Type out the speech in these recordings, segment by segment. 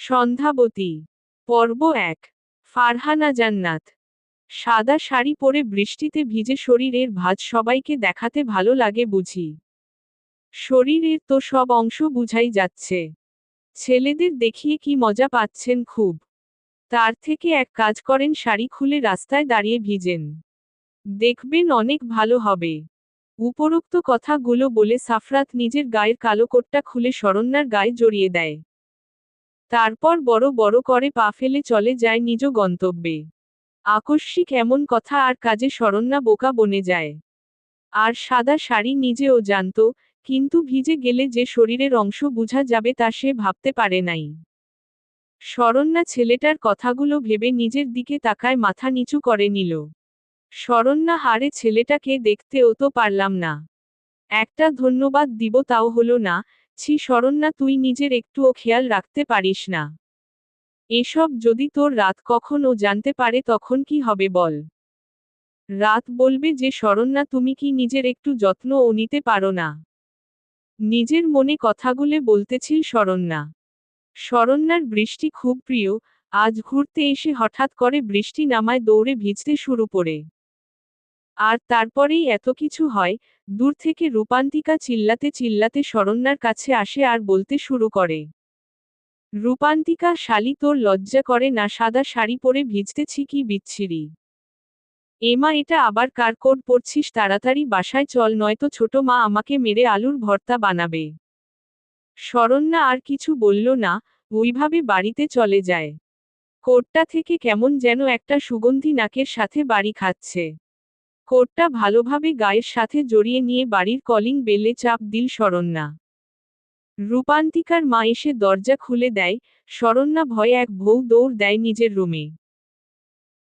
সন্ধ্যাবতী পর্ব ১। ফারহানা জান্নাত। সাদা শাড়ি পরে বৃষ্টিতে ভিজে শরীরের ভাঁজ সবাইকে দেখাতে ভালো লাগে বুঝি। শরীরের তো সব অংশ বুঝাই যাচ্ছে। ছেলেদের দেখিয়ে কি মজা পাচ্ছেন খুব। তার থেকে এক কাজ করেন, শাড়ি খুলে রাস্তায় দাঁড়িয়ে ভিজেন। দেখবেন অনেক ভালো হবে। উপরোক্ত কথাগুলো বলে সাফরাত নিজের গায়ের কালো কোটটা খুলে শরণ্যার গায়ে জড়িয়ে দেয়। তারপর বড় বড় করে পা ফেলে চলে যায় নিজ গন্তব্যে। আকস্মিক এমন কথা আর কাজে শরণ্যা বোকা বনে যায়। আর সাদা শাড়ি নিজেও জানত, কিন্তু ভিজে গেলে যে শরীরের অংশ বুঝা যাবে তা সে ভাবতে পারে নাই। শরণ্যা ছেলেটার কথাগুলো ভেবে নিজের দিকে তাকায়, মাথা নিচু করে নিল। শরণ্যা হারে ছেলেটাকে দেখতেও তো পারলাম না। একটা ধন্যবাদ দিব তাও হলো না। ছি শরণ্যা, তুই নিজের একটুও খেয়াল রাখতে পারিস না। এসব যদি তোর রাত কখনো জানতে পারে তখন কি হবে বল। রাত বলবে যে শরণ্যা, তুমি কি নিজের একটু যত্নও নিতে পারো না। নিজের মনে কথাগুলো বলতেছিল শরণ্যা। শরণ্যার বৃষ্টি খুব প্রিয়। আজ ঘুরতে এসে হঠাৎ করে বৃষ্টি নামায় দৌড়ে ভিজতে শুরু করে। আর তারপরেই এত কিছু হয়। দূর থেকে রূপান্তিকা চিল্লাতে চিল্লাতে শরণ্যার কাছে আসে আর বলতে শুরু করে, রূপান্তিকা শালি, তোর লজ্জা করে না? সাদা শাড়ি পরে ভিজতেছি কি বিচ্ছিরি। এমা, এটা আবার কার কোট পরছিস? তাড়াতাড়ি বাসায় চল, নয়তো ছোট মা আমাকে মেরে আলুর ভর্তা বানাবে। শরণ্যা আর কিছু বলল না, ওইভাবে বাড়িতে চলে যায়। কোটটা থেকে কেমন যেন একটা সুগন্ধি নাকের সাথে বাড়ি খাচ্ছে। কোটটা ভালোভাবে গায়ের সাথে জড়িয়ে নিয়ে বাড়ির কলিং বেলে চাপ দিল শরণ্যা। রূপান্তিকার মা এসে দরজা খুলে দেয়। শরণ্যা ভয়ে এক ভৌ দৌড় দেয় নিজের রুমে।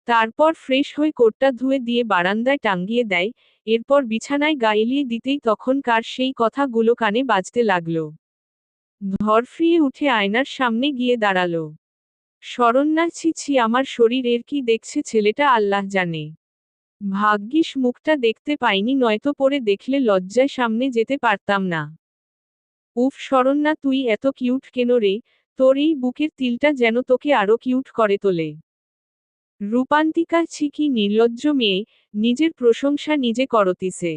তারপর ফ্রেশ হয়ে কোটটা ধুয়ে দিয়ে বারান্দায় টাঙ্গিয়ে দেয়। এরপর বিছানায় গা এলিয়ে দিতেই তখনকার সেই কথাগুলো কানে বাজতে লাগলো। ধরফরিয়ে উঠে আয়নার সামনে গিয়ে দাঁড়ালো শরণ্যা। ছি ছি, আমার শরীর এর কি দেখছে ছেলেটা আল্লাহ জানে। ভাগ্যিস মুখটা দেখতে পাইনি, নয়তো পরে দেখলে লজ্জায় সামনে যেতে পারতাম না। উফ শরণ্যা, তুই এত কিউট কেন রে? তোর এই বুকের তিলটা যেন তোকে আরো কিউট করে তোলে। রূপান্তিকা, ছি কি নির্লজ্জ মেয়ে, নিজের প্রশংসা নিজে করতিছে।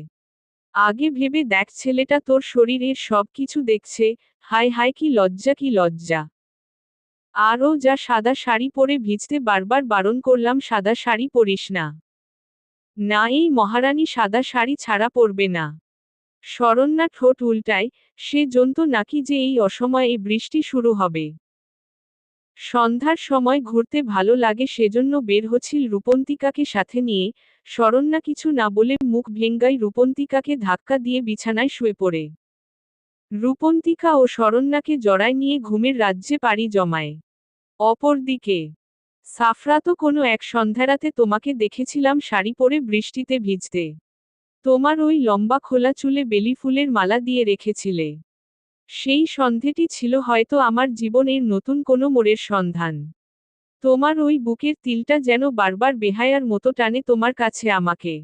আগে ভেবে দেখ, ছেলেটা তোর শরীরের সব কিছু দেখছে। হায় হায়, কি লজ্জা কি লজ্জা। আরও যা, সাদা শাড়ি পরে ভিজতে বারবার বারণ করলাম, সাদা শাড়ি পরিস না। না, এই মহারানী সাদা শাড়ি ছাড়া পরবে না। শরণ্যা ঠোঁট উল্টায়। সে জানত নাকি যে এই অসময়ে বৃষ্টি শুরু হবে। সন্ধ্যার সময় ঘুরতে ভালো লাগে, সেজন্য বের হচ্ছিল রূপন্তিকাকে সাথে নিয়ে। শরণ্যা কিছু না বলে মুখ ভেঙ্গাই রূপন্তিকাকে ধাক্কা দিয়ে বিছানায় শুয়ে পড়ে। রূপন্তিকা ও শরণ্যাকে জড়ায় নিয়ে ঘুমের রাজ্যে পাড়ি জমায়। অপরদিকে সাফরাতও কোনো এক সন্ধ্যারাতে তোমাকে দেখেছিলাম শাড়ি পরে বৃষ্টিতে ভিজতে। তোমার ওই লম্বা খোলা চুলে বেলি ফুলের মালা দিয়ে রেখেছিলে। সেই সন্ধেটি ছিল হয়তো আমার জীবনের নতুন কোনো মোড়ের সন্ধান। তোমার ওই বুকের তিলটা যেন বারবার বেহায়ার মতো টানে তোমার কাছে আমাকে।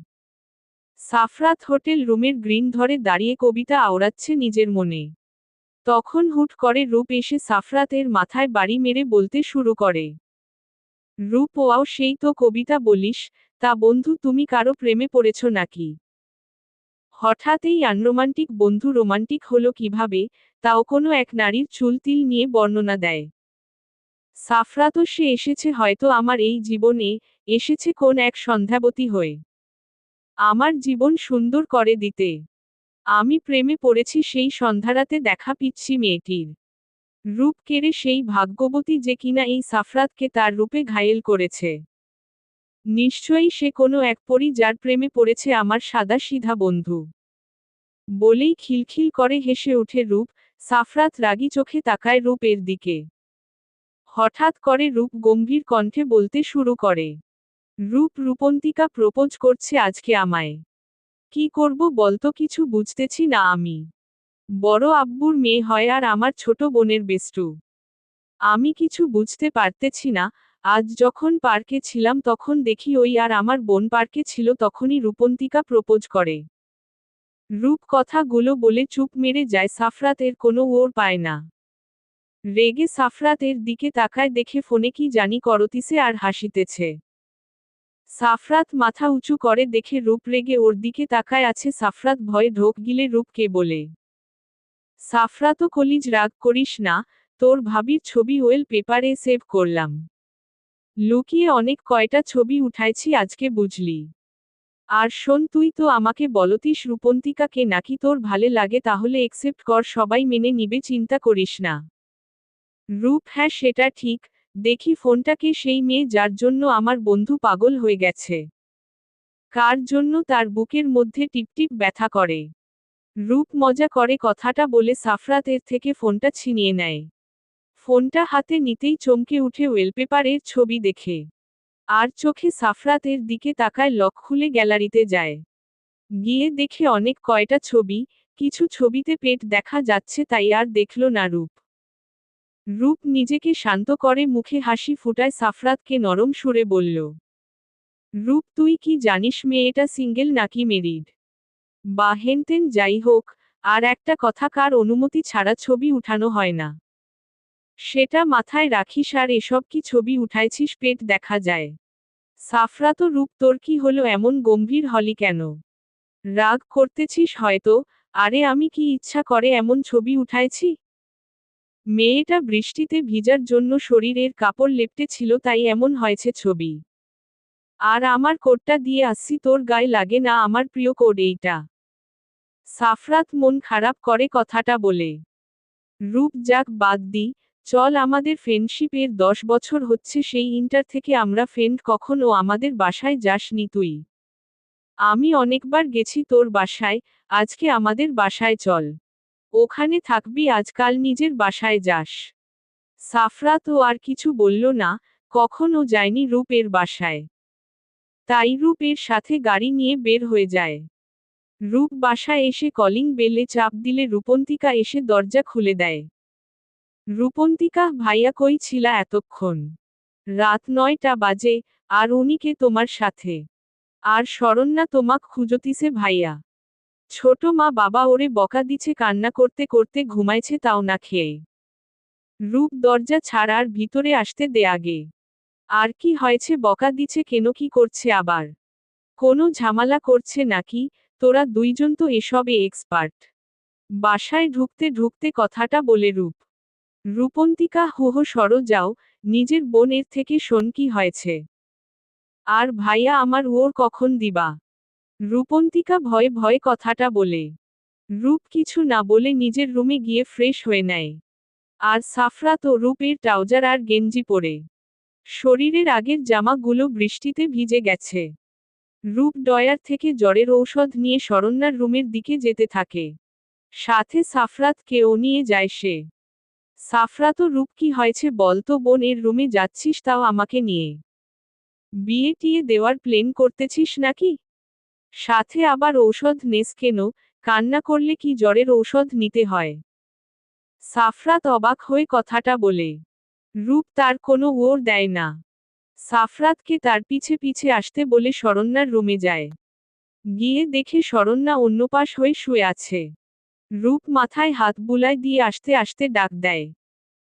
সাফরাত হোটেল রুমের গ্রিন ধরে দাঁড়িয়ে কবিতা আওড়াচ্ছে নিজের মনে। তখন হুট করে রূপ এসে সাফরাতের মাথায় বাড়ি মেরে বলতে শুরু করে, রূপ, ওয়াও, সেই তো কবিতা বলিস। তা বন্ধু, তুমি কারো প্রেমে পড়েছ নাকি? হঠাৎ এই আনরোমান্টিক বন্ধু রোমান্টিক হলো কিভাবে, তাও কোনো এক নারীর চুল তিল নিয়ে বর্ণনা দেয়। সাফরাতও সে এসেছে হয়তো আমার এই জীবনে, এসেছে কোন এক সন্ধ্যাবতী হয়ে আমার জীবন সুন্দর করে দিতে। আমি প্রেমে পড়েছি সেই সন্ধ্যারাতে দেখা পিচ্ছি মেয়েটির। রূপ কেড়ে সেই ভাগ্যবতী যে কিনা এই সাফরাতকে তার রূপে ঘায়েল করেছে। নিশ্চয়ই সে কোনো এক পরী যার প্রেমে পড়েছে আমার সাদা সিধা বন্ধু। বলেই খিলখিল করে হেসে ওঠে রূপ। সাফরাত রাগী চোখে তাকায় রূপের দিকে। হঠাৎ করে রূপ গম্ভীর কণ্ঠে বলতে শুরু করে, রূপ, রূপন্তিকা প্রপোজ করছে আজকে আমায়। কি করব বলতো, কিছু বুঝতেছি না আমি। বড় আব্বুর মেয়ে হয় আর আমার ছোট বোনের বেস্টু। আমি কিছু বুঝতে পারতেছি না। আজ যখন পার্কে ছিলাম তখন দেখি ওই আর আমার বোন পার্কে ছিল, তখনই রূপন্তিকা প্রপোজ করে। রূপ কথাগুলো বলে চুপ মেরে যায়। সাফরাত এর কোনো ওর পায় না। রেগে সাফরাতের দিকে তাকায়, দেখে ফোনে কি জানি করতিছে আর হাসিতেছে। সাফরাত মাথা উঁচু করে দেখে রূপ রেগে ওর দিকে তাকায় আছে। সাফরাত ভয়ে ঢোক গিলে রূপকে বলে, সাফরাতও কলিজ রাগ করিস না, তোর ভাবির ছবি ওয়েল পেপারে সেভ করলাম। লুকিয়ে অনেক কয়টা ছবি উঠাইছি আজকে, বুঝলি। আর শোন, তুই তো আমাকে বলতিস রূপন্তিকাকে নাকি তোর ভালে লাগে, তাহলে একসেপ্ট কর, সবাই মেনে নিবে, চিন্তা করিস না। রূপ: হ্যাঁ সেটা ঠিক, দেখি ফোনটাকে, সেই মেয়ে যার জন্য আমার বন্ধু পাগল হয়ে গেছে। কার জন্য? তার বুকের মধ্যে টিপটিপ ব্যথা করে। রূপ মজা করে কথাটা বলে সাফরাত এর থেকে ফোনটা ছিনিয়ে নেয়। ফোনটা হাতে নিতেই চমকে উঠে ওয়েলপেপারের ছবি দেখে। আর চোখে সাফরাতের দিকে তাকায়, লক খুলে গ্যালারিতে যায়। গিয়ে দেখে অনেক কয়টা ছবি, কিছু ছবিতে পেট দেখা যাচ্ছে, তাই আর দেখল না রূপ। রূপ নিজেকে শান্ত করে মুখে হাসি ফুটায়, সাফরাতকে নরম সুরে বলল, রূপ তুই কি জানিস মেয়েটা সিঙ্গেল নাকি মেরিড? বা হেনতেন যাই হোক, আর একটা কথা, কার অনুমতি ছাড়া ছবি উঠানো হয় না। সেটা মাথায় রাখিস। আর এসব কি ছবি উঠাইছিস পেট দেখা যায়? সাফরাত: রূপ তোর কি হলো, এমন গম্ভীর হলি কেন? রাগ করতেছিস হয়তো। আরে আমি কি ইচ্ছা করে এমন ছবি উঠাইছি? মেয়েটা বৃষ্টিতে ভিজার জন্য শরীরের কাপড় লেপটে ছিল, তাই এমন হয়েছে ছবি। আর আমার কোটটা দিয়ে আসছি, তোর গায়ে লাগে না আমার প্রিয় কোড এইটা? সাফরাত মন খারাপ করে কথাটা বলে। রূপ: যাক বাদ দি, চল, আমাদের ফ্রেন্ডশিপের 10 বছর হচ্ছে, সেই ইন্টার থেকে আমরা ফ্রেন্ড, কখনো আমাদের বাসায় যাসনি তুই? আমি অনেকবার গেছি তোর বাসায়, আজকে আমাদের বাসায় চল। ওখানে থাকবি আজকাল, নিজের বাসায় যাস। সাফরাত ও আর কিছু বলল না, কখনো যায়নি রূপের বাসায়। তাই রূপের সাথে গাড়ি নিয়ে বের হয়ে যায়। রূপ বাসায় এসে কলিং বেলে চাপ দিলে রূপন্তিকা এসে দরজা খুলে দেয়। রূপন্তিকা: ভাইয়া কই ছিলা এতক্ষণ? রাত 9টা বাজে, আর উনি কে তোমার সাথে? আর শরণ্যা তোমাক খুঁজতিছে ভাইয়া। ছোট মা বাবা ওরে বকা দিছে, কান্না করতে করতে ঘুমাইছে, তাও না খেয়ে। রূপ: দরজা ছাড় আর ভিতরে আসতে দে আগে। আর কি হয়েছে, বকা দিছে কেন, কি করছে আবার? কোনো ঝামেলা করছে নাকি? তোরা দুইজন তো এসবে এক্সপার্ট। বাসায় ঢুকতে ঢুকতে কথাটা বলে রূপ। রূপন্তিকা: হো সরো যাও, নিজের বোনের থেকে শোন কি হয়েছে। আর ভাইয়া আমার ওর কখন দিবা? রূপন্তিকা ভয়ে ভয়ে কথাটা বলে। রূপ কিছু না বলে নিজের রুমে গিয়ে ফ্রেশ হয়ে নেয়। আর সাফরাত ও রূপের ট্রাউজার আর গেঞ্জি পরে। শরীরের আগের জামাগুলো বৃষ্টিতে ভিজে গেছে। রূপ ডয়ার থেকে জ্বরের ঔষধ নিয়ে শরণ্যার রুমের দিকে যেতে থাকে। সাথে সাফরাতকেও নিয়ে যায় সে। সাফরাত: রূপ কি হয়েছে বল তো বোন, এর রুমে যাচ্ছিস তাও আমাকে নিয়ে? বিয়ে টিয়ে দেওয়ার প্লেন করতেছিস নাকি? সাথে আবার ঔষধ নেস কেন? কান্না করলে কি জ্বরের ঔষধ নিতে হয়? সাফরাত অবাক হয়ে কথাটা বলে। রূপ তার কোনো ওর দেয় না। সাফরাতকে তার পিছে পিছে আসতে বলে শরণ্যার রুমে যায়। গিয়ে দেখে শরণ্যা অন্যপাশ হয়ে শুয়ে আছে। রূপ মাথায় হাত বুলায় দিয়ে আসতে আসতে ডাক দেয়।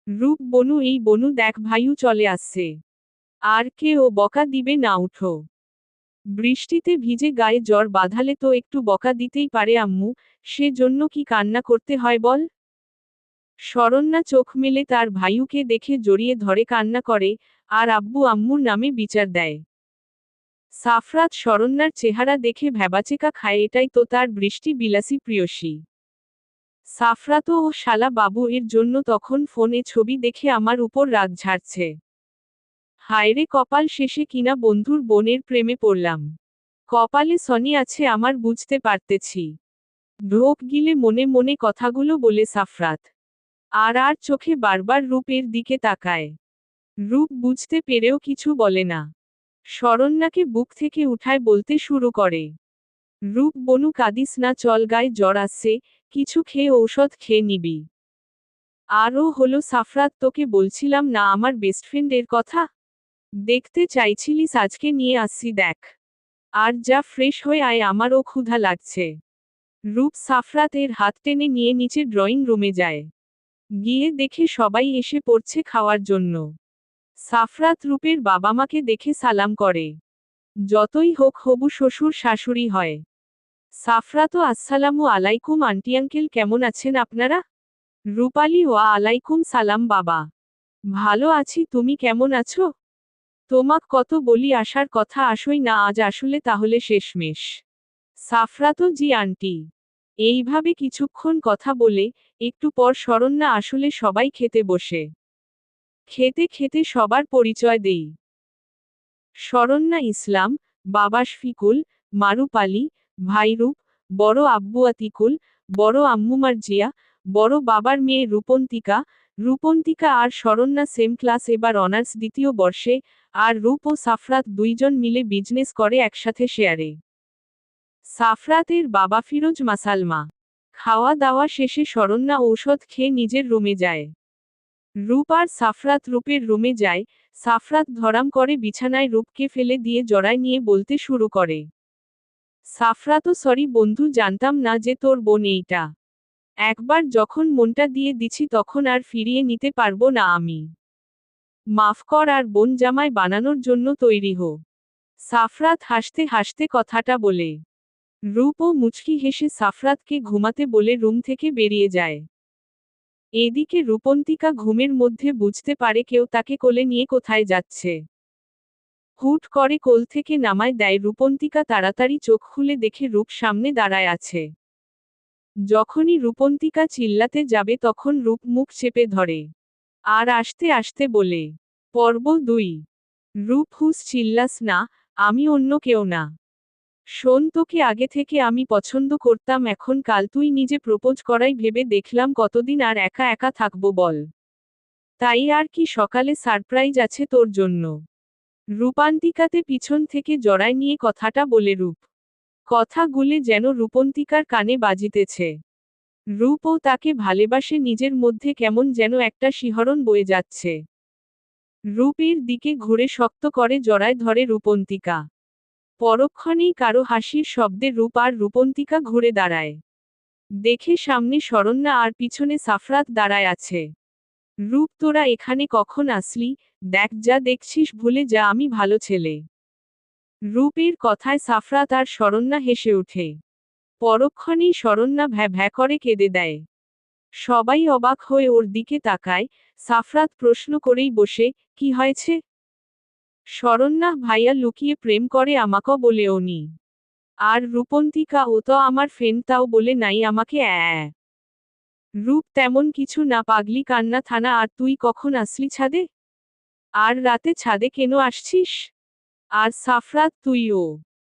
রূপ: বনু, এই বনু দেখ ভাইউ চলে আসছে। আর কে ও বকা দিবে না, উঠো। বৃষ্টিতে ভিজে গায়ে জ্বর বাঁধালে তো একটু বকা দিতেই পারে আম্মু, সে জন্য কি কান্না করতে হয় বল? শরণ্যা চোখ মেলে তার ভাইউকে দেখে জড়িয়ে ধরে কান্না করে, আর আব্বু আম্মুর নামে বিচার দেয়। সাফরাত শরণ্যার চেহারা দেখে ভ্যাবাচেকা খায়, এটাই তো তার বৃষ্টি বিলাসী প্রিয়সী। সাফরাত ও শালা বাবু এর জন্য তখন ফোনে ছবি দেখে আমার উপর রাগ ঝাড়ছে। হায়রে কপাল, শেষে কিনা বন্ধুর বোনের প্রেমে পড়লাম। কপালে শনি আছে আমার, বুঝতে পারতেছি। ঢোক গিলে মনে মনে কথাগুলো বলে সাফরাত। আর চোখে বারবার রূপের দিকে তাকায়। রূপ বুঝতে পেরেও কিছু বলে না। শরণ্যাকে বুক থেকে উঠায় বলতে শুরু করে। রূপ: বনু কাঁদিস না, চল, গায়ে জ্বর আসছে, কিছু খেয়ে ঔষধ খেয়ে নিবি। আরও হলো সাফরাত, তোকে বলছিলাম না আমার বেস্টফ্রেন্ডের কথা? দেখতে চাইছিলিস, আজকে নিয়ে আসছি দেখ। আর যা, ফ্রেশ হয়ে আয়, আমারও ক্ষুধা লাগছে। রূপ সাফরাতের হাত টেনে নিয়ে নিচে ড্রয়িং রুমে যায়। গিয়ে দেখে সবাই এসে পড়ছে খাওয়ার জন্য। সাফরাত রূপের বাবা মাকে দেখে সালাম করে। যতই হোক হবু শ্বশুর শাশুড়ি হয়। সাফরাতও আসসালামু আলাইকুম আন্টি আঙ্কেল কেমন আছেন আপনারা? রূপালী ওয়া আলাইকুম সালাম বাবা। ভালো আছি তুমি কেমন আছো? তোমাক কত বলি আসার কথা আসই না আজ আসলে তাহলে শেষমেশ। সাফরাতও জি আন্টি। এইভাবে কিছুক্ষণ কথা বলে, একটু পর শরণ্যা আসলে সবাই খেতে বসে। খেতে খেতে সবার পরিচয় দেই। শরণ্যা ইসলাম, বাবা শফিকুল, মারুপ আলী, ভাইরূপ, বড় আব্বু আতিকুল, বড় আম্মু মার্জিয়া, বড় বাবার মেয়ে রূপন্তিকা, রূপন্তিকা আর শরণ্যা সেম ক্লাস এবার অনার্স দ্বিতীয় বর্ষে, আর রূপ ও সাফরাত দুইজন মিলে বিজনেস করে একসাথে শেয়ারে। সাফরাতের বাবা ফিরোজ মাসালমা। খাওয়া দাওয়া শেষে শরণ্যা ঔষধ খেয়ে নিজের রুমে যায়। রূপ আর সাফরাত রূপের রুমে যায়, সাফরাত ধরাম করে বিছানায় রূপকে ফেলে দিয়ে জড়ায় নিয়ে বলতে শুরু করে। সাফরাতও সরি বন্ধু জানতাম না যে তোর বোন এইটা। একবার যখন মনটা দিয়ে দিছি তখন আর ফিরিয়ে নিতে পারবো না আমি। মাফ কর আর বোন জামাই বানানোর জন্য তৈরি হো। সাফরাত হাসতে হাসতে কথাটা বলে। রূপও মুচকি হেসে সাফরাতকে ঘুমাতে বলে রুম থেকে বেরিয়ে যায়। এদিকে রূপন্তিকা ঘুমের মধ্যে বুঝতে পারে কেউ তাকে কোলে নিয়ে কোথায় যাচ্ছে। হুট করে কোল থেকে নামায় দেয় রূপন্তিকা তাড়াতাড়ি চোখ খুলে দেখে রূপ সামনে দাঁড়ায় আছে। যখনই রূপন্তিকা চিল্লাতে যাবে তখন রূপ মুখ চেপে ধরে। আর আস্তে আস্তে বলে। পর্ব 2। রূপ হুস চিল্লাস না, আমি অন্য কেউ না। শোন তোকে আগে থেকে আমি পছন্দ করতাম এখন কাল তুই নিজে প্রপোজ করাই ভেবে দেখলাম কতদিন আর একা একা থাকবো বল। তাই আর কি সকালে সারপ্রাইজ আছে তোর জন্য। রূপান্তিকাতে পিছন থেকে জড়ায় নিয়ে কথাটা বলে রূপ। কথাগুলি যেন রূপন্তিকার কানে বাজিতেছে। রূপও তাকে ভালোবাসে নিজের মধ্যে কেমন যেন একটা শিহরণ বয়ে যাচ্ছে। রূপের দিকে ঘুরে শক্ত করে জড়ায় ধরে রূপন্তিকা। পরক্ষণেই কারো হাসির শব্দে রূপ আর রূপন্তিকা ঘুরে দাঁড়ায়। দেখে সামনে শরণ্যা আর পিছনে সাফরাত দাঁড়ায় আছে। রূপ তোরা এখানে কখন আসলি, দেখ যা দেখছিস ভুলে যা আমি ভালো ছেলে। রূপের কথায় সাফরাত আর শরণ্যা হেসে ওঠে। পরক্ষণেই শরণ্যা ভ্যা ভ্যা করে কেঁদে দেয়। সবাই অবাক হয়ে ওর দিকে তাকায়, সাফরাত প্রশ্ন করেই বসে, কি হয়েছে? শরণ্যা ভাইয়া লুকিয়ে প্রেম করে আমাকে বলে উনি। আর রূপন্তিকা ও তো আমার ফ্রেন্ড তাও বলে নাই আমাকে রূপ তেমন কিছু না পাগলি কান্না থানা আর তুই কখন আসলি ছাদে? আর রাতে ছাদে কেন আসছিস? আর সাফরাত তুইও?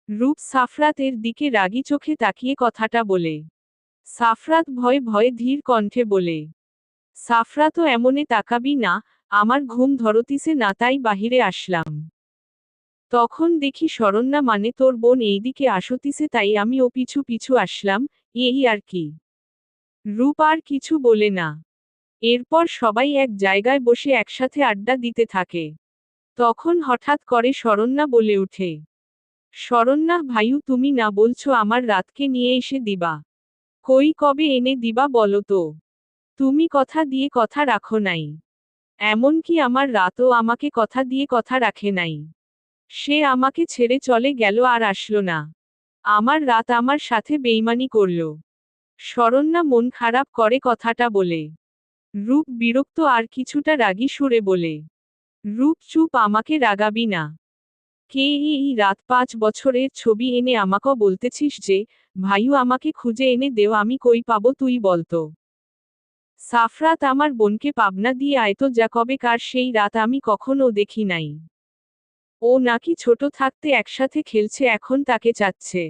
রূপ সাফরাতের দিকে রাগী চোখে তাকিয়ে কথাটা বলে। সাফরাত ভয়ে ভয়ে ধীর কণ্ঠে বলে। সাফরাতও এমনে তাকাবি না, আমার ঘুম ধরতিছে না তাই বাহিরে আসলাম। তখন দেখি শরণ্যা মানে তোর বোন এইদিকে আসতিছে তাই আমি ও পিছু পিছু আসলাম, এই আর কি। রূপ আর কিছু বলে না। এরপর সবাই এক জায়গায় বসে একসাথে আড্ডা দিতে থাকে। তখন হঠাৎ করে শরণ্যা বলে উঠে। শরণ্যা ভাইউ তুমি না বলছো আমার রাতকে নিয়ে এসে দিবা। কই কবে এনে দিবা বলো তো? তুমি কথা দিয়ে কথা রাখো নাই। এমনকি আমার রাতও আমাকে কথা দিয়ে কথা রাখে নাই। সে আমাকে ছেড়ে চলে গেল আর আসলো না। আমার রাত আমার সাথে বেইমানি করল। শরণ্যা মন খারাপ করে কথাটা বলে। রূপ বিরক্ত আর কিছুটা রাগী সুরে বলে। রূপ চুপ আমাকে রাগাবি না। কে এই রাত 5 বছরের ছবি এনে আমাকে বলতেছিস যে, ভাইউ আমাকে খুঁজে এনে দেও আমি কই পাবো তুই বলতো। সাফরাত আমার বোনকে পাবনা দিয়ে আয়তো যা কবে কার সেই রাত আমি কখনো দেখি নাই। ও নাকি ছোট থাকতে একসাথে খেলছে এখন তাকে চাচ্ছে।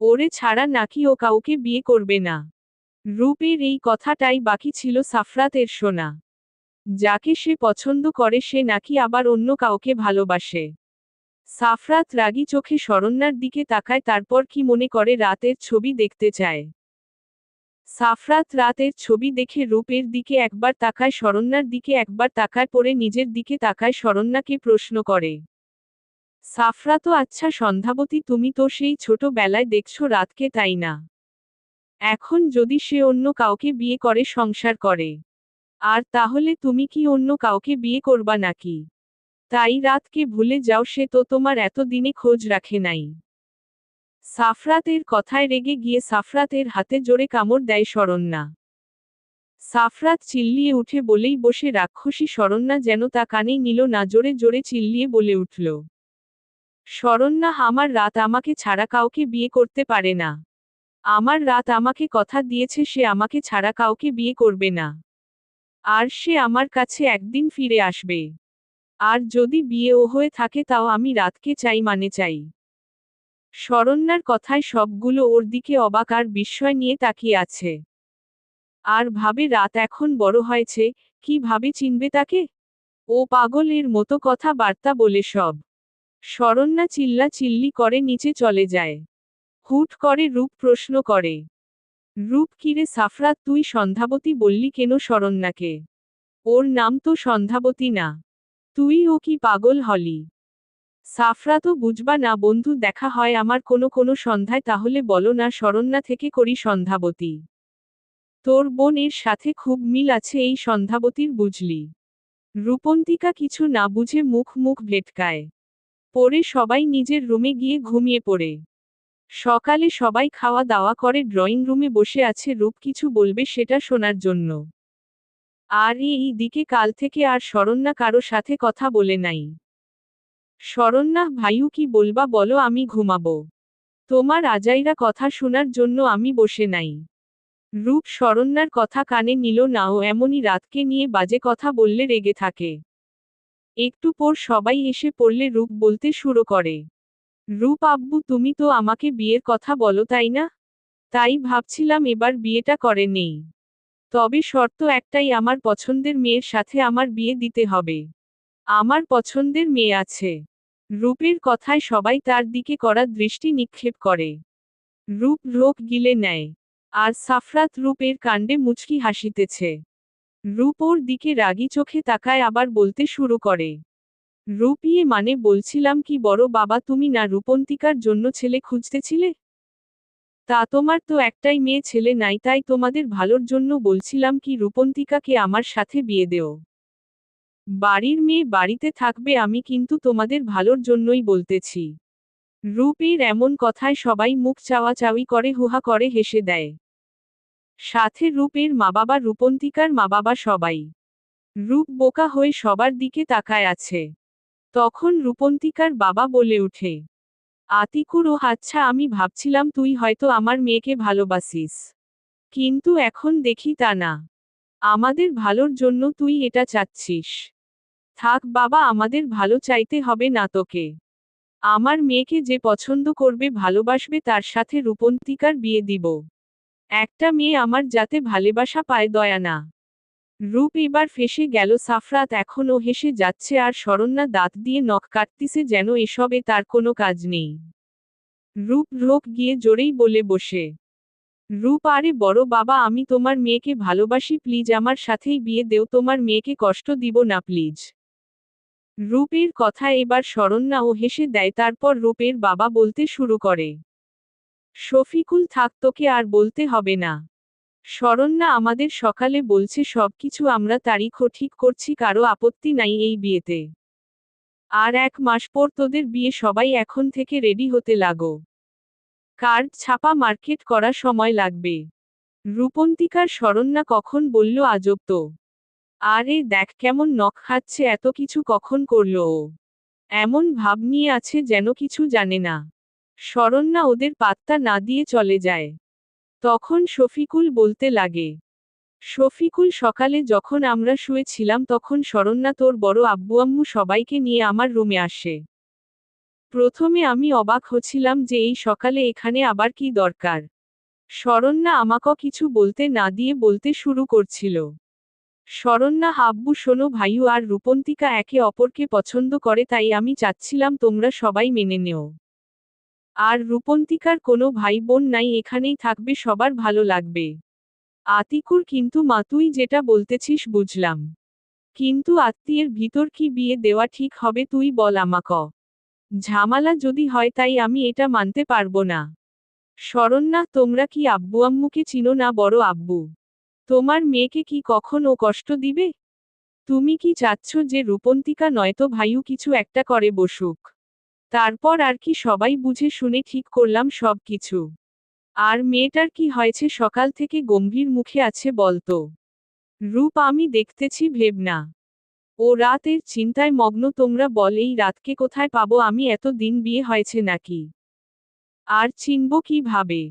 ওরে ছাড়া নাকি ও কাউকে বিয়ে করবে না। রূপের এই কথাটাই বাকি ছিল সাফরাতের শোনা। যাকে সে পছন্দ করে সে নাকি আবার অন্য কাউকে ভালোবাসে। সাফরাত রাগী চোখে শরণ্যার দিকে তাকায় তারপর কি মনে করে রাতের ছবি দেখতে চায়। সাফরাত রাতের ছবি দেখে রূপের দিকে একবার তাকায় শরণ্যার দিকে একবার তাকায় পরে নিজের দিকে তাকায় শরণ্যাকে প্রশ্ন করে। সাফরাতও আচ্ছা সন্ধ্যাবতী তুমি তো সেই ছোট বেলায় দেখছো রাতকে তাই না? এখন যদি সে অন্য কাউকে বিয়ে করে সংসার করে আর তাহলে তুমি কি অন্য কাউকে বিয়ে করবা নাকি? তাই রাতকে ভুলে যাও, সে তো তোমার এতদিনে খোঁজ রাখে নাই। সাফরাতের কথায় রেগে গিয়ে সাফরাতের হাতে জোরে কামড় দেয় শরণ্যা। সাফরাত চিল্লিয়ে উঠে বলেই বসে রাক্ষসী শরণ্যা যেন তা কানেই নিল না, জোরে জোরে চিল্লিয়ে বলে উঠল, শরণ্যা, আমার রাত আমাকে ছাড়া কাউকে বিয়ে করতে পারে না। আমার রাত আমাকে কথা দিয়েছে সে আমাকে ছাড়া কাউকে বিয়ে করবে না। আর সে আমার কাছে একদিন ফিরে আসবে। আর যদি বিয়েও হয়ে থাকে তাও আমি রাতকে চাই, মানে চাই। শরণ্যার কথায় সবগুলো ওর দিকে অবাক আর বিস্ময় নিয়ে তাকিয়ে আছে। আর ভাবে রাত এখন বড় হয়েছে, কিভাবে চিনবে তাকে? ও পাগলের মতো কথা বার্তা বলে সব। শরণ্যা চিল্লা চিল্লি করে নিচে চলে যায়। হুট করে রূপ প্রশ্ন করে, রূপ, কিরে সাফরাত, তুই সন্ধ্যাবতী বললি কেন শরণ্যাকে? ওর নাম তো সন্ধ্যাবতী না। তুই ও কি পাগল হলি? সাফরাতও বুঝবা না বন্ধু, দেখা হয় আমার কোনো কোনো সন্ধ্যায়, তাহলে বলো না শরণ্যা থেকে করি সন্ধ্যাবতী। তোর বোনের সাথে খুব মিল আছে এই সন্ধ্যাবতীর, বুঝলি? রূপন্তিকা কিছু না বুঝে মুখ মুখ ভেটকায়। পরে সবাই নিজের রুমে গিয়ে ঘুমিয়ে পড়ে। সকালে সবাই খাওয়া দাওয়া করে ড্রয়িং রুমে বসে আছে রূপ কিছু বলবে সেটা শোনার জন্য। আর এই দিকে কাল থেকে আর শরণ্যা কারো সাথে কথা বলে নাই। শরণ্যা, ভাইউ কি বলবা বলো, আমি ঘুমাবো। তোমার আজাইরা কথা শোনার জন্য আমি বসে নাই। রূপ শরণ্যার কথা কানে নিল না, ও এমনই রাতকে নিয়ে বাজে কথা বললে রেগে থাকে। একটু পর সবাই এসে পড়লে রূপ বলতে শুরু করে, রূপ আব্বু, তুমি তো আমাকে বিয়ের কথা বলো তাই না? তাই ভাবছিলাম এবার বিয়েটা করে নেই। তবে শর্ত একটাই, আমার পছন্দের মেয়ের সাথে আমার বিয়ে দিতে হবে। আমার পছন্দের মেয়ে আছে। রূপের কথায় সবাই তার দিকে কড়া দৃষ্টি নিক্ষেপ করে। রূপ রোখ গিলে নেয়। আর সাফরাত রূপের কাণ্ডে মুচকি হাসিতেছে। রূপ ওর দিকে রাগী চোখে তাকায়, আবার বলতে শুরু করে, রূপ, ইয়ে মানে বলছিলাম কি বড় বাবা, তুমি না রূপন্তিকার জন্য ছেলে খুঁজতেছিলে? তা তোমার তো একটাই মেয়ে ছেলে নাই, তাই তোমাদের ভালোর জন্য বলছিলাম কি রূপন্তিকাকে আমার সাথে বিয়ে দেও। বাড়ির মেয়ে বাড়িতে থাকবে, আমি কিন্তু তোমাদের ভালোর জন্যই বলতেছি। রূপের এমন কথায় সবাই মুখ চাওয়াচাওয়ি করে, হুহা করে হেসে দেয়। সাথে রূপের মা বাবা, রূপন্তিকার মা বাবা সবাই। রূপ বোকা হয়ে সবার দিকে তাকায় আছে। তখন রূপন্তিকার বাবা বলে উঠে, আতিকুর, ও আচ্ছা, আমি ভাবছিলাম তুই হয়তো আমার মেয়েকে ভালোবাসিস। কিন্তু এখন দেখি তা না। আমাদের ভালোর জন্য তুই এটা চাচ্ছিস। থাক বাবা, আমাদের ভালো চাইতে হবে না তোকে। আমার মেয়েকে যে পছন্দ করবে, ভালোবাসবে, তার সাথে রূপন্তিকার বিয়ে দিব। একটা মেয়ে আমার যাতে ভালোবাসা পায়, দয়া না। রূপ এবার ফেঁসে গেল। সাফরাত এখনও হেসে যাচ্ছে আর শরণ্যা দাঁত দিয়ে নখ কাটতিছে, যেন এসবে তার কোনো কাজ নেই। রূপ রোখ গিয়ে জোরেই বলে বসে, রূপ, আরে বড় বাবা, আমি তোমার মেয়েকে ভালোবাসি, প্লিজ আমার সাথেই বিয়ে দেও, তোমার মেয়েকে কষ্ট দিব না প্লিজ। রূপের কথা এবার শরণ্যাও হেসে দেয়। তারপর রূপের বাবা বলতে শুরু করে, শফিকুল, থাক, তোকে আর বলতে হবে না। শরণ্যা আমাদের সকালে বলছে সবকিছু আমরা তারিখও ঠিক করছি, কারো আপত্তি নাই এই বিয়েতে। আর 1 মাস পর তোদের বিয়ে, সবাই এখন থেকে রেডি হতে লাগো। কার্ড ছাপা মার্কেট করা সময় লাগবে। রূপন্তিকার শরণ্যা কখন বলল, আজব তো। আরে দেখ কেমন নখ খাচ্ছে, এত কিছু কখন করলো ও? এমন ভাব নিয়ে আছে যেন কিছু জানে না। শরণ্যা ওদের পাত্তা না দিয়ে চলে যায়। তখন শফিকুল বলতে লাগে, শফিকুল, সকালে যখন আমরা শুয়েছিলাম তখন শরণ্যা তোর বড় আব্বু আম্মু সবাইকে নিয়ে আমার রুমে আসে। প্রথমে আমি অবাক হচ্ছিলাম যে এই সকালে এখানে আবার কি দরকার। শরণ্যা আমাকে কিছু বলতে না দিয়ে বলতে শুরু করছিল, শরণ্যা, আব্বু শোনো, ভাইউ আর রূপন্তিকা একে অপরকে পছন্দ করে, তাই আমি চাচ্ছিলাম তোমরা সবাই মেনে নেও। আর রূপন্তিকার কোনো ভাই বোন নাই, এখানেই থাকবে, সবার ভালো লাগবে। আতিকুর, কিন্তু মা, তুই যেটা বলতেছিস বুঝলাম। কিন্তু আত্মীয়ের ভিতর কি বিয়ে দেওয়া ঠিক হবে, তুই বল আমাক। ঝামেলা যদি হয়, তাই আমি এটা মানতে পারবো না। শরণ্যা, তোমরা কি আব্বু আম্মুকে চিনো না, বড় আব্বু? তোমার মেয়েকে কি কখনো কষ্ট দিবে? তুমি কি চাচ্ছ যে রূপন্তিকা নয়তো ভাইও কিছু একটা করে বসুক? তারপর আর কি সবাই বুঝে শুনে ঠিক করলাম সব কিছু। আর মেয়েটার কি হয়েছে সকাল থেকে গম্ভীর মুখে আছে বলতো? রূপ আমি দেখতেছি ভেবনা। ও রাতের চিন্তায় মগ্ন তোমরা বল এই রাতকে কোথায় পাবো আমি এত দিন বিয়ে হয়েছে নাকি? আর চিনব কিভাবে?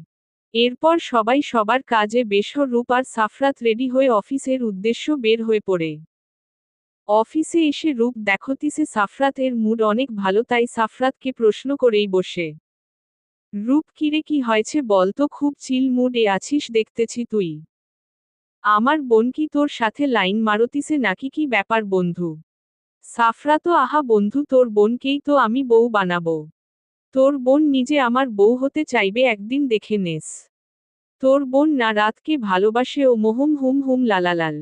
এরপর সবাই সবার কাজে বেসর রূপ আর সাফরাত রেডি হয়ে অফিসের উদ্দেশ্য বের হয়ে পড়ে। অফিসে এসে রূপ দেখতিছে সাফরাতের মুড অনেক ভালো তাই সাফরাতকে প্রশ্ন করেই বসে। রূপ কিরে কি হয়েছে বলতো খুব চিল মুড এ আছিস দেখতেছি তুই। আমার বোন কি তোর সাথে লাইন মারতিছে নাকি কি ব্যাপার বন্ধু? সাফরাতো আহা বন্ধু তোর বোনকেই তো আমি বউ বানাবো। তোর বোন নিজে আমার বউ হতে চাইবে একদিন দেখে নেস। তোর বোন না রাতকে ভালোবাসে ও মোহুম হুম হুম লালালাল।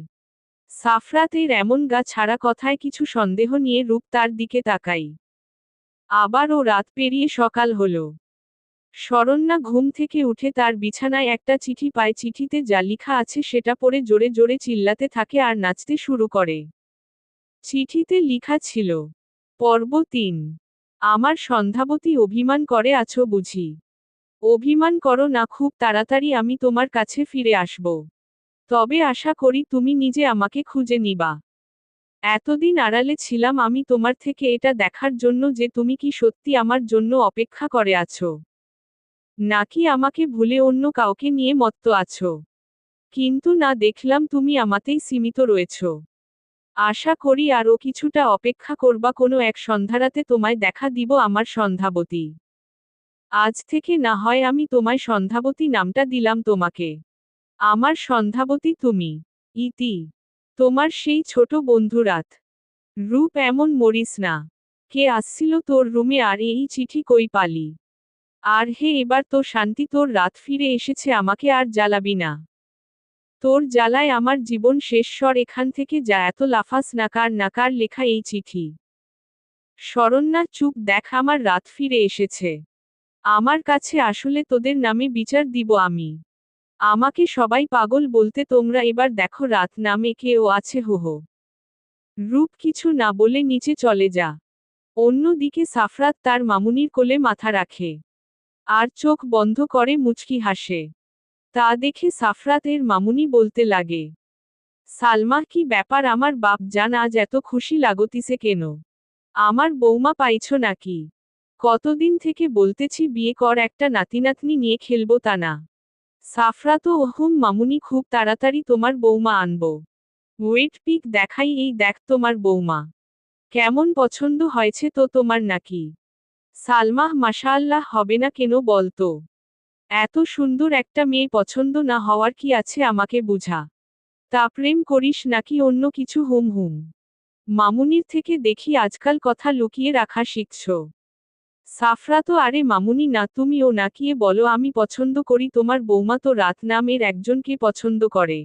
সাফরাতের এমন গা ছাড়া কথায় কিছু সন্দেহ নিয়ে রূপ তার দিকে তাকাই। আবার ও রাত পেরিয়ে সকাল হলো। শরণ্যা ঘুম থেকে উঠে তার বিছানায় একটা চিঠি পায় চিঠিতে যা লিখা আছে সেটা পড়ে জোরে জোরে চিল্লাতে থাকে আর নাচতে শুরু করে। চিঠিতে লিখা ছিল, পর্ব ৩। আমার সন্ধ্যাবতী অভিমান করে আছো বুঝি? অভিমান করো না খুব তাড়াতাড়ি আমি তোমার কাছে ফিরে আসব। তবে আশা করি তুমি নিজে আমাকে খুঁজে নিবা। এতদিন আড়ালে ছিলাম আমি তোমার থেকে এটা দেখার জন্য যে তুমি কি সত্যি আমার জন্য অপেক্ষা করে আছো, নাকি আমাকে ভুলে অন্য কাউকে নিয়ে মত্ত আছো। কিন্তু না দেখলাম তুমি আমাতেই সীমিত রয়েছো। আশা করি আরও কিছুটা অপেক্ষা করবা কোনো এক সন্ধ্যারাতে তোমায় দেখা দিব আমার সন্ধ্যাবতী। আজ থেকে না হয় আমি তোমায় সন্ধ্যাবতী নামটা দিলাম তোমাকে। আমার সন্ধ্যাবতী তুমি। ইতি। তোমার সেই ছোট বন্ধু রাত। রূপ এমন মরিস না। কে আসছিল তোর রুমে আর এই চিঠি কই পালি? আর হে এবার তো শান্তি তোর রাত ফিরে এসেছে আমাকে আর জ্বালাবি না। তোর জ্বালায় আমার জীবন শেষ সর এখান থেকে যা এত লাফাস নাকার নাকার লেখা এই চিঠি। শরণ্যা চুপ দেখ আমার রাত ফিরে এসেছে। আমার কাছে আসলে তোদের নামে বিচার দিব আমি। আমাকে সবাই পাগল বলতে তোমরা এবার দেখো রাত নামে কেউ আছে হুহো। রূপ কিছু না বলে নিচে চলে যা। অন্যদিকে সাফরাত তার মামুনির কোলে মাথা রাখে। আর চোখ বন্ধ করে মুচকি হাসে। তা দেখে সাফরাতের মামুনি বলতে লাগে, সালমা কি ব্যাপার আমার বাপ জান আজ এত খুশি লাগতিছে কেন? আমার বৌমা পাইছ নাকি? কতদিন থেকে বলতেছি বিয়ে কর একটা নাতিনাতনি নিয়ে খেলবো তা না। সাফরাত ওহুম মামুনি খুব তাড়াতাড়ি তোমার বৌমা আনবো। ওয়েট পিক দেখাই এই দেখ তোমার বৌমা। কেমন পছন্দ হয়েছে তো তোমার নাকি? সালমাহ মাশাআল্লাহ হবে না কেন বলতো? এত সুন্দর একটা মেয়ে পছন্দ না হওয়ার কি আছে আমাকে বুঝা। তা প্রেম করিস নাকি অন্য কিছু হুম হুম? মামুনির থেকে দেখি আজকাল কথা লুকিয়ে রাখা শিখছ। সাফরাত আরে মামুনি না তুমি ও নাকিয়ে বলো আমি পছন্দ করি তোমার বৌমা তো রাত নামের একজনকে পছন্দ করে।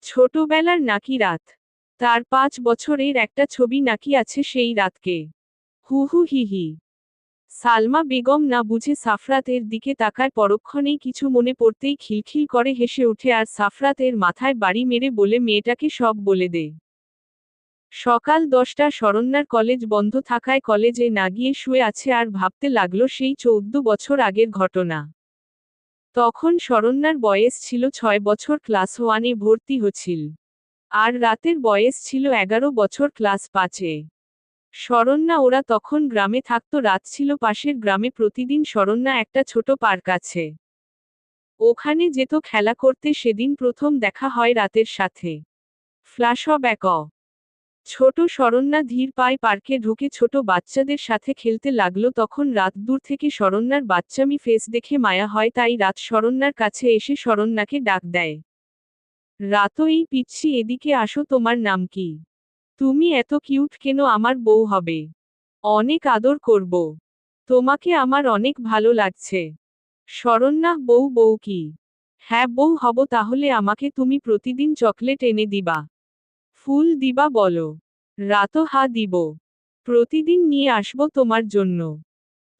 ছোটবেলার নাকি রাত? তার 5 বছরের একটা ছবি নাকি আছে সেই রাতকে। হু হু হি হি। সালমা বেগম না বুঝে সাফরাতের দিকে তাকায় পরক্ষণেই কিছু মনে পড়তেই খিলখিল করে হেসে ওঠে আর সাফরাতের মাথায় বাড়ি মেরে বলে মেয়েটাকে সব বলে দে। সকাল 10টা শরণ্যার কলেজ বন্ধ থাকায় কলেজে না গিয়ে শুয়ে আছে আর ভাবতে লাগলো সেই 14 বছর আগের ঘটনা। তখন শরণ্যার বয়স ছিল 6 বছর ক্লাস 1-এ ভর্তি হচ্ছিল। আর রাতের বয়স ছিল 11 বছর ক্লাস 5-এ। শরণ্যা ওরা তখন গ্রামে থাকতো রাত ছিল পাশের গ্রামে প্রতিদিন শরণ্যা একটা ছোট পার্ক আছে। ওখানে যেত খেলা করতে সেদিন প্রথম দেখা হয় রাতের সাথে। ফ্ল্যাশব্যাক। ছোট শরণ্যা ধীর পায়ে পার্কে ঢুকে ছোট বাচ্চাদের সাথে খেলতে লাগলো তখন রাত দূর থেকে শরণ্যার বাচ্চামি ফেস দেখে মায়া হয় তাই রাত শরণ্যার কাছে এসে শরণ্যাকে ডাক দেয়। রাতও এই পিচ্ছি এদিকে আসো তোমার নাম কি? তুমি এত কিউট কেন আমার বউ হবে? অনেক আদর করব। তোমাকে আমার অনেক ভালো লাগছে। শরণ্যা বউ বউ কি? হ্যাঁ বউ হব তাহলে আমাকে তুমি প্রতিদিন চকলেট এনে দিবা? ফুল দিবা বলো? রাতও হা দিব। প্রতিদিন নিয়ে আসবো তোমার জন্য।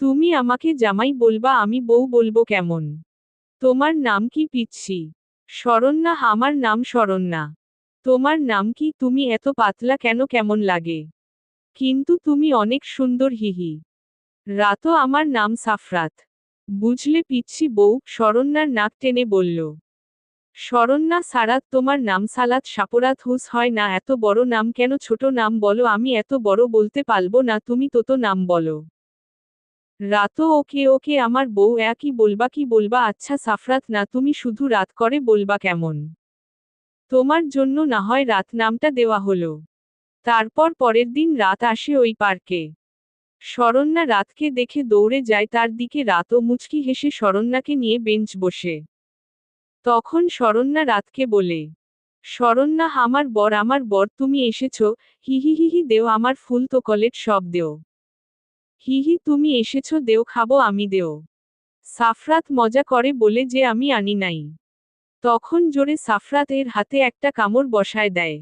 তুমি আমাকে জামাই বলবা আমি বউ বলবো কেমন? তোমার নাম কি পিচ্ছি? শরণ্যা, আমার নাম শরণ্যা। তোমার নাম কি? তুমি এত পাতলা কেন, কেমন লাগে? কিন্তু তুমি অনেক সুন্দর, হিহি। রাতো, আমার নাম সাফরাত। বুঝলে পিচ্ছি বউ, শরণ্যার নাক টেনে বলল। শরণ্যা, সারাত, তোমার নাম সালাত সাপরাত হুস হয় না, এত বড় নাম কেন? ছোট নাম বলো। আমি এত বড় বলতে পারবো না, তুমি তো নাম বলো। রাতো, ওকে ওকে আমার বউ, কি বলবা কি বলবা? আচ্ছা সাফরাত না, তুমি শুধু রাত করে বলবা কেমন? তোমার জন্য না হয় রাত নামটা দেওয়া হলো। তারপর পরের দিন রাত আসে ওই পার্কে। শরণ্যা রাতকে দেখে দৌড়ে যায় তার দিকে। রাতও মুচকি হেসে শরণ্যাকে নিয়ে বেঞ্চ বসে। তখন শরণ্যা রাতকে বলে, শরণ্যা, আমার বর তুমি এসেছ। হিহি হিহি, দেও আমার ফুল তো কলেট সব দেও। হিহি, তুমি এসেছ, দেও খাবো আমি, দেও। সাফরাত মজা করে বলে যে আমি আনি নাই। তখন জোরে সাফরাত এর হাতে একটা কামড় বসায় দেয়।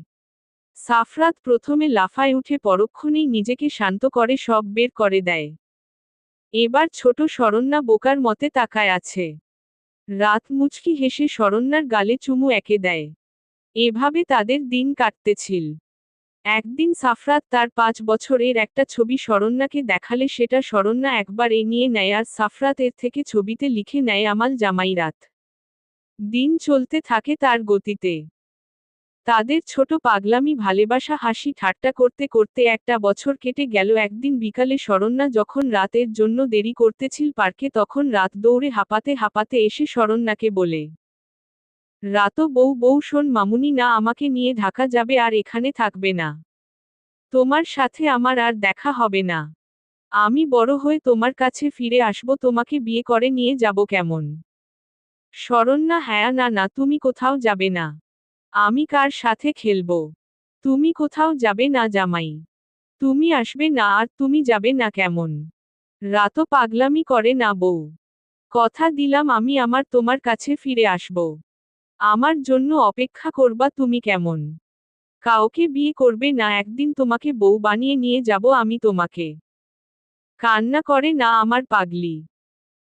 সাফরাত প্রথমে লাফায় উঠে, পরক্ষণেই নিজেকে শান্ত করে সব বের করে দেয়। এবার ছোট শরণ্যা বোকার মতে তাকায় আছে। রাত মুচকি হেসে শরণ্যার গালে চুমু এঁকে দেয়। এভাবে তাদের দিন কাটতেছিল। একদিন সাফরাত তার 5 বছরের একটা ছবি শরণ্যাকে দেখালে সেটা শরণ্যা একবার নিয়ে নেয় আর সাফরাত এর থেকে ছবিতে লিখে নেয় আমাল জামাই রাত। দিন চলতে থাকে তার গতিতে। তাদের ছোট পাগলামি, ভালোবাসা, হাসি ঠাট্টা করতে করতে একটা বছর কেটে গেল। একদিন বিকালে শরণ্যা যখন রাতের জন্য দেরি করতেছিল পার্কে, তখন রাত দৌড়ে হাঁপাতে হাঁপাতে এসে শরণ্যাকে বলে, রাতো বউ বউ, শোন মামুনি না, আমাকে নিয়ে ঢাকা যাবে আর এখানে থাকবে না। তোমার সাথে আমার আর দেখা হবে না। আমি বড় হয়ে তোমার কাছে ফিরে আসব, তোমাকে বিয়ে করে নিয়ে যাব কেমন? শরণ্যা, হ্যাঁ, না না, তুমি কোথাও যাবে না। আমি কার সাথে খেলবো? তুমি কোথাও যাবে না জামাই। তুমি আসবে না, আর তুমি যাবে না কেমন? রাতো পাগলামি করে না বউ। কথা দিলাম আমি আমার তোমার কাছে ফিরে আসব। আমার জন্য অপেক্ষা করবা তুমি কেমন? কাউকে বিয়ে করবে না, একদিন তোমাকে বউ বানিয়ে নিয়ে যাব আমি তোমাকে। কান্না করে না আমার পাগলি।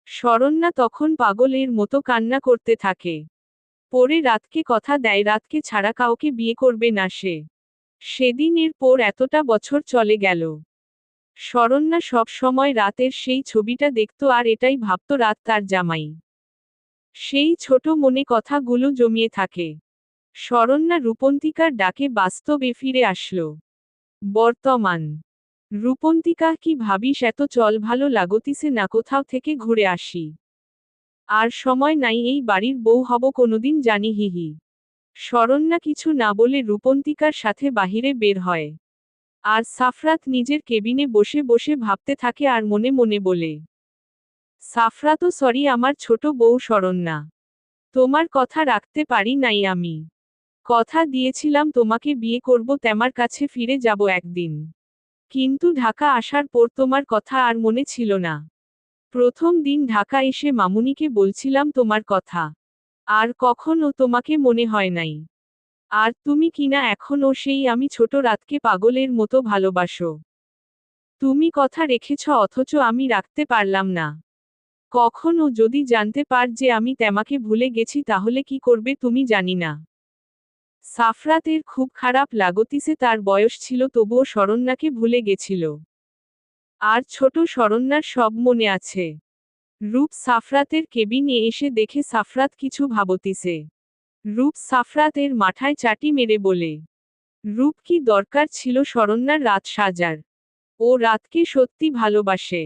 শরণ্যা তখন পাগলের মতো কান্না করতে থাকে। পরে রাতকে কথা দেয় রাতকে ছাড়া কাউকে বিয়ে করবে না সে। সেদিনের পর এতটা বছর চলে গেল। শরণ্যা সব সময় রাতের সেই ছবিটা দেখত আর এটাই ভাবত রাত তার জামাই। সেই ছোট মনে কথাগুলো জমিয়ে থাকে। শরণ্যা রূপন্তিকার ডাকে বাস্তবে ফিরে আসলো। বর্তমান। রূপন্তিকা, কি ভাবিস? এত চল, ভালো লাগতিছে না কোথাও থেকে ঘুরে আসি? আর সময় নাই, এই বাড়ির বউ হব কোনোদিন জানি, হিহি। শরণ্যা কিছু না বলে রূপন্তিকার সাথে বাহিরে বের হয়। আর সাফরাত নিজের কেবিনে বসে বসে ভাবতে থাকে আর মনে মনে বলে, সাফরাতও সরি আমার ছোট বউ শরণ্যা। তোমার কথা রাখতে পারি নাই আমি। কথা দিয়েছিলাম তোমাকে বিয়ে করব, তোমার কাছে ফিরে যাব একদিন। কিন্তু ঢাকা আসার পর তোমার কথা আর মনে ছিল না। প্রথম দিন ঢাকা এসে মামুনিকে বলছিলাম তোমার কথা। আর কখনো তোমাকে মনে হয় নাই। আর তুমি কিনা এখনও সেই আমি ছোট রাতকে পাগলের মতো ভালোবাসো। তুমি কথা রেখেছ অথচ আমি রাখতে পারলাম না। কখনো যদি জানতে পার যে আমি তোমাকে ভুলে গেছি তাহলে কি করবে তুমি জানি না। সাফরাতের খুব খারাপ লাগতিছে, তার বয়স ছিল তবুও শরণ্যাকে ভুলে গেছিল। আর ছোট শরণ্যার সব মনে আছে। রূপ সাফরাতের কেবিনে এসে দেখে সাফরাত কিছু ভাবতিছে। রূপ সাফরাতের মাথায় চাটি মেরে বলে, রূপ, কি দরকার ছিল শরণ্যার রাত সাজার? ও রাতকে সত্যি ভালোবাসে।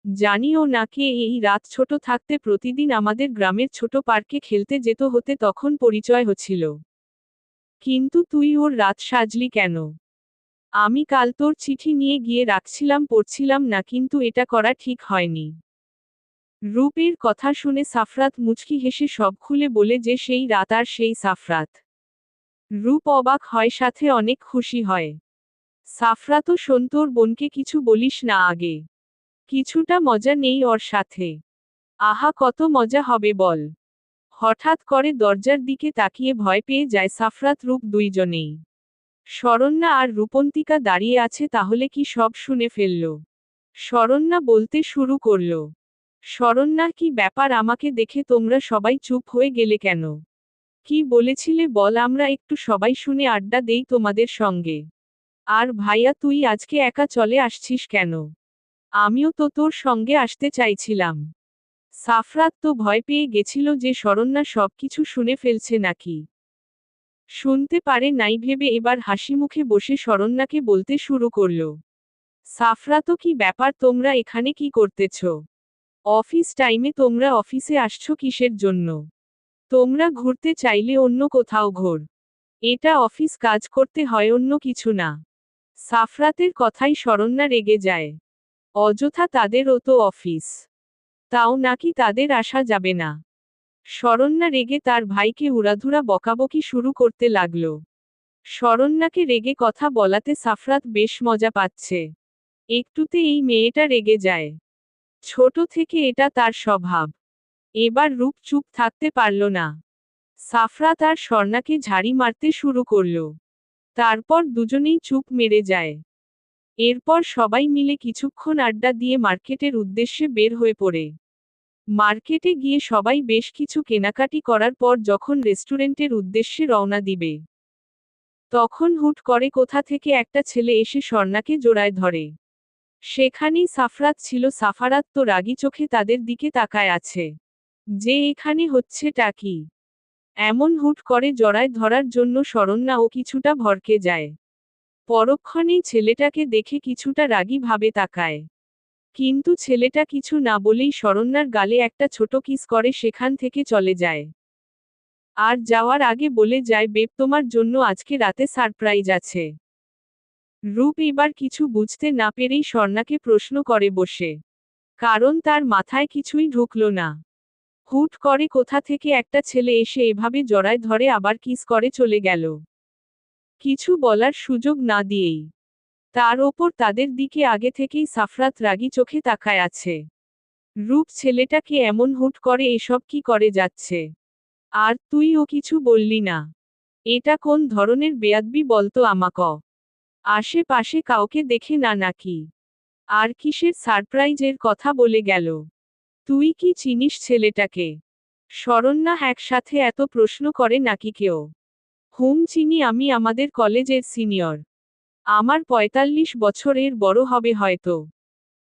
জানিও না কে এই রাত ছোট থাকতে প্রতিদিন আমাদের গ্রামের ছোট পার্কে খেলতে যেত, হতে তখন পরিচয় হচ্ছিল। কিন্তু তুই ওর রাত সাজলি কেন? আমি কাল তোর চিঠি নিয়ে গিয়ে রাখছিলাম, পড়ছিলাম না, কিন্তু এটা করা ঠিক হয়নি। রূপের কথা শুনে সাফরাত মুচকি হেসে সব খুলে বলে যে সেই রাত আর সেই সাফরাত। রূপ অবাক হয়, সাথে অনেক খুশি হয়। সাফরাতও শোন, তোর বোনকে কিছু বলিস না আগে। কিছুটা মজা নেই ওর সাথে। আহা, কত মজা হবে বল। হঠাৎ করে দরজার দিকে তাকিয়ে ভয় পেয়ে যায় সাফরাত রূপ দুইজনেই। শরণ্যা আর রূপন্তিকা দাঁড়িয়ে আছে, তাহলে কি সব শুনে ফেলল? শরণ্যা বলতে শুরু করল, শরণ্যা, কি ব্যাপার? আমাকে দেখে তোমরা সবাই চুপ হয়ে গেলে কেন? কি বলেছিলে বল, আমরা একটু সবাই শুনে আড্ডা দেই তোমাদের সঙ্গে। আর ভাইয়া, তুই আজকে একা চলে আসছিস কেন? আমিও তো তোর সঙ্গে আসতে চাইছিলাম। সাফরাত তো ভয় পেয়ে গেছিল যে শরণ্যা সবকিছু শুনে ফেলছে নাকি। শুনতে পারে নাই ভেবে এবার হাসিমুখে বসে শরণ্যাকে বলতে শুরু করল। সাফরাতও, কি ব্যাপার, তোমরা এখানে কি করতেছ? অফিস টাইমে তোমরা অফিসে আসছো কিসের জন্য? তোমরা ঘুরতে চাইলে অন্য কোথাও ঘোর। এটা অফিস, কাজ করতে হয়, অন্য কিছু না। সাফরাতের কথাই শরণ্যা রেগে যায়। অযথা তাদেরও তো অফিস, তাও নাকি তাদের আসা যাবে না। শরণ্যা রেগে তার ভাইকে উড়াধুরা বকাবকি শুরু করতে লাগল। শরণ্যাকে রেগে কথা বলাতে সাফরাত বেশ মজা পাচ্ছে। একটুতে এই মেয়েটা রেগে যায়। ছোট থেকে এটা তার স্বভাব। এবার রূপ চুপ থাকতে পারল না। সাফরাত আর স্বর্ণাকে ঝাড়ি মারতে শুরু করল। তারপর দুজনেই চুপ মেরে যায়। এরপর সবাই মিলে কিছুক্ষণ আড্ডা দিয়ে মার্কেটের উদ্দেশ্যে বের হয়ে পড়ে। মার্কেটে গিয়ে সবাই বেশ কিছু কেনাকাটি করার পর যখন রেস্টুরেন্টের উদ্দেশ্যে রওনা দিবে, তখন হুট করে কোথা থেকে একটা ছেলে এসে স্বর্ণাকে জড়ায় ধরে। সেখানেই সাফরাত ছিল। সাফারাত তো রাগী চোখে তাদের দিকে তাকায় আছে যে এখানে হচ্ছেটা কি। এমন হুট করে জড়ায় ধরার জন্য শরণ্যাও কিছুটা ভড়কে যায়। পরক্ষণেই ছেলেটাকে দেখে কিছুটা রাগী ভাবে তাকায়। কিন্তু ছেলেটা কিছু না বলেই শরণ্যার গালে একটা ছোট কিস করে সেখান থেকে চলে যায়। আর যাওয়ার আগে বলে যায়, বেব, তোমার জন্য আজকে রাতে সারপ্রাইজ আছে। রূপ এবার কিছু বুঝতে না পেরেই স্বর্ণাকে প্রশ্ন করে বসে। কারণ তার মাথায় কিছুই ঢুকল না। হুট করে কোথা থেকে একটা ছেলে এসে এভাবে জড়ায় ধরে আবার কিস করে চলে গেল। কিছু বলার সুযোগ না দিয়েই। তার ওপর তাদের দিকে আগে থেকেই সাফরাত রাগী চোখে তাকায় আছে। রূপ, ছেলেটাকে এমন হুট করে এসব কি করে যাচ্ছে? আর তুইও কিছু বললি না? এটা কোন ধরনের বেয়াদবি বলতো আমাক? আশেপাশে কাউকে দেখে না নাকি? আর কিসের সারপ্রাইজের কথা বলে গেল? তুই কি চিনিস ছেলেটাকে? শরণ্যা একসাথে এত প্রশ্ন করে নাকি কেউ? হুম, চিনি, আমি আমাদের কলেজের সিনিয়র। আমার ৪৫ বছরের বড় হবে হয়তো।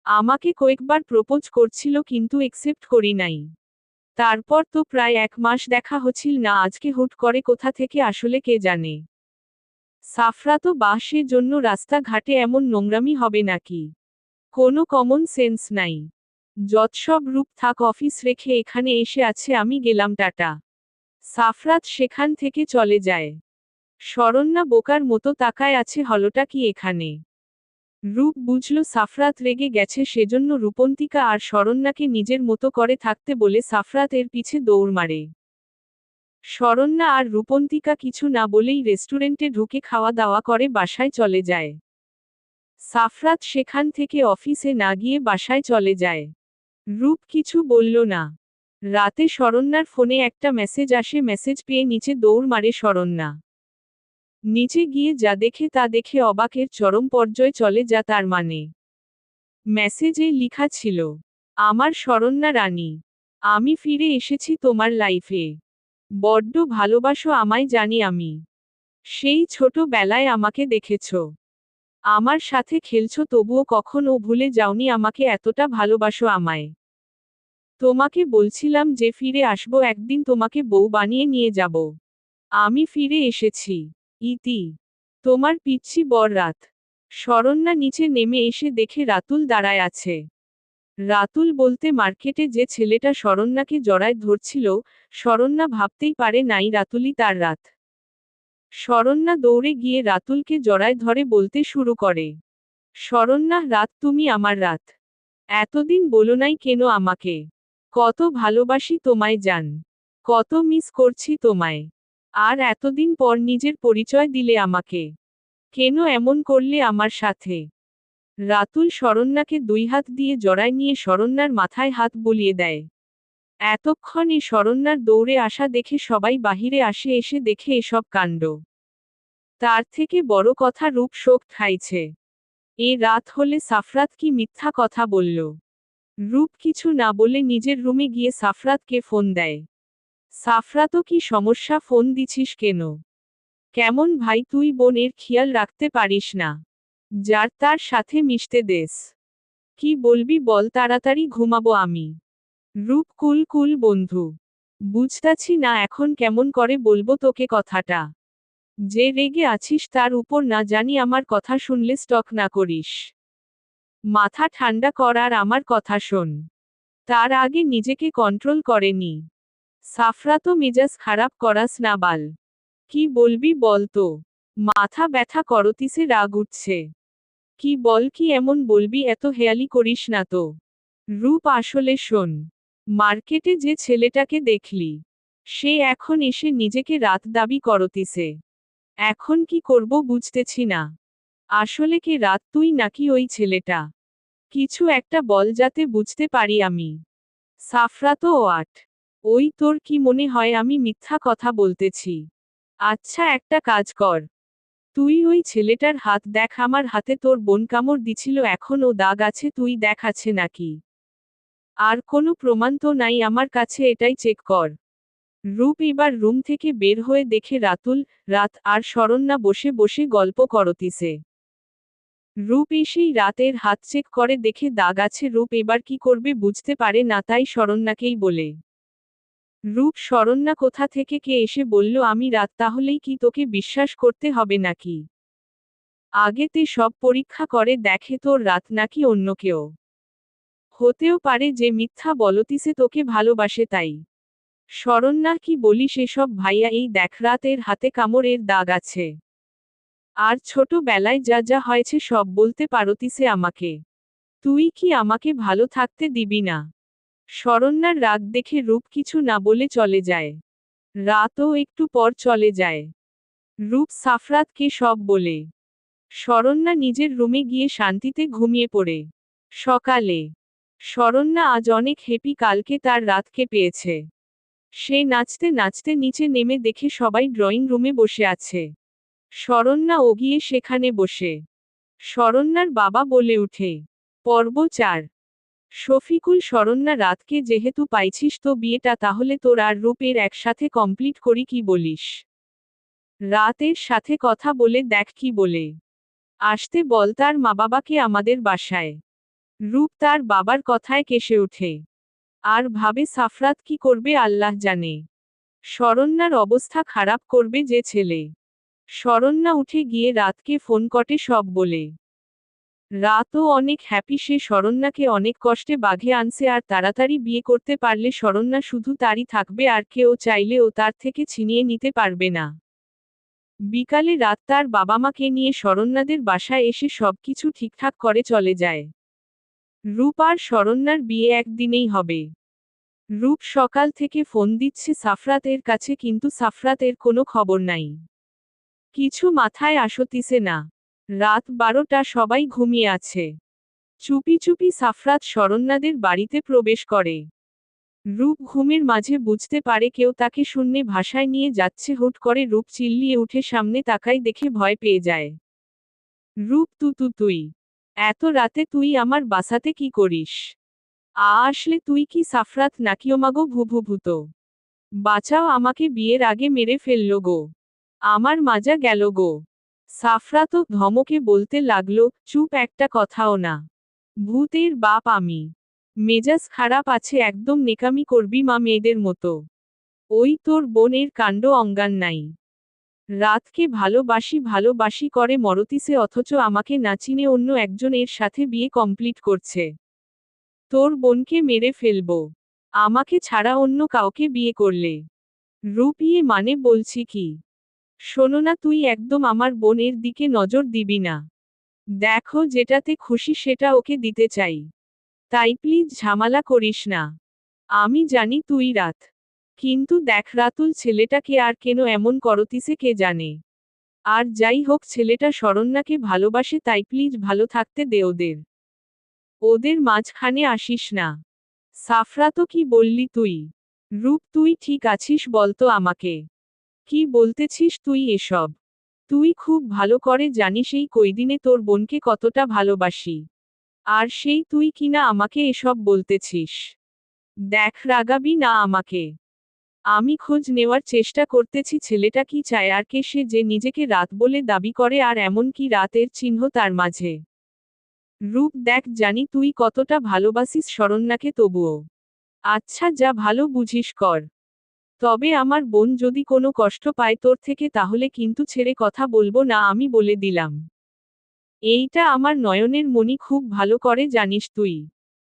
আমাকে কয়েকবার প্রপোজ করছিল কিন্তু একসেপ্ট করি নাই। তারপর তো প্রায় ১ মাস দেখা হচ্ছিল না, আজকে হুট করে কোথা থেকে আসলে কে জানে। সাফরাতও, বাসের জন্য রাস্তাঘাটে এমন নোংরামি হবে নাকি? কোনো কমন সেন্স নাই। যৎসব রূপ থাক, অফিস রেখে এখানে এসে আছে, আমি গেলাম, টাটা। সাফরাত সেখান থেকে চলে যায়। শরণ্যা বোকার মতো তাকায় আছে, হলোটা কি এখানে? রূপ বুঝল সাফরাত রেগে গেছে, সেজন্য রূপন্তিকা আর শরণ্যাকে নিজের মতো করে থাকতে বলে সাফরাত এর পিছে দৌড় মারে। শরণ্যা আর রূপন্তিকা কিছু না বলেই রেস্টুরেন্টে ঢুকে খাওয়া দাওয়া করে বাসায় চলে যায়। সাফরাত সেখান থেকে অফিসে না গিয়ে বাসায় চলে যায়। রূপ কিছু বলল না। রাতে শরণ্যার ফোনে একটা মেসেজ আসে, মেসেজ পেয়ে নিচে দৌড় মারে শরণ্যা। নিচে গিয়ে যা দেখে তা দেখে অবাকের চরম পর্যায়ে চলে যা, তার মানে মেসেজে লিখা ছিল, আমার শরণ্যা রানী, আমি ফিরে এসেছি তোমার লাইফে। বড্ড ভালোবাসো আমায় জানি আমি। সেই ছোট বেলায় আমাকে দেখেছ, আমার সাথে খেলছো, তবুও কখনো ভুলে যাওনি আমাকে, এতটা ভালোবাসো আমায়। তোমাকে বলছিলাম যে ফিরে আসবো একদিন, তোমাকে বউ বানিয়ে নিয়ে যাব। আমি ফিরে এসেছি। ইতি। তোমার পিচ্ছি বর রাত। শরণ্যা নিচে নেমে এসে দেখে রাতুল দাঁড়ায় আছে। রাতুল বলতে মার্কেটে যে ছেলেটা শরণ্যাকে জড়ায় ধরছিল। শরণ্যা ভাবতেই পারে নাই রাতুলই তার রাত। শরণ্যা দৌড়ে গিয়ে রাতুলকে জড়ায় ধরে বলতে শুরু করে, শরণ্যা, রাত, তুমি আমার রাত। এতদিন বলো নাই কেন আমাকে? কত ভালোবাসি তোমায় জান। কত মিস করছি তোমায়। আর এতদিন পর নিজের পরিচয় দিলে আমাকে। কেন এমন করলে আমার সাথে? রাতুল শরণ্যাকে ২ হাত দিয়ে জড়ায় নিয়ে শরণ্যার মাথায় হাত বুলিয়ে দেয়। এতক্ষণে শরণ্যার দৌড়ে আসা দেখে সবাই বাহিরে আসে, এসে দেখে এসব কাণ্ড। তার থেকে বড় কথা, রূপ শোক খাইছে। এ রাত হলে সাফরাত কি মিথ্যা কথা বলল? রূপ কিছু না বলে নিজের রুমে গিয়ে সাফরাতকে ফোন দেয়। সাফরাত, কি সমস্যা, ফোন দিছিস কেন? কেমন ভাই তুই, বোনের খেয়াল রাখতে পারিস না? যার তার সাথে মিশতে দেস। কি বলবি বল, তাড়াতাড়ি ঘুমাবো আমি। রূপ, কুল কুল বন্ধু। বুঝতাছি না এখন কেমন করে বলবো তোকে কথাটা। যে রেগে আছিস তার উপর না জানি আমার কথা শুনলে স্টক না করিস। মাথা ঠান্ডা কর আর আমার কথা শোন। তার আগে নিজেকে কন্ট্রোল করেনি। সাফরাত, মেজাজ খারাপ করাস না বাল। কি বলবি বল তো? মাথা ব্যথা করতিছে, রাগ উঠছে। কি বল, কি এমন বলবি, এত হেয়ালি করিস না তো। রূপ, আসলে শোন, মার্কেটে যে ছেলেটাকে দেখলি, সে এখন এসে নিজেকে রাত দাবি করতিছে। এখন কি করব বুঝতেছি না। আসলে কে রাত, তুই নাকি ওই ছেলেটা? কিছু একটা বল যাতে বুঝতে পারি আমি। সাফরাত, ও আট। ওই, তোর কি মনে হয় আমি মিথ্যা কথা বলতেছি? আচ্ছা, একটা কাজ কর, তুই ওই ছেলেটার হাত দেখ, আমার হাতে তোর বোন কামড় দিছিল, এখন ও দাগ আছে, তুই দেখ আছে নাকি। আর কোনো প্রমাণ তো নাই আমার কাছে, এটাই চেক কর। রূপ এবার রুম থেকে বের হয়ে দেখে রাতুল, রাত আর শরণ্যা বসে বসে গল্প করতিছে। রূপ এসেই রাতের হাত চেক করে দেখে দাগ আছে। রূপ এবার কি করবে বুঝতে পারে না, তাই শরণ্যাকেই বলে। রূপ, শরণ্যা, কোথা থেকে কে এসে বলল আমি রাত, তাহলেই কি তোকে বিশ্বাস করতে হবে নাকি? আগেতে সব পরীক্ষা করে দেখে তোর রাত নাকি অন্য কেউ। হতেও পারে যে মিথ্যা বলতিছে তোকে ভালোবাসে তাই। শরণ্যা, কি বলিস এসব ভাইয়া, এই দেখ রাতের হাতে কামড়ের দাগ আছে। আর ছোটবেলায় যা যা হয়েছে সব বলতে পারতিছে আমাকে। তুই কি আমাকে ভালো থাকতে দিবি না? শরণ্যার রাগ দেখে রূপ কিছু না বলে চলে যায়। রাতও একটু পর চলে যায়। রূপ সাফরাতকে সব বলে। শরণ্যা নিজের রুমে গিয়ে শান্তিতে ঘুমিয়ে পড়ে। সকালে শরণ্যা আজ অনেক হ্যাপি, কালকে তার রাতকে পেয়েছে। সে নাচতে নাচতে নিচে নেমে দেখে সবাই ড্রয়িং রুমে বসে আছে। শরণ্যা ও গিয়ে সেখানে বসে। শরণ্যার বাবা বলে উঠে। পর্ব 4। শফিকুল, শরণ্যা, রাতকে যেহেতু পাইছিস তো বিয়েটা তাহলে তোর আর রূপের একসাথে কমপ্লিট করি, কি বলিস? রাতের সাথে কথা বলে দেখ কি বলে। আসতে বল তার মা বাবাকে আমাদের বাসায়। রূপ তার বাবার কথায় কেসে ওঠে। আর ভাবে সাফরাত কি করবে আল্লাহ জানে। শরণ্যার অবস্থা খারাপ করবে যে ছেলে। শরণ্যা উঠে গিয়ে রাতকে ফোন কটে সব বলে। রাতও অনেক হ্যাপি, সে শরণ্যাকে অনেক কষ্টে বাঘে আনছে আর তাড়াতাড়ি বিয়ে করতে পারলে শরণ্যা শুধু তারই থাকবে আর কেউ চাইলেও তার থেকে ছিনিয়ে নিতে পারবে না। বিকালে রাত তার বাবা মাকে নিয়ে শরণ্যাদের বাসায় এসে সবকিছু ঠিকঠাক করে চলে যায়। রূপ আর শরণ্যার বিয়ে একদিনেই হবে। রূপ সকাল থেকে ফোন দিচ্ছে সাফরাতের কাছে, কিন্তু সাফরাতের কোনো খবর নাই। কিছু মাথায় আসতিছে না। রাত 12টা, সবাই ঘুমিয়ে আছে। চুপি চুপি সাফরাত শরণ্যাদের বাড়িতে প্রবেশ করে। রূপ ঘুমের মাঝে বুঝতে পারে কেউ তাকে শূন্য ভাষায় নিয়ে যাচ্ছে। হুট করে রূপ চিল্লিয়ে উঠে সামনে তাকায়, দেখে ভয় পেয়ে যায়। রূপ, তুই এত রাতে তুই আমার বাসাতে কি করিস? আসলে তুই কি সাফরাত নাকি? ওমাগো, ভূত। বাঁচাও আমাকে, বিয়ের আগে মেরে ফেললো গো। আমার মাজা গেল গো। সাফরাত ধমকে বলতে লাগলো, চুপ, একটা কথাও না। ভূতের বাপ আমি। মেজাজ খারাপ আছে একদম, নেকামি করবি মা মেয়েদের মতো। ওই তোর বোনের কাণ্ড অঙ্গান নাই। রাতকে ভালোবাসি ভালোবাসি করে মরতিছে, অথচ আমাকে না চিনে অন্য একজনের সাথে বিয়ে কমপ্লিট করছে। তোর বোনকে মেরে ফেলবো আমাকে ছাড়া অন্য কাউকে বিয়ে করলে। রূপিয়ে মানে বলছি কি? শোনো না, তুই একদম আমার বোনের দিকে নজর দিবি না। দেখো, যেটাতে খুশি সেটা ওকে দিতে চাই। তাই প্লিজ ঝামেলা করিস না। আমি জানি তুই রাত, কিন্তু দেখ রাতুল ছেলেটাকে আর কেন এমন করতিছে কে জানে। আর যাই হোক, ছেলেটা শরণ্যাকে ভালোবাসে, তাই প্লিজ ভালো থাকতে দে ওদের। ওদের মাঝখানে আসিস না। সাফরাত, কি বললি তুই? রূপ, তুই ঠিক আছিস বলতো আমাকে? কি বলতেছিস তুই এসব? তুই খুব ভালো করে জানিস এই কয়দিনে তোর বোনকে কতটা ভালোবাসি। আর সেই তুই কিনা আমাকে এসব বলতেছিস। দেখ, রাগাবি না আমাকে। আমি খোঁজ নেওয়ার চেষ্টা করতেছি ছেলেটা কি চায় আর কে সে যে নিজেকে রাত বলে দাবি করে আর এমন কি রাতের চিহ্ন তার মাঝে। রূপ দেখ জানি তুই কতটা ভালোবাসিস শরণ্যাকে তবুও। আচ্ছা যা ভালো বুঝিস কর। তবে আমার বোন যদি কোনো কষ্ট পায় তোর থেকে তাহলে কিন্তু ছেড়ে কথা বলবো না আমি বলে দিলাম। এইটা আমার নয়নের মনি খুব ভালো করে জানিস তুই।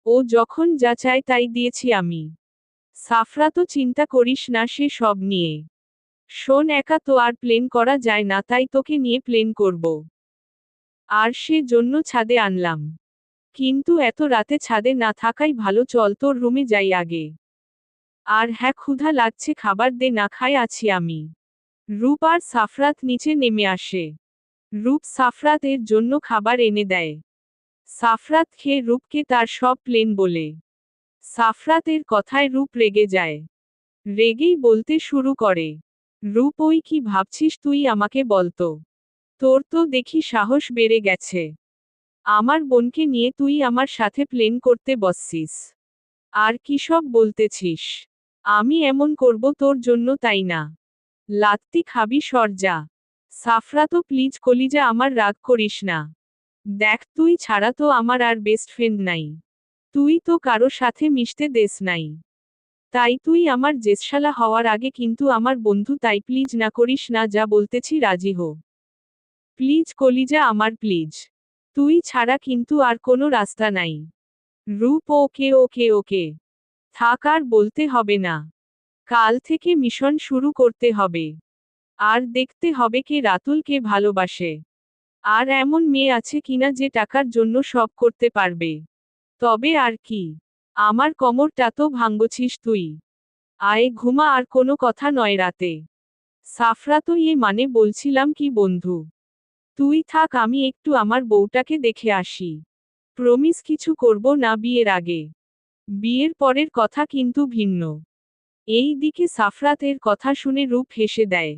ও যখন যা চায় তাই দিয়েছি আমি। সাফরা তো চিন্তা করিস না সে সব নিয়ে। শোন একা তো আর প্লেন করা যায় না তাই তোকে নিয়ে প্লেন করব। আর সে জন্য ছাদে আনলাম। কিন্তু এত রাতে ছাদে না থাকাই ভালো চল তোর রুমে যাই আগে। আর হ্যাঁ ক্ষুধা লাগছে খাবার দে না খাই আছি আমি। রূপ আর সাফরাত নিচে নেমে আসে। রূপ সাফরাত এর জন্য খাবার এনে দেয়। সাফরাত খেয়ে রূপকে তার সব প্লেন বলে। সাফরাতের কথায় রূপ রেগে যায়। রেগেই বলতে শুরু করে। রূপ ওই কি ভাবছিস তুই আমাকে বলতো। তোর তো দেখি সাহস বেড়ে গেছে। আমার বোনকে নিয়ে তুই আমার সাথে প্লেন করতে বসছিস। আর কি সব বলতেছিস। আমি এমন করব তোর জন্য তাই না। লাত্তি খাবি সরজা। সাফরা তো প্লিজ কলিজা আমার রাগ করিস না। দেখ তুই ছাড়া তো আমার আর বেস্ট ফ্রেন্ড নাই। তুই তো কারো সাথে মিশতে দেস নাই। তাই তুই আমার জেসশালা হওয়ার আগে কিন্তু আমার বন্ধু তাই প্লিজ না করিস না যা বলতেছি রাজি হো। প্লিজ কলিজা আমার প্লিজ। তুই ছাড়া কিন্তু আর কোনো রাস্তা নাই। রূপ ওকে ওকে ওকে। থাক আর বলতে হবে না। কাল থেকে মিশন শুরু করতে হবে। আর দেখতে হবে কে রাতুলকে ভালোবাসে। আর এমন মেয়ে আছে কিনা যে টাকার জন্য সব করতে পারবে। তবে আর কি। আমার কোমরটা তো ভাঙছিস তুই। আয় ঘুমা আর কোনো কথা নয় রাতে। সাফরা তো মানে বলছিলাম কি বন্ধু। তুই থাক আমি একটু আমার বউটাকে দেখে আসি। প্রমিস কিছু করব না বিয়ের আগে। বিয়ের পরের কথা কিন্তু ভিন্ন। এই দিকে সাফরাতের কথা শুনে রূপ হেসে দেয়।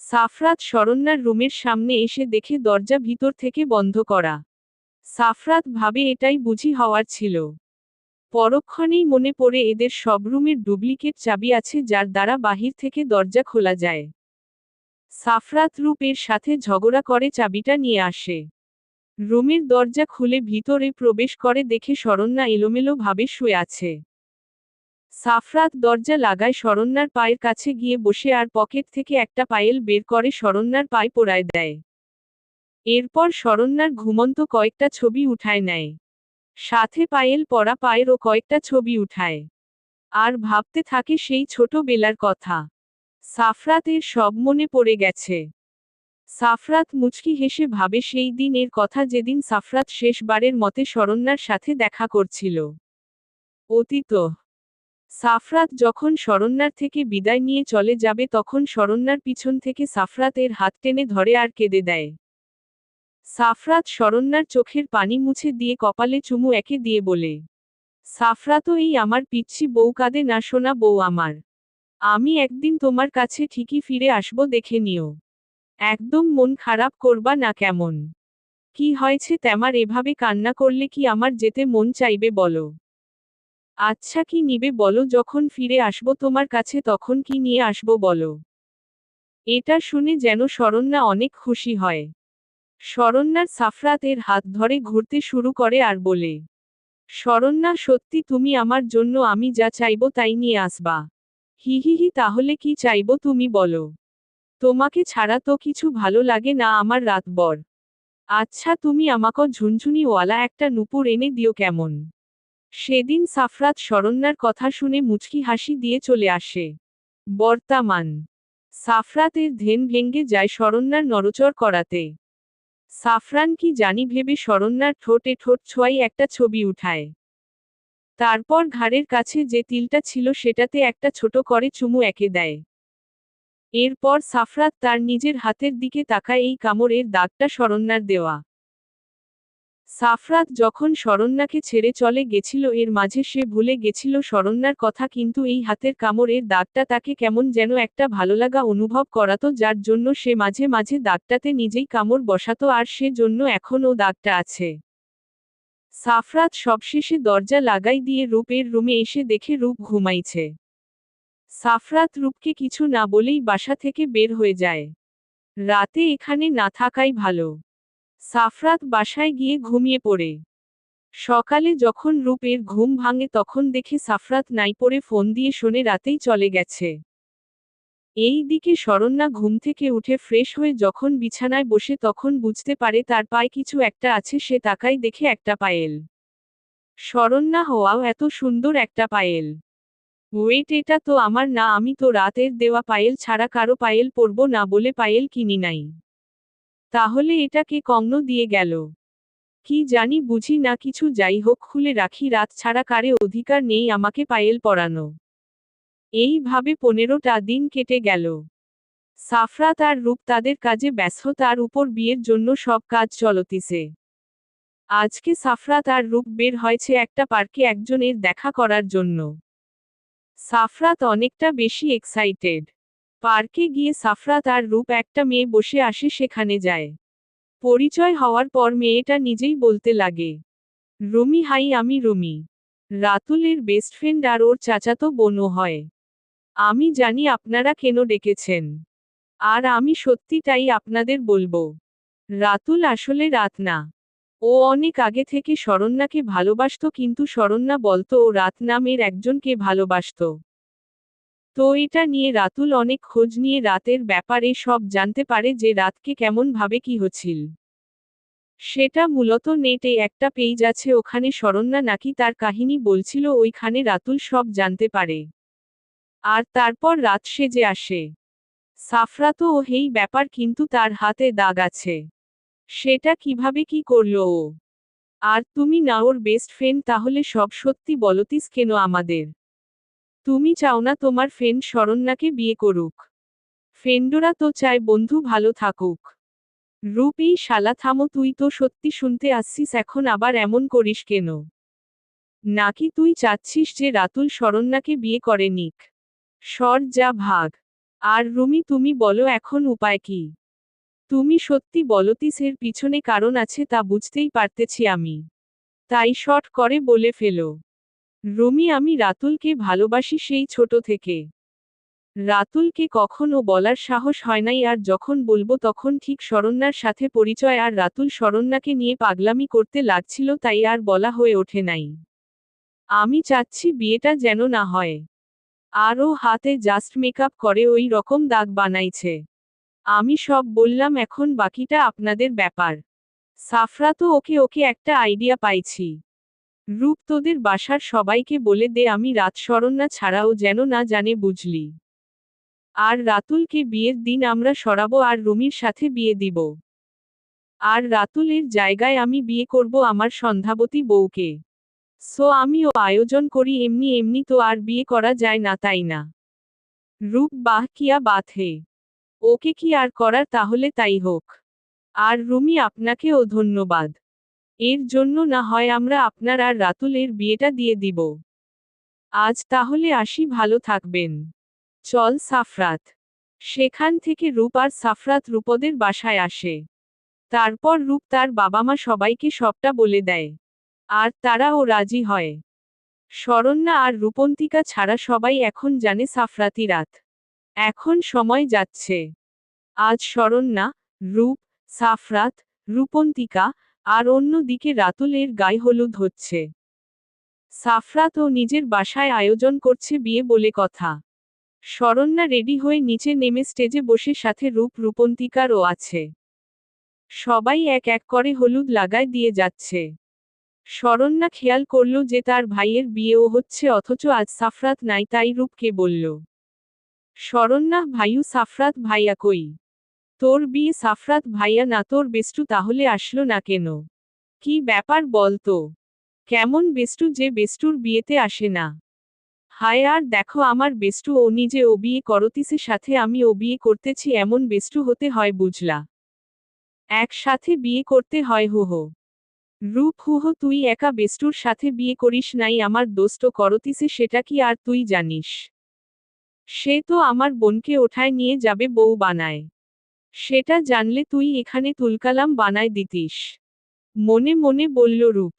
সাফরাত শরণ্যার রুমের সামনে এসে দেখে দরজা ভিতর থেকে বন্ধ করা। সাফরাত ভাবে এটাই বুঝি হওয়ার ছিল। পরক্ষণেই মনে পড়ে এদের সব রুমের ডুপ্লিকেট চাবি আছে যার দ্বারা বাহির থেকে দরজা খোলা যায়। সাফরাত রূপের সাথে ঝগড়া করে চাবিটা নিয়ে আসে। রুমের দরজা খুলে ভিতরে প্রবেশ করে দেখে শরণ্যা এলোমেলো ভাবে শুয়ে আছে। সাফরাত দরজা লাগায় শরণ্যার পায়ের কাছে গিয়ে বসে আর পকেট থেকে একটা পায়েল বের করে শরণ্যার পায়ে পরায় দেয়। এরপর শরণ্যার ঘুমন্ত কয়েকটা ছবি উঠায় নেয়। সাথে পায়েল পরা পায়েরও কয়েকটা ছবি উঠায়। আর ভাবতে থাকে সেই ছোটবেলার কথা। সাফরাতের সব মনে পড়ে গেছে। সাফরাত মুচকি হেসে ভাবে সেই দিনের কথা যেদিন সাফরাত শেষবারের মতে শরণ্যার সাথে দেখা করছিল। অতীত। সাফরাত যখন শরণ্যার থেকে বিদায় নিয়ে চলে যাবে তখন শরণ্যার পিছন থেকে সাফরাত এর হাত টেনে ধরে আর কেঁদে দেয়। সাফরাত শরণ্যার চোখের পানি মুছে দিয়ে কপালে চুমু একে দিয়ে বলে। সাফরাতও এই আমার পিচ্ছি বউ কাঁদে না শোনা বউ আমার। আমি একদিন তোমার কাছে ঠিকই ফিরে আসব দেখে নিও। একদম মন খারাপ করবা না কেমন। কি হয়েছে তেমার এভাবে কান্না করলে কি আমার যেতে মন চাইবে বলো। আচ্ছা কি নিবে বলো যখন ফিরে আসব তোমার কাছে তখন কি নিয়ে আসব বলো। এটা শুনে যেন শরণ্যা অনেক খুশি হয়। শরণ্যার সাফরাত এর হাত ধরে ঘুরতে শুরু করে আর বলে। শরণ্যা সত্যি তুমি আমার জন্য আমি যা চাইবো তাই নিয়ে আসবা। হি হি হি তাহলে কি চাইবো তুমি বলো। তোমাকে ছাড়া তো কিছু ভালো লাগে না আমার রাতভর। আচ্ছা তুমি আমাকে ঝুনঝুনিওয়ালা একটা নূপুর এনে দিও কেমন। সেদিন সাফরাত শরণ্যার কথা শুনে মুচকি হাসি দিয়ে চলে আসে। বর্তমান। সাফরাতের ধ্যান ভেঙ্গে যায় শরণ্যার নড়চড় করাতে। সাফরান কি জানি ভেবে শরণ্যার ঠোঁটে ঠোঁট ছোঁয়াই একটা ছবি উঠায়। তারপর ঘাড়ের কাছে যে তিলটা ছিল সেটাতে একটা ছোট করে চুমু এঁকে দেয়। এরপর সাফরাত তার নিজের হাতের দিকে তাকায় এই কামড়ের দাগটা শরণ্যার দেওয়া। সাফরাত যখন শরণ্যাকে ছেড়ে চলে গেছিল এর মাঝে সে ভুলে গেছিল শরণ্যার কথা কিন্তু এই হাতের কামড়ের দাগটা তাকে কেমন যেন একটা ভালোলাগা অনুভব করাতো যার জন্য সে মাঝে মাঝে দাগটাতে নিজেই কামড় বসাতো আর সে জন্য এখন ও দাগটা আছে। সাফরাত সবশেষে দরজা লাগাই দিয়ে রূপের রুমে এসে দেখে রূপ ঘুমাইছে। সাফরাত রূপকে কিছু না বলেই বাসা থেকে বের হয়ে যায়। রাতে এখানে না থাকাই ভালো। সাফরাত বাসায় গিয়ে ঘুমিয়ে পড়ে। সকালে যখন রূপের ঘুম ভাঙে তখন দেখে সাফরাত নাই পড়ে ফোন দিয়ে শোনে রাতেই চলে গেছে। এই দিকে শরণ্যা ঘুম থেকে উঠে ফ্রেশ হয়ে যখন বিছানায় বসে তখন বুঝতে পারে তার পায়ে কিছু একটা আছে। সে তাকাই দেখে একটা পায়েল। শরণ্যা, হওয়াও এত সুন্দর একটা পায়েল। ওয়েট, এটা তো আমার না, আমি তো রাতের দেওয়া পায়েল ছাড়া কারো পায়েল পরব না বলে পায়েল কিনি নাই। তাহলে এটা কে কংনো দিয়ে গেল? কি জানি, বুঝি না কিছু। যাই হোক, খুলে রাখি, রাত ছাড়া কারে অধিকার নেই আমাকে পায়েল পরানো। এইভাবে 15টা দিন কেটে গেল। সাফরাত আর রূপ তাদের কাজে ব্যস্ত, তার উপর বিয়ের জন্য সব কাজ চলতিছে। আজকে সাফরাত আর রূপ বের হয়েছে একটা পার্কে একজনের দেখা করার জন্য। সাফরাত অনেকটা বেশি এক্সাইটেড। পার্কে গিয়ে সাফরাত আর রূপ একটা মেয়ে বসে আসে, সেখানে যায়। পরিচয় হওয়ার পর মেয়েটা নিজেই বলতে লাগে, রুমি, হাই, আমি রুমি। রাতুলের বেস্ট ফ্রেন্ড আর ওর চাচাতো বোনও হয়। আমি জানি আপনারা কেন ডেকেছেন। আর আমি সত্যিটাই আপনাদের বলবো। রাতুল আসলে রাত না। ও অনেক আগে থেকে শরণ্যাকে ভালোবাসতো, কিন্তু শরণ্যা বলতো ও রাত নামের একজনকে ভালোবাসতো। তো এটা নিয়ে রাতুল অনেক খোঁজ নিয়ে রাতের ব্যাপারে সব জানতে পারে যে রাতকে কেমন ভাবে কি হচ্ছিল। সেটা মূলত নেটে একটা পেজ আছে, ওখানে শরণ্যা নাকি তার কাহিনী বলছিল, ওইখানে রাতুল সব জানতে পারে। আর তারপর রাত সেজে আসে। সাফরাতও ও হেই ব্যাপার, কিন্তু তার হাতে দাগ আছে। সেটা কিভাবে কি করলো ও? আর তুমি না ওর বেস্ট ফ্রেন্ড, তাহলে সব সত্যি বলতিস কেন আমাদের? তুমি চাও না তোমার ফ্রেন্ড শরণ্যাকে বিয়ে করুক? ফ্রেন্ডরা তো চায় বন্ধু ভালো থাকুক। রূপ, এই শালা থামো, তুই তো সত্যি শুনতে আসছিস, এখন আবার এমন করিস কেন? নাকি তুই চাচ্ছিস যে রাতুল শরণ্যাকে বিয়ে করে নিক? সর যা, ভাগ। আর রুমি, তুমি বলো এখন উপায় কি? তুমি সত্যি বলতিস এর পিছনে কারণ আছে, তা বুঝতেই পারতেছি আমি। তাই শর্ট করে বলে ফেলো। রুমি, আমি রাতুলকে ভালোবাসি সেই ছোট থেকে। রাতুলকে কখনো বলার সাহস হয় নাই, আর যখন বলবো তখন ঠিক শরণ্যার সাথে পরিচয় আর রাতুল শরণ্যাকে নিয়ে পাগলামি করতে লাগছিল, তাই আর বলা হয়ে ওঠে নাই। আমি চাচ্ছি বিয়েটা যেন না হয়। আর ও হাতে জাস্ট মেকআপ করে ওই রকম দাগ বানাইছে। আমি সব বললাম, এখন বাকিটা আপনাদের ব্যাপার। সাফরা তো ওকে ওকে একটা আইডিয়া পাইছি। রূপ, তোদের বাসার সবাইকে বলে দে আমি রাত শরণ্যা ছাড়াও যেন না জানে, বুঝলি? আর রাতুলকে বিয়ের দিন আমরা সরাবো আর রুমির সাথে বিয়ে দিব। আর রাতুলের জায়গায় আমি বিয়ে করব আমার সন্ধ্যাবতী বউকে। সো আমিও আয়োজন করি, এমনি এমনি তো আর বিয়ে করা যায় না, তাই না? রূপ, বাহ, কিয়া বাত হে। ওকে কি আর করার, তাহলে তাই হোক। আর রুমি, আপনাকেও ধন্যবাদ। এর জন্য না হয় আমরা আপনার আর রাতুলের বিয়েটা দিয়ে দিব। আজ তাহলে আসি, ভালো থাকবেন। চল সাফরাত। সেখান থেকে রূপ আর সাফরাত রূপদের বাসায় আসে। তারপর রূপ তার বাবা মা সবাইকে সবটা বলে দেয়। আর তারাও রাজি হয়। শরণ্যা আর রূপন্তিকা ছাড়া সবাই এখন জানে সাফরাতি রাত। এখন সময় যাচ্ছে। আজ শরণ্যা, রূপ, সাফরাত, রূপন্তিকা, আর অন্যদিকে রাতুলের গায়ে হলুদ হচ্ছে। সাফরাত ও নিজের বাসায় আয়োজন করছে বিয়ে বলে কথা। শরণ্যা রেডি হয়ে নিচে নেমে স্টেজে বসে, সাথে রূপ রূপন্তিকারও আছে। সবাই এক এক করে হলুদ লাগায় দিয়ে যাচ্ছে। শরণ্যা খেয়াল করল যে তার ভাইয়ের বিয়েও হচ্ছে, অথচ আজ সাফরাত নাই, তাই রূপকে বলল, শরণ্যা, ভাইউ সাফরাত ভাইয়া কই? তোর বিয়ে সাফরাত ভাইয়া না তোর বেষ্টু, তাহলে আসলো না কেন? কি ব্যাপার বলতো? কেমন বেষ্টু যে বেষ্টুর বিয়েতে আসে না? হায়, আর দেখো আমার বেষ্টু, ও নিজে ও বিয়ে করতিছে, সাথে আমি ও বিয়ে করতেছি, এমন বেষ্টু হতে হয় বুঝলা? একসাথে বিয়ে করতে হয়। হুহো। রূপ, হুহো, তুই একা বেষ্টুর সাথে বিয়ে করিস নাই, আমার দোস্ত করতিছে, সেটা কি আর তুই জানিস? সে তো আমার বোনকে ওঠায় নিয়ে যাবে বউ বানায়। সেটা জানলে তুই এখানে তুলকালাম বানায় দিতিস। মনে মনে বলল রূপ।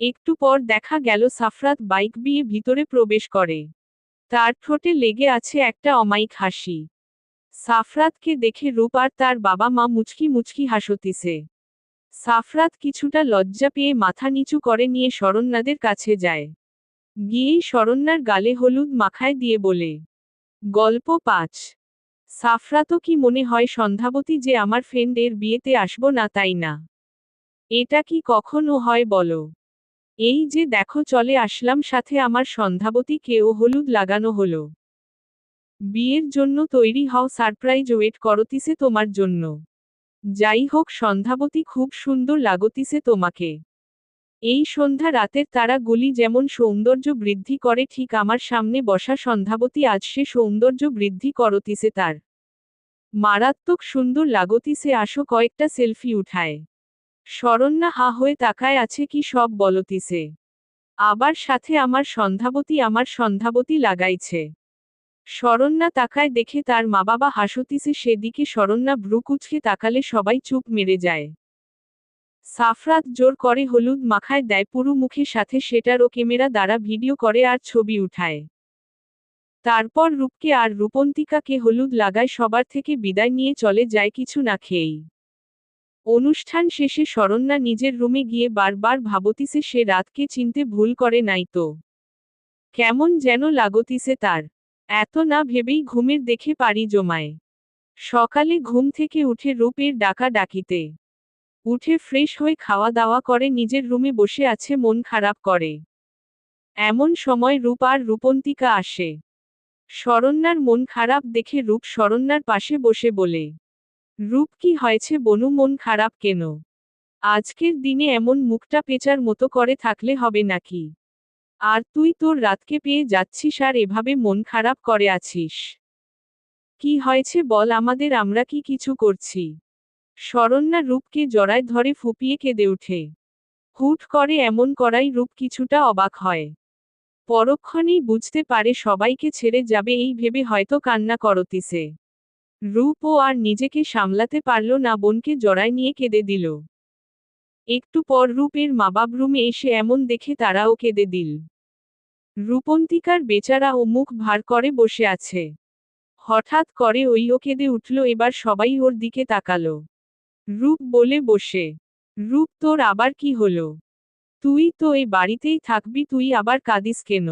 একটু পর দেখা গেল সাফরাত বাইক বিয়ে ভিতরে প্রবেশ করে। তার ঠোঁটে লেগে আছে একটা অমায়িক হাসি। সাফরাতকে দেখে রূপ আর তার বাবা মা মুচকি মুচকি হাসতিছে। সাফরাত কিছুটা লজ্জা পেয়ে মাথা নিচু করে নিয়ে শরণ্যাদের কাছে যায়। গিয়েই শরণ্যার গালে হলুদ মাখায় দিয়ে বলে, গল্প 5। সাফরাতও কি মনে হয় সন্ধ্যাবতী যে আমার ফ্রেন্ড এর বিয়েতে আসবো না তাই না? এটা কি কখনো হয় বলো? এই যে দেখো চলে আসলাম, সাথে আমার সন্ধ্যাবতী কেও হলুদ লাগানো হলো। বিয়ের জন্য তৈরি হও, সারপ্রাইজ ওয়েট করতিছে তোমার জন্য। যাই হোক সন্ধ্যাবতী, খুব সুন্দর লাগতিছে তোমাকে। এই সন্ধ্যা রাতের তারাগুলি যেমন সৌন্দর্য বৃদ্ধি করে, ঠিক আমার সামনে বসা সন্ধ্যাবতী আজ সে সৌন্দর্য বৃদ্ধি করতিছে তার। মারাত্মক সুন্দর লাগতিছে, আসো কয়েকটা সেলফি উঠায়। শরণ্যা হা হয়ে তাকায় আছে, কি সব বলতিছে। আবার সাথে আমার সন্ধ্যাবতী লাগাইছে। শরণ্যা তাকায় দেখে তার মা বাবা হাসতিছে, সেদিকে শরণ্যা ভ্রু কুঁচকে তাকালে সবাই চুপ মেরে যায়। সাফরাত জোর করে হলুদ মাখায় দেয় পুরো মুখে, সাথে সেটারও ক্যামেরা দ্বারা ভিডিও করে আর ছবি উঠায়। তারপর রূপকে আর রূপন্তিকাকে হলুদ লাগায়, সবার থেকে বিদায় নিয়ে চলে যায় কিছু না খেয়েই। অনুষ্ঠান শেষে শরণ্যা নিজের রুমে গিয়ে বারবার ভাবতিছে সে রাতকে চিনতে ভুল করে নাই তো। কেমন যেন লাগতিছে তার। এত না ভেবেই ঘুমের দেখে পাড়ি জমায়। সকালে ঘুম থেকে উঠে রূপের ডাকা ডাকিতে উঠে ফ্রেশ হয়ে খাওয়া দাওয়া করে নিজের রুমে বসে আছে, মন খারাপ করে। এমন সময় রূপ আর রূপন্তিকা আসে। শরণ্যার মন খারাপ দেখে রূপ শরণ্যার পাশে বসে বলে, রূপ কি হয়েছে বনু, মন খারাপ কেন? আজকের দিনে এমন মুখটা পেঁচার মতো করে থাকলে হবে নাকি? আর তুই তোর রাতকে পেয়ে যাচ্ছিস আর এভাবে মন খারাপ করে আছিস। কি হয়েছে বল আমাদের, আমরা কি কিছু করছি? শরণ্যা রূপকে জড়ায় ধরে ফুপিয়ে কেঁদে উঠে। হুট করে এমন করাই রূপ কিছুটা অবাক হয়। পরক্ষণেই বুঝতে পারে সবাইকে ছেড়ে যাবে এই ভেবে হয়তো কান্না করতিছে। রূপও আর নিজেকে সামলাতে পারল না, বোনকে জড়ায় নিয়ে কেঁদে দিল। একটু পর রূপের মা বাব রুমে এসে এমন দেখে তারাও কেঁদে দিল। রূপন্তিকার বেচারা ও মুখ ভার করে বসে আছে। হঠাৎ করে ওইও কেঁদে উঠল, এবার সবাই ওর দিকে তাকালো। রূপ বলে বসে, রূপ তোর আবার কি হলো? তুই তো এই বাড়িতেই থাকবি, তুই আবার কাঁদিস কেন?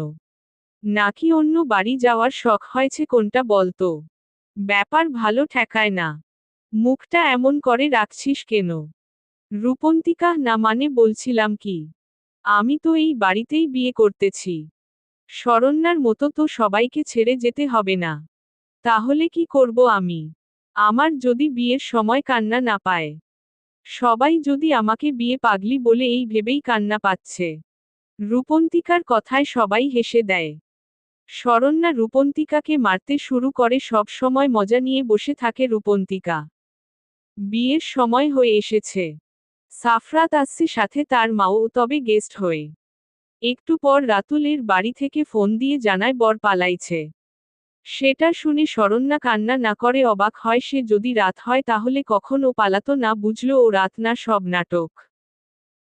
নাকি অন্য বাড়ি যাওয়ার শখ হয়েছে, কোনটা বলতো? ব্যাপার ভালো ঠেকায় না। মুখটা এমন করে রাখছিস কেন? রূপন্তিকা, না মানে বলছিলাম কি, আমি তো এই বাড়িতেই বিয়ে করতেছি। শরণ্যার মতো তো সবাইকে ছেড়ে যেতে হবে না। তাহলে কি করব আমি? আমার যদি বিয়ের সময় কান্না না পায়? সবাই যদি আমাকে বিয়ে পাগলি বলে এই ভেবেই কান্না পাচ্ছে। রূপন্তিকার কথায় সবাই হেসে দেয়। শরণ্যা রূপন্তিকাকে মারতে শুরু করে, সব সময় মজা নিয়ে বসে থাকে রূপন্তিকা। বিয়ের সময় হয়ে এসেছে। সাফরাত আসছে, সাথে তার মাও, তবে গেস্ট হয়ে। একটু পর রাতুলের বাড়ি থেকে ফোন দিয়ে জানায় বর পালাইছে। সেটা শুনে শরণ্যা কান্না না করে অবাক হয়, সে যদি রাত হয় তাহলে কখন ও পালাতো না, বুঝলো ও রাত না, সব নাটক।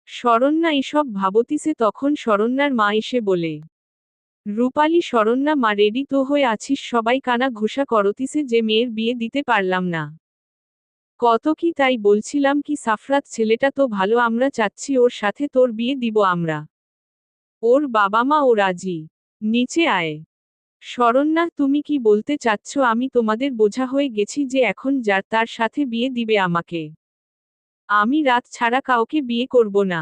শরণ্যা এসব ভাবতিছে, তখন শরণ্যার মা এসে বলে, রূপালী, শরণ্যা মা, রেডি তো হয়ে আছিস? সবাই কানা ঘুষা করতিছে যে মেয়ের বিয়ে দিতে পারলাম না। কত কি তাই বলছিলাম কি, সাফরাত ছেলেটা তো ভালো, আমরা চাচ্ছি ওর সাথে তোর বিয়ে দিব আমরা। ওর বাবা মা ও রাজি। নিচে আয়। শরণ্যা, তুমি কি বলতে চাচ্ছ আমি তোমাদের বোঝা হয়ে গেছি যে এখন যার তার সাথে বিয়ে দিবে আমাকে? আমি রাত ছাড়া কাউকে বিয়ে করব না।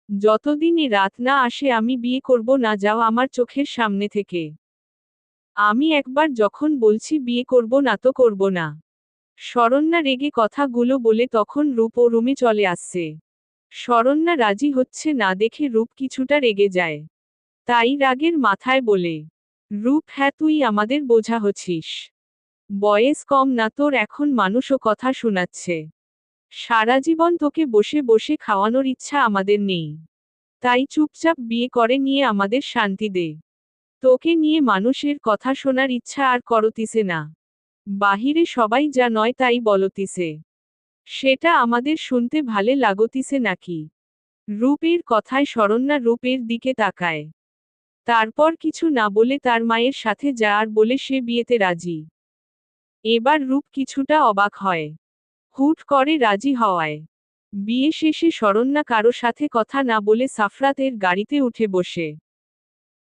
যতদিন এ রাত না আসে আমি বিয়ে করব না, যাও আমার চোখের সামনে থেকে। আমি একবার যখন বলছি বিয়ে করব না তো করব না। শরণ্যা রেগে কথাগুলো বলে তখন রূপ ও রুমে চলে আসছে। শরণ্যা রাজি হচ্ছে না দেখে রূপ কিছুটা রেগে যায়। তাই রাগের মাথায় বলে, রূপ, হ্যাঁ তুই আমাদের বোঝা হচ্ছিস। বয়স কম না তোর, এখন মানুষও কথা শোনাচ্ছে। সারা জীবন তোকে বসে বসে খাওয়ানোর ইচ্ছা আমাদের নেই। তাই চুপচাপ বিয়ে করে নিয়ে আমাদের শান্তি দে। তোকে নিয়ে মানুষের কথা শোনার ইচ্ছা আর করতিছে না। বাহিরে সবাই যা নয় তাই বলতিছে। সেটা আমাদের শুনতে ভালে লাগতিছে নাকি? রূপের কথায় শরণ্যা রূপের দিকে তাকায়। তারপর কিছু না বলে তার মায়ের সাথে যা আর বলে সে বিয়েতে রাজি। এবার রূপ কিছুটা অবাক হয়। হুট করে রাজি হওয়ায়। বিয়ে শেষে শরণ্যা কারো সাথে কথা না বলে সাফরাতের গাড়িতে উঠে বসে।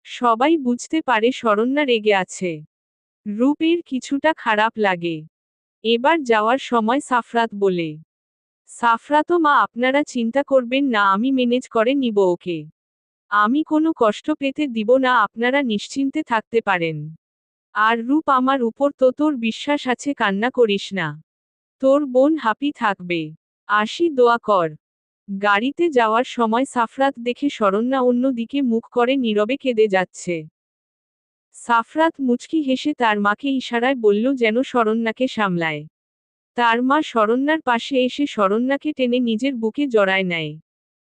সবাই বুঝতে পারে শরণ্যা রেগে আছে। রূপের কিছুটা খারাপ লাগে। এবার যাওয়ার সময় সাফরাত বলে, সাফরাতো মা আপনারা চিন্তা করবেন না, আমি ম্যানেজ করে নিব ওকে। আমি কোনো কষ্ট পেতে দিব না, আপনারা নিশ্চিন্তে থাকতে পারেন। আর রূপ আমার উপর তো তোর বিশ্বাস আছে, কান্না করিস না। তোর বোন হ্যাপি থাকবে। আসি, দোয়া কর। গাড়িতে যাওয়ার সময় সাফরাত দেখে শরণ্যা অন্য দিকে মুখ করে নীরবে কেঁদে যাচ্ছে। সাফরাত মুচকি হেসে তার মাকে ইশারায় বলল যেন শরণ্যাকে সামলায়। তার মা শরণ্যার পাশে এসে শরণ্যাকে টেনে নিজের বুকে জড়ায় নেয়।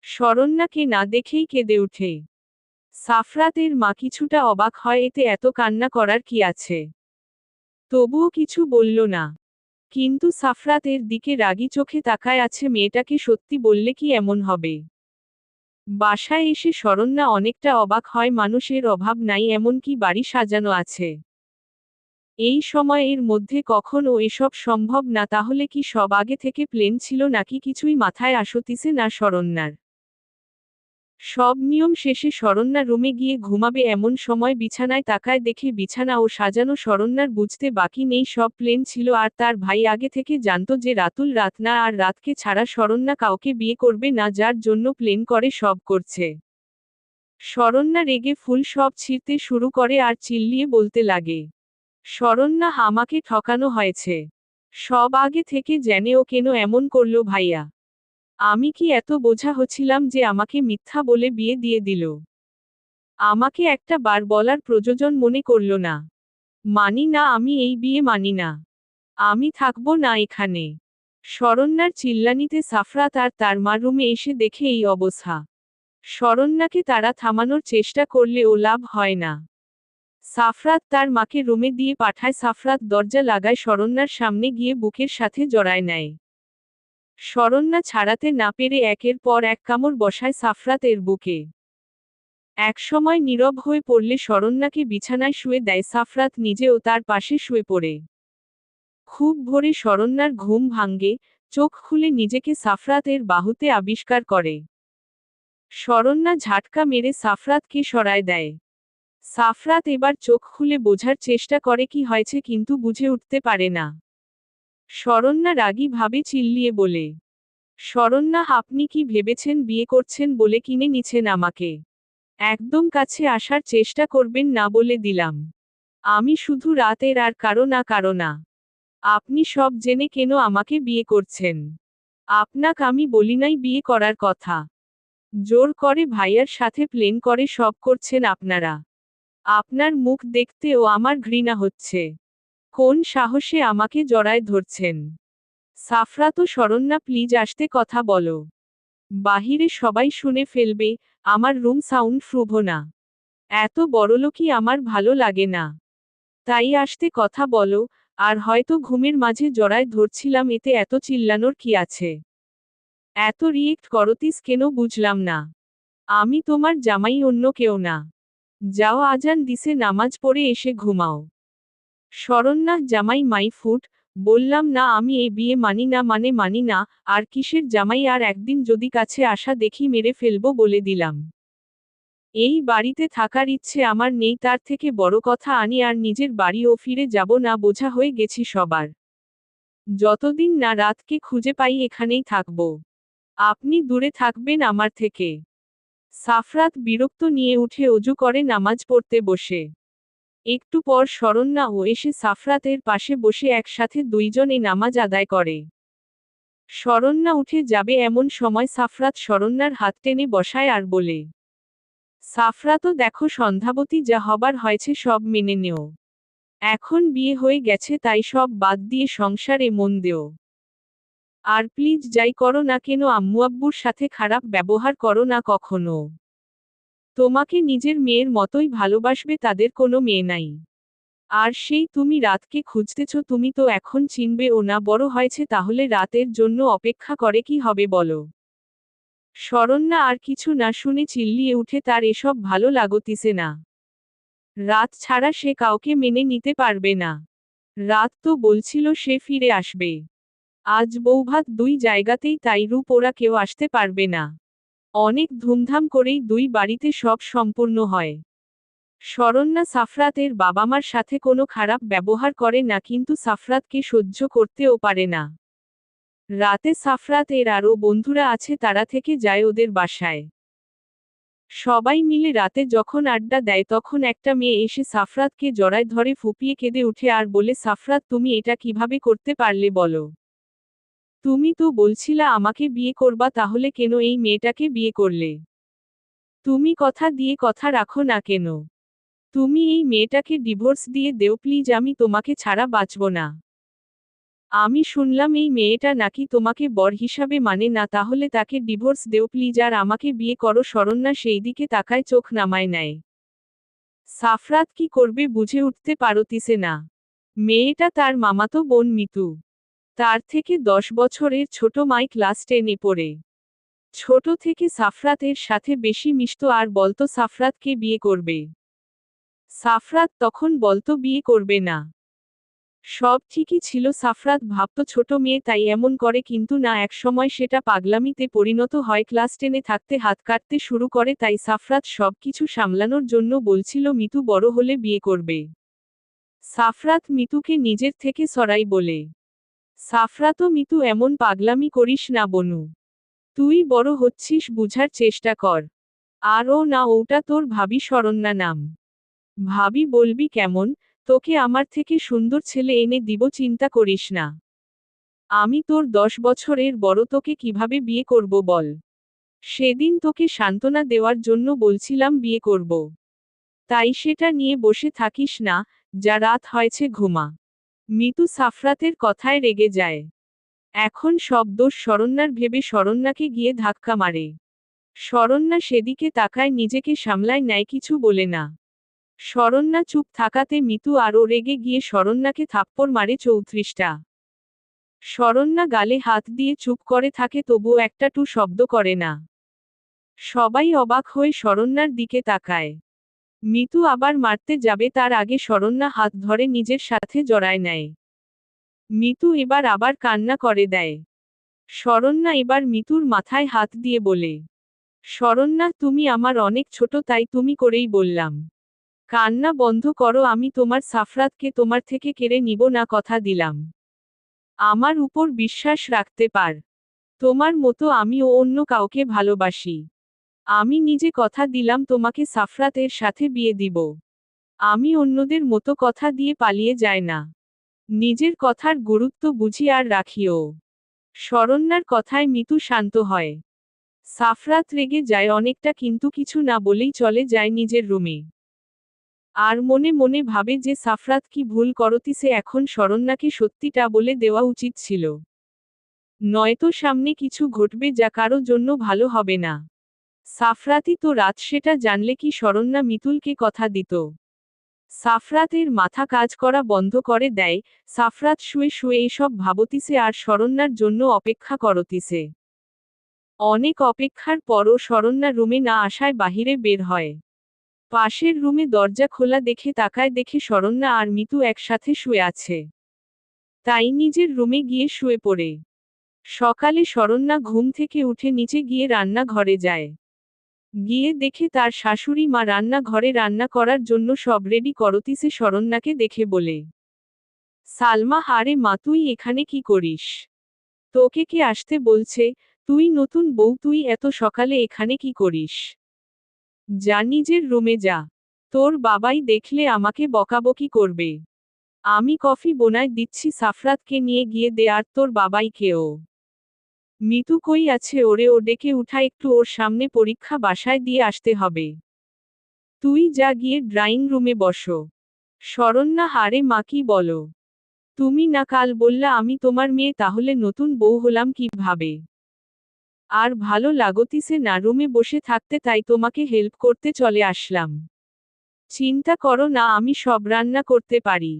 শরণ্যাকে না দেখেই কেঁদে ওঠে। সাফরাতের মা কিছুটা অবাক হয়, এতে এত কান্না করার কি আছে। তবুও কিছু বলল না। কিন্তু সাফরাতের দিকে রাগী চোখে তাকায় আছে, মেয়েটাকে সত্যি বললে কি এমন হবে। বাসায় এসে শরণ্যা অনেকটা অবাক হয়, মানুষের অভাব নাই, এমনকি বাড়ি সাজানো আছে। এই সময়ের মধ্যে কখনো এসব সম্ভব না, তাহলে কি সব আগে থেকে প্ল্যান ছিল নাকি কিছুই মাথায় আসতিছে না শরণ্যার। সব নিয়ম শেষে শরণ্যা রুমে গিয়ে ঘুমাবে এমন সময় বিছানায় তাকায়, দেখে বিছানাও সাজানো। শরণ্যার বুঝতে বাকি নেই সব প্ল্যান ছিল, আর তার ভাই আগে থেকে জানতো যে রাতুল রাত না আর রাতকে ছাড়া শরণ্যা কাউকে বিয়ে করবে না, যার জন্য প্ল্যান করে সব করছে। শরণ্যা রেগে ফুল সব ছিঁড়তে শুরু করে আর চিল্লিয়ে বলতে লাগে, শরণ্যা, আমাকে ঠকানো হয়েছে। সব আগে থেকে জেনে ও কেন এমন করলো ভাইয়া? আমি কি এত বোঝা হচ্ছিলাম যে আমাকে মিথ্যা বলে বিয়ে দিয়ে দিল? আমাকে একটা বার বলার প্রয়োজন মনে করল না? মানি না, আমি এই বিয়ে মানি না। আমি থাকবো না এখানে। শরণ্যার চিল্লানিতে সাফরাত আর তার মা রুমে এসে দেখে এই অবস্থা। শরণ্যাকে তারা থামানোর চেষ্টা করলেও লাভ হয় না। সাফরাত তার মাকে রুমে দিয়ে পাঠায়। সাফরাত দরজা লাগায়, শরণ্যার সামনে গিয়ে বুকের সাথে জড়ায় নেয়। শরণ্যা ছাড়াতে না পেরে একের পর এক কামড় বসায় সাফরাত এর বুকে। একসময় নীরব হয়ে পড়লে শরণ্যাকে বিছানায় শুয়ে দেয় সাফরাত নিজেও তার পাশে শুয়ে পড়ে। খুব ভোরে শরণ্যার ঘুম ভাঙ্গে, চোখ খুলে নিজেকে সাফরাত এর বাহুতে আবিষ্কার করে। শরণ্যা ঝাটকা মেরে সাফরাতকে সরায় দেয়। সাফরাত এবার চোখ খুলে বোঝার চেষ্টা করে কি হয়েছে, কিন্তু বুঝে উঠতে পারে না। শরণ্যা রাগী ভাবে চিল্লিয়ে বলে, শরণ্যা, আপনি কি ভেবেছেন বিয়ে করছেন বলে কিনে নিছেন আমাকে? একদম কাছে আসার চেষ্টা করবেন না বলে দিলাম। আমি শুধু রাতের আর কারো না। আপনি সব জেনে কেন আমাকে বিয়ে করছেন? আপনাকে আমি বলি নাই বিয়ে করার কথা। জোর করে ভাইয়ার সাথে প্ল্যান করে সব করছেন আপনারা। আপনার মুখ দেখতেও আমার ঘৃণা হচ্ছে। কোন সাহসে আমাকে জড়ায় ধরছেন? সাফরাত ও শরণ্যা, প্লিজ আসতে কথা বলো। বাহিরে সবাই শুনে ফেলবে। আমার রুম সাউন্ড প্রুফ না। এত বড়লোকই আমার ভালো লাগে না। তাই আসতে কথা বলো। আর হয়তো ঘুমের মাঝে জড়ায় ধরছিলাম, এতে এত চিল্লানোর কি আছে? এত রিয়েক্ট করতিস কেন বুঝলাম না। আমি তোমার জামাই, অন্য কেউ না। যাও, আজান দিছে, নামাজ পড়ে এসে ঘুমাও। শরণ্যা, জামাই মাই ফুট। বললাম না আমি এই বিয়ে মানি না, মানে মানি না। আর কিসের জামাই? আর একদিন যদি কাছে আসা দেখি মেরে ফেলবো বলে দিলাম। এই বাড়িতে থাকার ইচ্ছে আমার নেই, তার থেকে বড় কথা আমি আর নিজের বাড়িও ফিরে যাব না, বোঝা হয়ে গেছি সবার। যতদিন না রাতকে খুঁজে পাই এখানেই থাকব। আপনি দূরে থাকবেন আমার থেকে। সাফরাত বিরক্ত নিয়ে উঠে অজু করে নামাজ পড়তে বসে। একটু পর শরণ্যা ও এসে সাফরাতের পাশে বসে একসাথে দুইজনে নামাজ আদায় করে। শরণ্যা উঠে যাবে এমন সময় সাফরাত শরণ্যার হাত টেনে বসায় আর বলে, সাফরাতও দেখো, সন্ধ্যাবতী যা হবার হয়েছে সব মেনে নেও। এখন বিয়ে হয়ে গেছে, তাই সব বাদ দিয়ে সংসারে মন দেও। আর প্লিজ যাই করো না কেন, আম্মু আব্বুর সাথে খারাপ ব্যবহার করো না কখনো। তোমাকে নিজের মেয়ের মতোই ভালোবাসবে, তাদের কোনো মেয়ে নাই। আর সেই তুমি রাতকে খুঁজতেছ, তুমি তো এখন চিনবে ও না, বড় হয়েছে, তাহলে রাতের জন্য অপেক্ষা করে কি হবে বলো? শরণ্যা আর কিছু না শুনে চিল্লিয়ে উঠে, তার এসব ভালো লাগতিছে না। রাত ছাড়া সে কাউকে মেনে নিতে পারবে না। রাত তো বলছিল সে ফিরে আসবে। আজ বৌভাত দুই জায়গাতেই তাই রূপ ওরা কেউ আসতে পারবে না। অনেক ধুমধাম করেই দুই বাড়িতে সব সম্পূর্ণ হয়। শরণ্যা সাফরাতের বাবা মার সাথে কোনো খারাপ ব্যবহার করে না, কিন্তু সাফরাতকে সহ্য করতেও পারে না। রাতে সাফরাত এর আরও বন্ধুরা আছে, তারা থেকে যায় ওদের বাসায়। সবাই মিলে রাতে যখন আড্ডা দেয় তখন একটা মেয়ে এসে সাফরাতকে জড়ায় ধরে ফুপিয়ে কেঁদে উঠে আর বলে, সাফরাত তুমি এটা কিভাবে করতে পারলে বলো? তুমি তো বলছিলা আমাকে বিয়ে করবা, তাহলে কেন এই মেয়েটাকে বিয়ে করলে? তুমি কথা দিয়ে কথা রাখো না কেন? তুমি এই মেয়েটাকে ডিভোর্স দিয়ে দেও প্লিজ, আমি তোমাকে ছাড়া বাঁচব না। আমি শুনলাম এই মেয়েটা নাকি তোমাকে বর হিসাবে মানে না, তাহলে তাকে ডিভোর্স দেও প্লিজ আর আমাকে বিয়ে করো। শরণ্যা সেই দিকে তাকায়, চোখ নামায় নেয়। সাফরাত কি করবে বুঝে উঠতে পারতিছে না। মেয়েটা তার মামাতো বোন মিতু। তার থেকে 10 বছরের ছোট, মাই ক্লাস 10-এ পড়ে। ছোট থেকে সাফরাতের সাথে বেশি মিশত আর বলতো সাফরাতকে বিয়ে করবে। সাফরাত তখন বলতো বিয়ে করবে না। সব ঠিকই ছিল, সাফরাত ভাবত ছোট মেয়ে তাই এমন করে, কিন্তু না, একসময় সেটা পাগলামিতে পরিণত হয়। ক্লাস 10-এ থাকতে হাত কাটতে শুরু করে, তাই সাফরাত সবকিছু সামলানোর জন্য বলছিল মিতু বড় হলে বিয়ে করবে। সাফরাত মিতুকে নিজের থেকে সরাই বলে। সাফরাতও, মিতু এমন পাগলামি করিস না বনু। তুই বড় হচ্ছিস, বুঝার চেষ্টা কর। আর ও না, ওটা তোর ভাবি শরণ্যা নাম। ভাবি বলবি কেমন? তোকে আমার থেকে সুন্দর ছেলে এনে দিব, চিন্তা করিস না। আমি তোর 10 বছরের বড়, তোকে কিভাবে বিয়ে করব বল? সেদিন তোকে সান্ত্বনা দেওয়ার জন্য বলছিলাম বিয়ে করব। তাই সেটা নিয়ে বসে থাকিস না, যা রাত হয়েছে ঘুমা। মিতু সাফরাতের কথায় রেগে যায়। এখন সব দোষ শরণ্যার ভেবে শরণ্যাকে গিয়ে ধাক্কা মারে। শরণ্যা সেদিকে তাকায়, নিজেকে সামলায় নেয়, কিছু বলে না। শরণ্যা চুপ থাকাতে মিতু আরও রেগে গিয়ে শরণ্যাকে থাপ্পড় মারে 34টা। শরণ্যা গালে হাত দিয়ে চুপ করে থাকে, তবুও একটা টু শব্দ করে না। সবাই অবাক হয়ে শরণ্যার দিকে তাকায়। মিতু আবার মারতে যাবে, তার আগে শরণ্যা হাত ধরে নিজের সাথে জড়ায় নেয়। মিতু এবার আবার কান্না করে দেয়। শরণ্যা এবার মিতুর মাথায় হাত দিয়ে বলে, শরণ্যা তুমি আমার অনেক ছোট, তাই তুমি করেই বললাম। কান্না বন্ধ করো, আমি তোমার সাফরাতকে তোমার থেকে কেড়ে নিব না, কথা দিলাম। আমার উপর বিশ্বাস রাখতে পার। তোমার মতো আমিও অন্য কাউকে ভালোবাসি। আমি নিজে কথা দিলাম তোমাকে সাফরাতের সাথে বিয়ে দিব। আমি অন্যদের মতো কথা দিয়ে পালিয়ে যায় না। নিজের কথার গুরুত্ব বুঝি আর রাখিও। শরণ্যার কথায় মিতু শান্ত হয়। সাফরাত রেগে যায় অনেকটা, কিন্তু কিছু না বলেই চলে যায় নিজের রুমে। আর মনে মনে ভাবে যে সাফরাত কি ভুল করতিছে, এখন শরণ্যাকে সত্যিটা বলে দেওয়া উচিত ছিল। নয়তো সামনে কিছু ঘটবে যা কারো জন্য ভালো হবে না। সাফরাতই তো রাত, সেটা জানলে কি শরণ্যা মিতুলকে কথা দিত? সাফরাতের মাথা কাজ করা বন্ধ করে দেয়। সাফরাত শুয়ে শুয়ে এসব ভাবতিছে আর শরণ্যার জন্য অপেক্ষা করতিছে। অনেক অপেক্ষার পরও শরণ্যা রুমে না আসায় বাহিরে বের হয়। পাশের রুমে দরজা খোলা দেখে তাকায়, দেখে শরণ্যা আর মিতু একসাথে শুয়ে আছে। তাই নিজের রুমে গিয়ে শুয়ে পড়ে। সকালে শরণ্যা ঘুম থেকে উঠে নিচে গিয়ে রান্না ঘরে যায়। গিয়ে দেখে তার শাশুড়ি মা রান্না ঘরে রান্না করার জন্য সব রেডি করতিছে। শরণ্যাকে দেখে বলে, সালমা, হারে মা, তুই এখানে কি করিস? তোকে কে আসতে বলছে? তুই নতুন বউ, তুই এত সকালে এখানে কি করিস? যা নিজের রুমে যা। তোর বাবাই দেখলে আমাকে বকাবকি করবে। আমি কফি বানায় দিচ্ছি, সাফরাতকে নিয়ে গিয়ে দে, আর তোর বাবাইকেও। মিতু কই আছে? ওরে ও ডেকে উঠা, একটু ওর সামনে পরীক্ষা বাসায় দিয়ে আসতে হবে। তুই যা গিয়ে ড্রয়িং রুমে বসো। শরণ্যা, হারে মা, কি বলো? তুমি না কাল বললা আমি তোমার মেয়ে, তাহলে নতুন বউ হলাম কিভাবে? আর ভালো লাগতিছে না রুমে বসে থাকতে, তাই তোমাকে হেল্প করতে চলে আসলাম। চিন্তা করো না, আমি সব রান্না করতে পারি।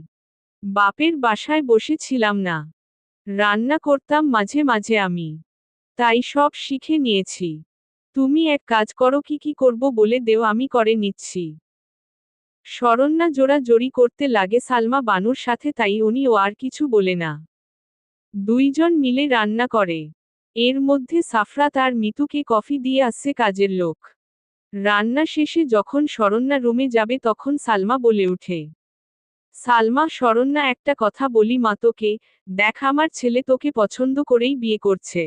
বাপের বাসায় বসেছিলাম না, রান্না করতাম মাঝে মাঝে আমি। তাই সব শিখে নিয়েছি। তুমি এক কাজ করো, কি কি করব বলে দেও, আমি করে নিচ্ছি। শরণ্যা জোরাজোরি করতে লাগে সালমা বানুর সাথে, তাই উনিও আর কিছু বলে না। দুইজন মিলে রান্না করে। এর মধ্যে সাফরাত আর মিতুকে কফি দিয়ে আসছে কাজের লোক। রান্না শেষে যখন শরণ্যা রুমে যাবে তখন সালমা বলে উঠে, সালমা, শরণ্যা, একটা কথা বলি মা তোকে, দেখ আমার ছেলে তোকে পছন্দ করেই বিয়ে করছে।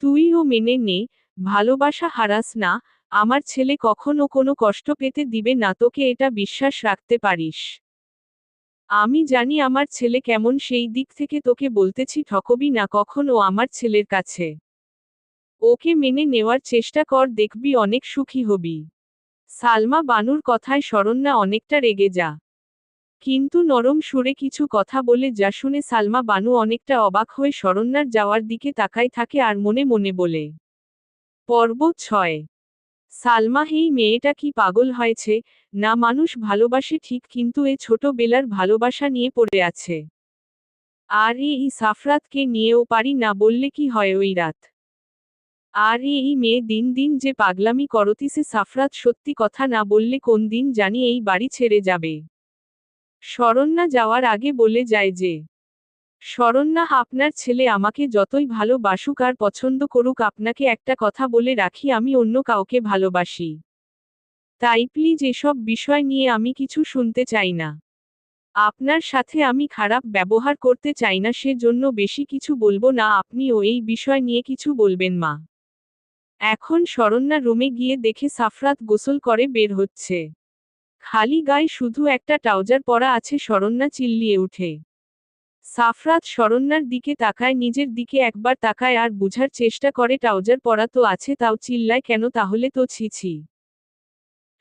তুইও মেনে নে, ভালোবাসা হারাস না, আমার ছেলে কখনো কোনো কষ্ট পেতে দিবে না, তোকে এটা বিশ্বাস রাখতে পারিস। আমি জানি আমার ছেলে কেমন, সেই দিক থেকে তোকে বলতেছি ঠকবি না কখনো আমার ছেলের কাছে। ওকে মেনে নেওয়ার চেষ্টা কর, দেখবি অনেক সুখী হবি। সালমা বানুর কথায় শরণ্যা অনেকটা রেগে যা। কিন্তু নরম সুরে কিছু কথা বলে যা শুনে সালমা বানু অনেকটা অবাক হয়ে শরণ্যার যাওয়ার দিকে তাকায় থাকে আর মনে মনে বলে। পর্ব 6। সালমা, এই মেয়েটা কি পাগল হয়েছে? না, মানুষ ভালোবাসে ঠিক, কিন্তু এ ছোটবেলার ভালোবাসা নিয়ে পড়ে আছে। আর এই সাফরাতকে নিয়েও পারি না বললে কি হয় ওই রাত। আর এই মেয়ে দিন দিন যে পাগলামি করতিছে, সাফরাত সত্যি কথা না বললে কোন দিন জানি এই বাড়ি ছেড়ে যাবে। শরণ্যা যাওয়ার আগে বলে যায় যে, শরণ্যা, আপনার ছেলে আমাকে যতই ভালোবাসুক আর পছন্দ করুক, আপনাকে একটা কথা বলে রাখি, আমি অন্য কাউকে ভালোবাসি। তাই প্লিজ এসব বিষয় নিয়ে আমি কিছু শুনতে চাই না। আপনার সাথে আমি খারাপ ব্যবহার করতে চাই না, সেজন্য বেশি কিছু বলবো না, আপনিও এই বিষয় নিয়ে কিছু বলবেন মা। এখন শরণ্যা রুমে গিয়ে দেখে সাফরাত গোসল করে বের হচ্ছে। খালি গায়ে শুধু একটা ট্রাউজার পরা আছে। শরণ্যা চিল্লিয়ে উঠে। সাফরাত শরণ্যার দিকে তাকায়, নিজের দিকে একবার তাকায় আর বুঝার চেষ্টা করে ট্রাউজার পরা তো আছে, তাও চিল্লায় কেন, তাহলে তো ছি ছি।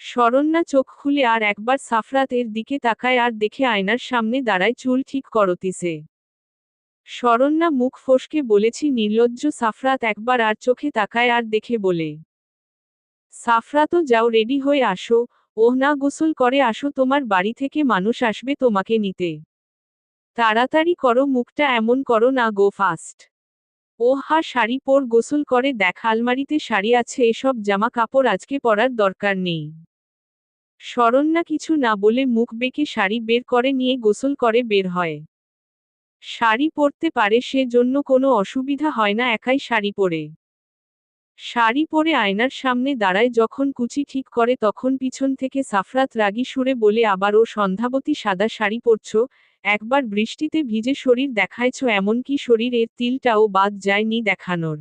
শরণ্যা চোখ খুলে আর একবার সাফরাত এর দিকে তাকায় আর দেখে আয়নার সামনে দাঁড়ায় চুল ঠিক করতিছে। শরণ্যা মুখ ফসকে বলেছি নির্লজ্জ। সাফরাত একবার আর চোখে তাকায় আর দেখে বলে, সাফরাতও যাও, রেডি হয়ে আসো। ওহ না, গোসল করে আসো, তোমার বাড়ি থেকে মানুষ আসবে তোমাকে নিতে। তাড়াতাড়ি করো, মুখটা এমন করো না, গো ফাস্ট। ওহ হা, শাড়ি পর, গোসল করে দেখ আলমারিতে শাড়ি আছে, এসব জামা কাপড় আজকে পরার দরকার নেই। শরণ্যা কিছু না বলে মুখ বেঁকে শাড়ি বের করে নিয়ে গোসল করে বের হয়। শাড়ি পরতে পারে, সে জন্য কোনো অসুবিধা হয় না একাই শাড়ি পরে। শাড়ি পরে আয়নার সামনে দাঁড়ায় যখন কুচি ঠিক করে তখন পিছন থেকে সাফরাত রাগী সুরে বলে, আবারও সন্ধ্যাবতী সাদা শাড়ি পরছো, একবার বৃষ্টিতে ভিজে শরীর দেখাইছ, এমনকি শরীরের তিলটাও বাদ যায়নি দেখানোর।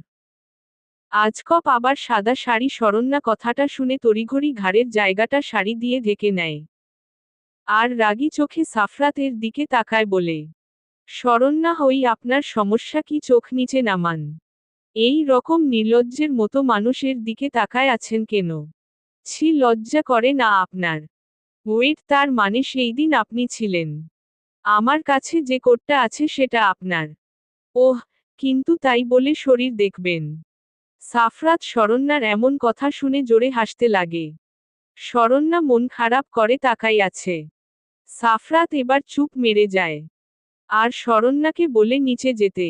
আজকপ আবার সাদা শাড়ি? শরণ্যা কথাটা শুনে তড়িঘড়ি ঘাড়ের জায়গাটা শাড়ি দিয়ে ঢেকে নেয়। আর রাগী চোখে সাফরাতের দিকে তাকায় বলে, শরণ্যা, হই আপনার সমস্যা কি? চোখ নিচে নামান। এই রকম নির্লজ্জের মতো মানুষের দিকে তাকায় আছেন কেন? ছি, লজ্জা করে না আপনার? ওয়েট, তার মানে সেই দিন আপনি ছিলেন? আমার কাছে যে কোটটা আছে সেটা আপনার? ওহ, কিন্তু তাই বলে শরীর দেখবেন? সাফরাত শরণ্যার এমন কথা শুনে জোরে হাসতে লাগে। শরণ্যা মন খারাপ করে তাকাই আছে। সাফরাত এবার চুপ মেরে যায়। আর শরণ্যাকে বলে নিচে যেতে।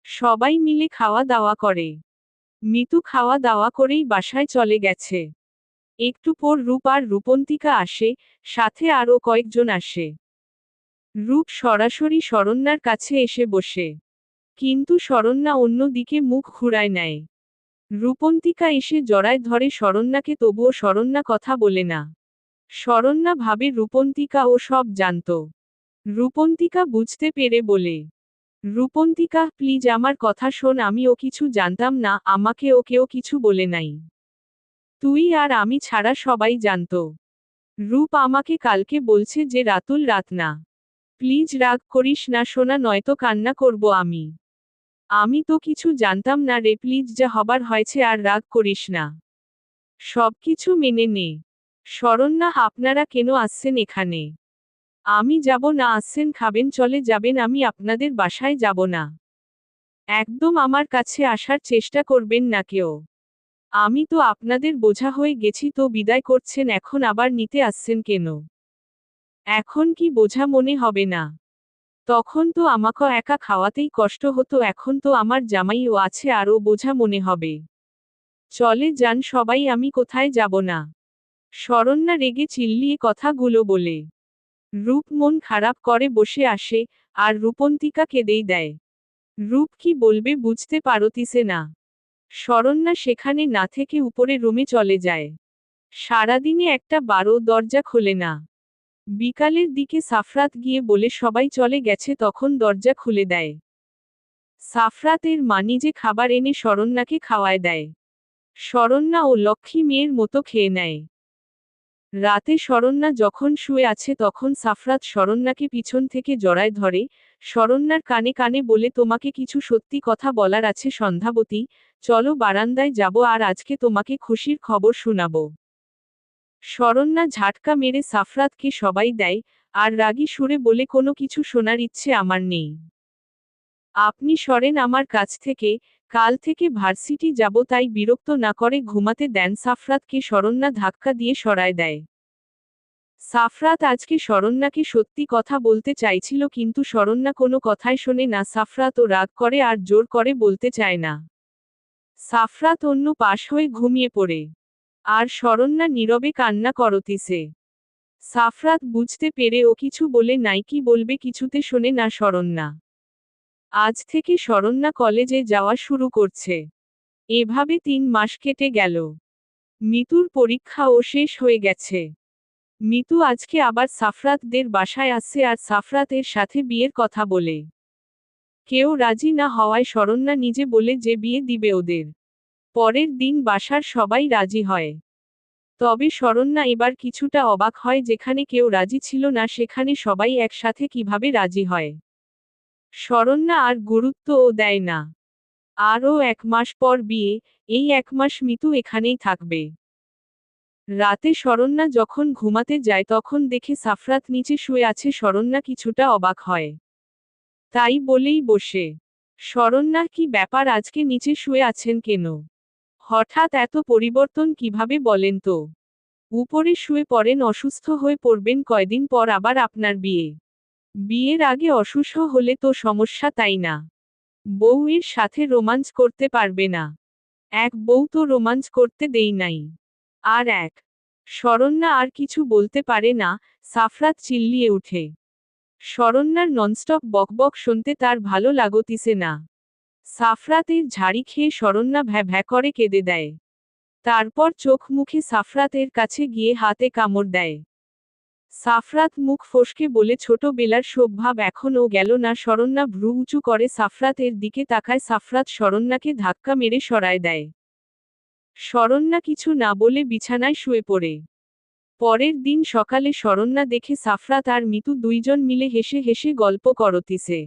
সবাই মিলে খাওয়া দাওয়া করে। মিতু খাওয়া দাওয়া করেই বাসায় চলে গেছে। একটু পর রূপ আর রূপন্তিকা আসে, সাথে আরও কয়েকজন আসে। রূপ সরাসরি শরণ্যার কাছে এসে বসে। কিন্তু শরণ্যা অন্য দিকে মুখ ঘুরায় নেয়। রূপন্তিকা এসে জড়ায় ধরে শরণ্যাকে, তবুও শরণ্যা কথা বলে না। শরণ্যা ভাবে রূপন্তিকা ও সব জানত। রূপন্তিকা বুঝতে পেরে বলে, রূপন্তিকা, প্লিজ আমার কথা শোন, আমি ও কিছু জানতাম না, আমাকে ও কেউ কিছু বলে নাই। তুই আর আমি ছাড়া সবাই জানত। রূপ আমাকে কালকে বলছে যে রাতুল রাত না। প্লিজ রাগ করিস না সোনা, নয়তো কান্না করব আমি। আমি তো কিছু জানতাম না রে, প্লিজ, যা হবার হয়েছে, আর রাগ করিস না। সবকিছু মেনে নে। শরণ্যা, আপনারা কেন আসছেন এখানে? আমি যাব না। আসছেন, খাবেন, চলে যাবেন, আমি আপনাদের বাসায় যাব না। একদম আমার কাছে আসার চেষ্টা করবেন না কেউ। আমি তো আপনাদের বোঝা হয়ে গেছি, তো বিদায় করছেন, এখন আবার নিতে আসছেন কেন? এখন কি বোঝা মনে হবে না? তখন তো আমাকে একা খাওয়াতেই কষ্ট হতো, এখন তো আমার জামাইও আছে, আরও বোঝা মনে হবে। চলে যান সবাই, আমি কোথায় যাব না। শরণ্যা রেগে চিল্লিয়ে কথাগুলো বলে। রূপ মন খারাপ করে বসে আসে, আর রূপন্তিকা কেঁদেই দেয়। রূপ কি বলবে বুঝতে পারতিছে না। শরণ্যা সেখানে না থেকে উপরে রুমে চলে যায়। সারাদিনে একটা বারও দরজা খোলে না। বিকালের দিকে সাফরাত গিয়ে বলে সবাই চলে গেছে, তখন দরজা খুলে দেয়। সাফরাতের মা নিজে খাবার এনে শরণ্যাকে খাওয়ায় দেয়। শরণ্যা ও লক্ষ্মী মেয়ের মতো খেয়ে নেয়। রাতে শরণ্যা যখন শুয়ে আছে তখন সাফরাত শরণ্যাকে পিছন থেকে জড়ায় ধরে, শরণ্যার কানে কানে বলে তোমাকে কিছু সত্যি কথা বলার আছে সন্ধ্যাবতী, চলো বারান্দায় যাব আর আজকে তোমাকে খুশির খবর শোনাবো। শরণ্যা ঝাটকা মেরে সাফরাতকে সবাই দেয়, আর রাগী সুরে বলে কোনো কিছু শোনার ইচ্ছে আমার নেই। আপনি সরেন আমার কাছ থেকে, কাল থেকে ভার্সিটি যাব, তাই বিরক্ত না করে ঘুমাতে দেন। সাফরাতকে শরণ্যা ধাক্কা দিয়ে সরায় দেয়। সাফরাত আজকে শরণ্যাকে সত্যি কথা বলতে চাইছিল, কিন্তু শরণ্যা কোনো কথাই শোনে না। সাফরাতও রাগ করে আর জোর করে বলতে চায় না। সাফরাত অন্য পাশ হয়ে ঘুমিয়ে পড়ে। আর শরণ্যা নীরবে কান্না করতিছে। সাফরাত বুঝতে পেরে ও কিছু বলে নাই, কি বলবে কিছুতে শোনে না শরণ্যা। আজ থেকে শরণ্যা কলেজে যাওয়া শুরু করছে। এভাবে 3 মাস কেটে গেল। মিতুর পরীক্ষাও শেষ হয়ে গেছে। মিতু আজকে আবার সাফরাতদের বাসায় আসছে আর সাফরাতের সাথে বিয়ের কথা বলে। কেউ রাজি না হওয়ায় শরণ্যা নিজে বলে যে বিয়ে দিবে ওদের। পরের দিন বাসার সবাই রাজি হয়। তবে শরণ্যা এবার কিছুটা অবাক হয়, যেখানে কেউ রাজি ছিল না সেখানে সবাই একসাথে কিভাবে রাজি হয়। শরণ্যা আর গুরুত্বও দেয় না। আরও 1 মাস পর বিয়ে, এই 1 মাস মিতু এখানেই থাকবে। রাতে শরণ্যা যখন ঘুমাতে যায় তখন দেখে সাফরাত নিচে শুয়ে আছে। শরণ্যা কিছুটা অবাক হয়। তাই বলেই বসে, শরণ্যা কি ব্যাপার, আজকে নিচে শুয়ে আছেন কেন? হঠাৎ এত পরিবর্তন কিভাবে বলেন তো? উপরে শুয়ে পড়েন, অসুস্থ হয়ে পড়বেন কয়দিন পর, আবার আপনার বিয়ে। বিয়ের আগে অসুস্থ হলে তো সমস্যা, তাই না? বউয়ের সাথে রোমান্স করতে পারবে না। এক বউ তো রোমান্স করতে দেই নাই। আর এক। শরণ্যা আর কিছু বলতে পারে না। সাফরাত চিল্লিয়ে উঠে। শরণ্যার ননস্টপ বকবক শুনতে তার ভালো লাগতিছে না। সাফরাতের ঝাড়ি খেয়ে শরণ্যা ভ্যা ভ্যা করে কেঁদে দেয়। তারপর চোখ মুখে সাফরাতের কাছে গিয়ে হাতে কামড় দেয়। সাফরাত মুখ ফসকে বলে ছোটবেলার শোকভাব এখনও গেল না। শরণ্যা ভ্রু উঁচু করে সাফরাতের দিকে তাকায়। সাফরাত শরণ্যাকে ধাক্কা মেরে সরায় দেয়। শরণ্যা কিছু না বলে বিছানায় শুয়ে পড়ে। পরের দিন সকালে শরণ্যা দেখে সাফরাত আর মিতু দুইজন মিলে হেসে হেসে গল্প করতিছে।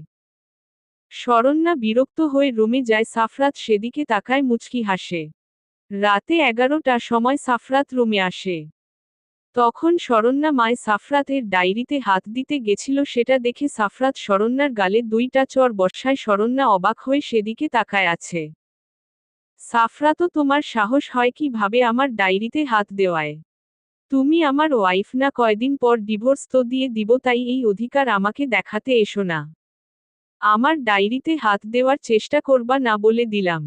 শরণ্যা বিরক্ত হয়ে রুমে যায়। সাফরাত সেদিকে তাকায়, মুচকি হাসে। রাতে 11টার সময় সাফরাত রুমে আসে। তখন শরণ্যা মায় সাফরাতের ডায়েরিতে হাত দিতে গেছিল, সেটা দেখে সাফরাত শরণ্যার গালে 2টা চড় বসায়। শরণ্যা অবাক হয়ে সেদিকে তাকায় আছে। সাফরাতও, তোমার সাহস হয় কিভাবে আমার ডায়েরিতে হাত দেওয়ায়? তুমি আমার ওয়াইফ না, কয়দিন পর ডিভোর্স তো দিয়ে দিব, তাই এই অধিকার আমাকে দেখাতে এসো না। আমার ডায়েরিতে হাত দেওয়ার চেষ্টা করবা না বলে দিলাম।